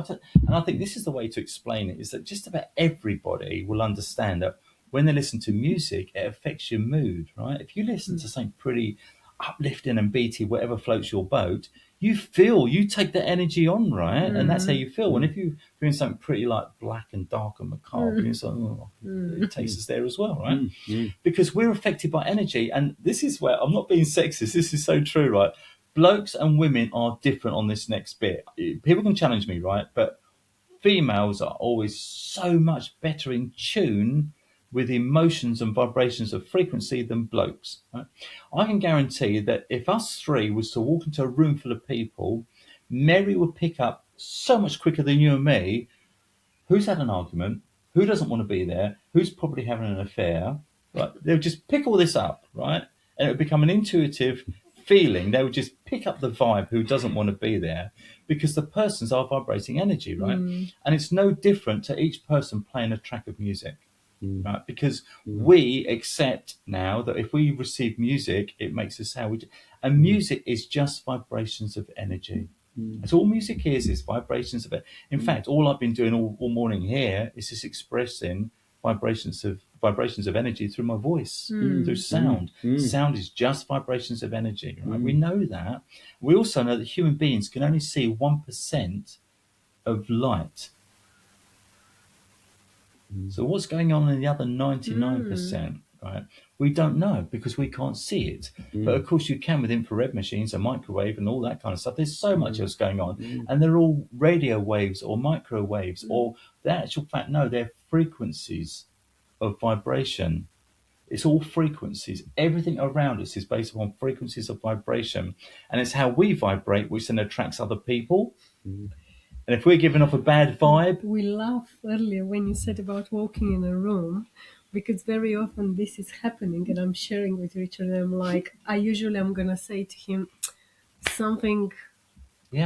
Speaker 1: I think this is the way to explain it: is that just about everybody will understand that when they listen to music, it affects your mood, right? If you listen to something pretty uplifting and beaty, whatever floats your boat, you take that energy on, right? And that's how you feel. And if you're doing something pretty like black and dark and macabre, it's like, it takes us there as well, right? Because we're affected by energy. And this is where I'm not being sexist. This is so true, right? Blokes and women are different on this next bit. People can challenge me, right? But females are always so much better in tune with emotions and vibrations of frequency than blokes. Right? I can guarantee that if us three was to walk into a room full of people, Meri would pick up so much quicker than you and me who's had an argument, who doesn't want to be there, who's probably having an affair. Right? They would just pick all this up, right? And it would become an intuitive feeling. They would just pick up the vibe who doesn't want to be there, because the persons are vibrating energy, right? And it's no different to each person playing a track of music. Right? Because we accept now that if we receive music, it makes us how we do. And music is just vibrations of energy. That's all music is vibrations of it. In fact, all I've been doing all morning here is just expressing vibrations of energy through my voice, through sound. Sound is just vibrations of energy. Right? We know that. We also know that human beings can only see 1% of light. So what's going on in the other 99%, right? We don't know, because we can't see it. But of course you can with infrared machines and microwave and all that kind of stuff. There's so much else going on. And they're all radio waves or microwaves or the actual fact, no, they're frequencies of vibration. It's all frequencies. Everything around us is based upon frequencies of vibration. And it's how we vibrate which then attracts other people. And if we're giving off a bad vibe...
Speaker 3: We laughed earlier when you said about walking in a room, because very often this is happening, and I'm sharing with Richard, and I'm like, I'm going to say to him something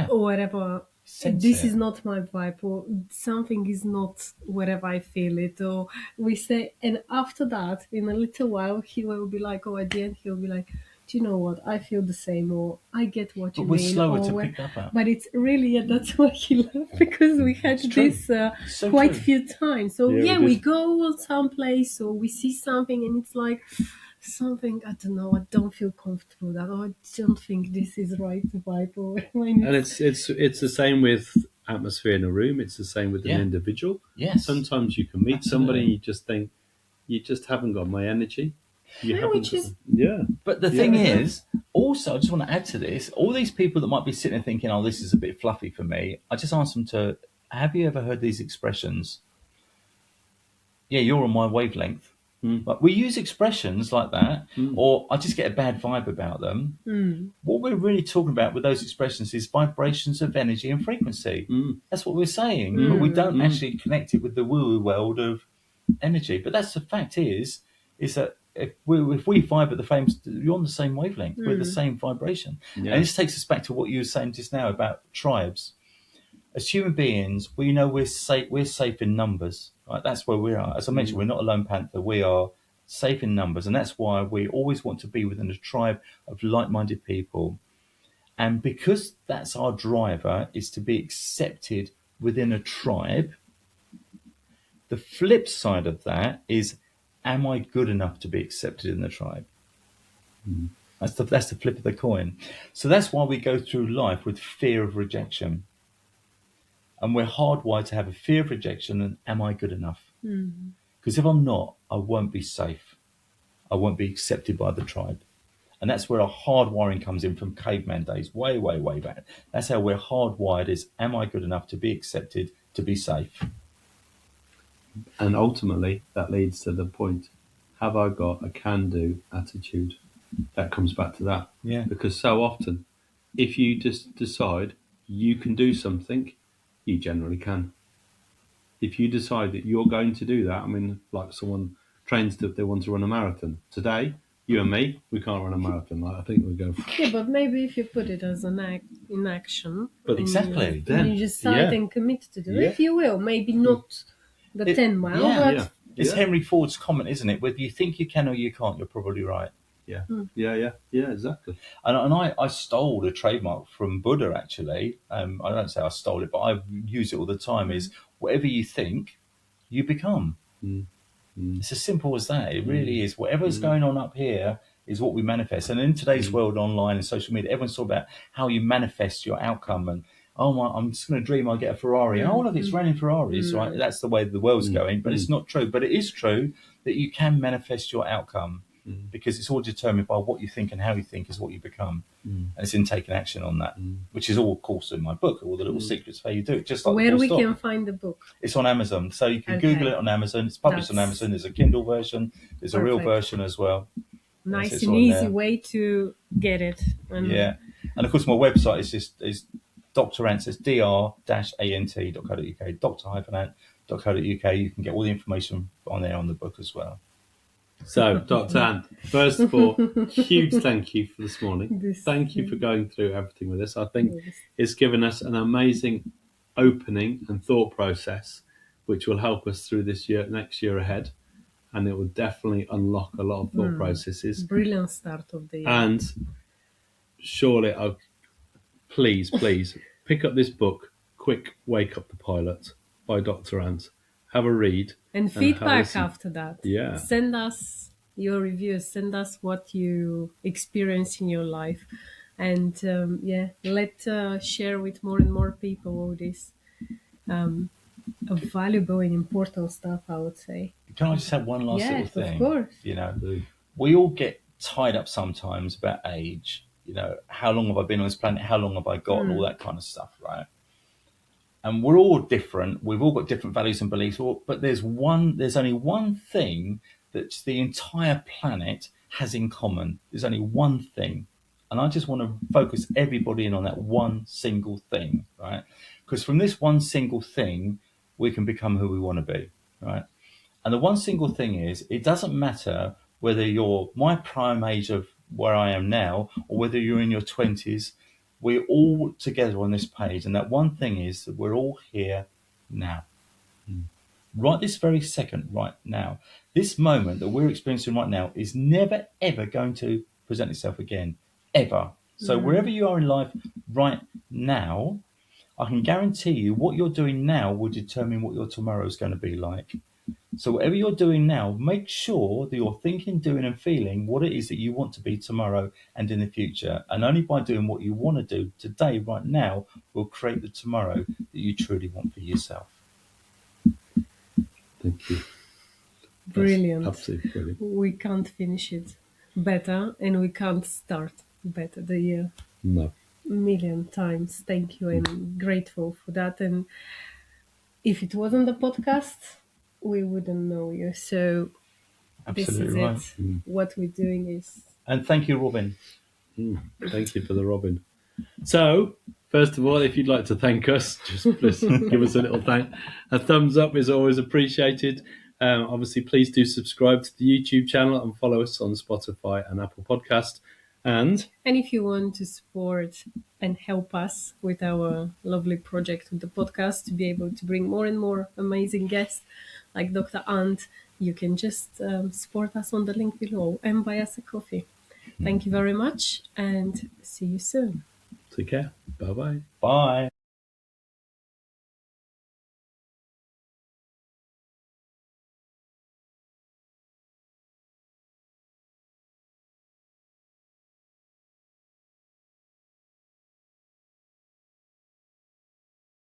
Speaker 3: or whatever, this is not my vibe, or something is not whatever I feel it, or we say, and after that, in a little while, he will be like, at the end, he'll be like, do you know what? I feel the same, or I get what you mean.
Speaker 1: But we're slower to pick that up.
Speaker 3: But it's really, that's why he laughed, because we had this quite a few times. So we go someplace, or we see something, and it's like something, I don't know, I don't feel comfortable with that, or I don't think this is right vibe. Or
Speaker 2: and it's the same with atmosphere in a room. It's the same with an individual.
Speaker 1: Yes.
Speaker 2: Sometimes you can meet somebody and you just think, you just haven't got my energy.
Speaker 1: But the thing is, also, I just want to add to this, all these people that might be sitting there thinking, oh, this is a bit fluffy for me, I just ask them to, have you ever heard these expressions? Yeah, you're on my wavelength. But we use expressions like that, or I just get a bad vibe about them. What we're really talking about with those expressions is vibrations of energy and frequency. That's what we're saying, but we don't actually connect it with the woo-woo world of energy. But that's the fact is that if we vibe at the same, you're on the same wavelength, we're the same vibration. And this takes us back to what you were saying just now about tribes. As human beings, we know we're safe in numbers, right? That's where we are. As I mentioned, we're not a lone panther. We are safe in numbers, and that's why we always want to be within a tribe of like-minded people. And because that's our driver, is to be accepted within a tribe. The flip side of that is, am I good enough to be accepted in the tribe? That's the flip of the coin. So that's why we go through life with fear of rejection. And we're hardwired to have a fear of rejection and am I good enough? Because if I'm not, I won't be safe. I won't be accepted by the tribe. And that's where our hardwiring comes in from caveman days, way, way, way back. That's how we're hardwired is, am I good enough to be accepted, to be safe?
Speaker 2: And ultimately, that leads to the point, have I got a can-do attitude? That comes back to that.
Speaker 1: Yeah.
Speaker 2: Because so often, if you just decide you can do something, you generally can. If you decide that you're going to do that, I mean, like someone trains that they want to run a marathon. Today, you and me, we can't run a marathon. Like, I think we'll go.
Speaker 3: Yeah, but maybe if you put it as an act in action,
Speaker 1: but exactly,
Speaker 3: then you decide and commit to do it, you will. Maybe not The 10 mile.
Speaker 1: Yeah.
Speaker 3: But
Speaker 1: It's Henry Ford's comment, isn't it? Whether you think you can or you can't, you're probably right.
Speaker 2: Yeah, exactly.
Speaker 1: And I stole a trademark from Buddha, actually. I don't say I stole it, but I use it all the time, is whatever you think, you become. It's as simple as that. It really is. Whatever's going on up here is what we manifest. And in today's world, online and social media, everyone's talking about how you manifest your outcome. And, I'm just going to dream I get a Ferrari. Oh, look, it's raining Ferraris, right? That's the way the world's going. But it's not true. But it is true that you can manifest your outcome. Because it's all determined by what you think, and how you think is what you become. And it's in taking action on that, which is all, of course, in my book, all the little secrets of how you do it. Just like
Speaker 3: where we can find the book?
Speaker 1: It's on Amazon. So you can Google it on Amazon. It's published on Amazon. There's a Kindle version. There's a real version as well.
Speaker 3: Nice and easy way to get it.
Speaker 1: And of course, my website is Dr. Ant, it's dr-ant.co.uk, dr-ant.co.uk. You can get all the information on there on the book as well.
Speaker 2: So, Dr. Ant, first of all, huge thank you for this morning. Thank you for going through everything with us. I think it's given us an amazing opening and thought process, which will help us through next year ahead. And it will definitely unlock a lot of thought processes.
Speaker 3: Brilliant start of the year.
Speaker 2: And surely, please pick up this book, Quick Wake Up the Pilot by Dr. Ant. Have a read.
Speaker 3: And feedback after that.
Speaker 2: Yeah.
Speaker 3: Send us your reviews. Send us what you experience in your life. And let's share with more and more people all this valuable and important stuff, I would say.
Speaker 1: Can I just have one last little thing?
Speaker 3: Of course.
Speaker 1: We all get tied up sometimes about age. How long have I been on this planet? How long have I got? And all that kind of stuff, right? And we're all different. We've all got different values and beliefs. But there's only one thing that the entire planet has in common. There's only one thing. And I just want to focus everybody in on that one single thing, right? Because from this one single thing, we can become who we want to be, right? And the one single thing is, it doesn't matter whether you're my prime age of where I am now, or whether you're in your 20s, we're all together on this page. And that one thing is that we're all here now. Right this very second, right now. This moment that we're experiencing right now is never, ever going to present itself again, ever. So wherever you are in life right now, I can guarantee you what you're doing now will determine what your tomorrow is going to be like. So whatever you're doing now, make sure that you're thinking, doing and feeling what it is that you want to be tomorrow and in the future. And only by doing what you want to do today, right now, will create the tomorrow that you truly want for yourself.
Speaker 2: Thank you.
Speaker 3: Brilliant.
Speaker 2: That's absolutely brilliant.
Speaker 3: We can't finish it better, and we can't start better the year.
Speaker 2: No.
Speaker 3: A million times. Thank you. I'm grateful for that. And if it wasn't the podcast, we wouldn't know you. So
Speaker 1: Absolutely
Speaker 3: this is it. What we're doing is...
Speaker 1: And thank you, Robin.
Speaker 2: Thank you for the Robin. So, first of all, if you'd like to thank us, just give us a little thank. A thumbs up is always appreciated. Obviously, please do subscribe to the YouTube channel and follow us on Spotify and Apple Podcast. And
Speaker 3: if you want to support and help us with our lovely project with the podcast, to be able to bring more and more amazing guests like Dr. Ant, you can just support us on the link below and buy us a coffee. Thank you very much, and see you soon.
Speaker 2: Take care. Bye-bye.
Speaker 1: Bye.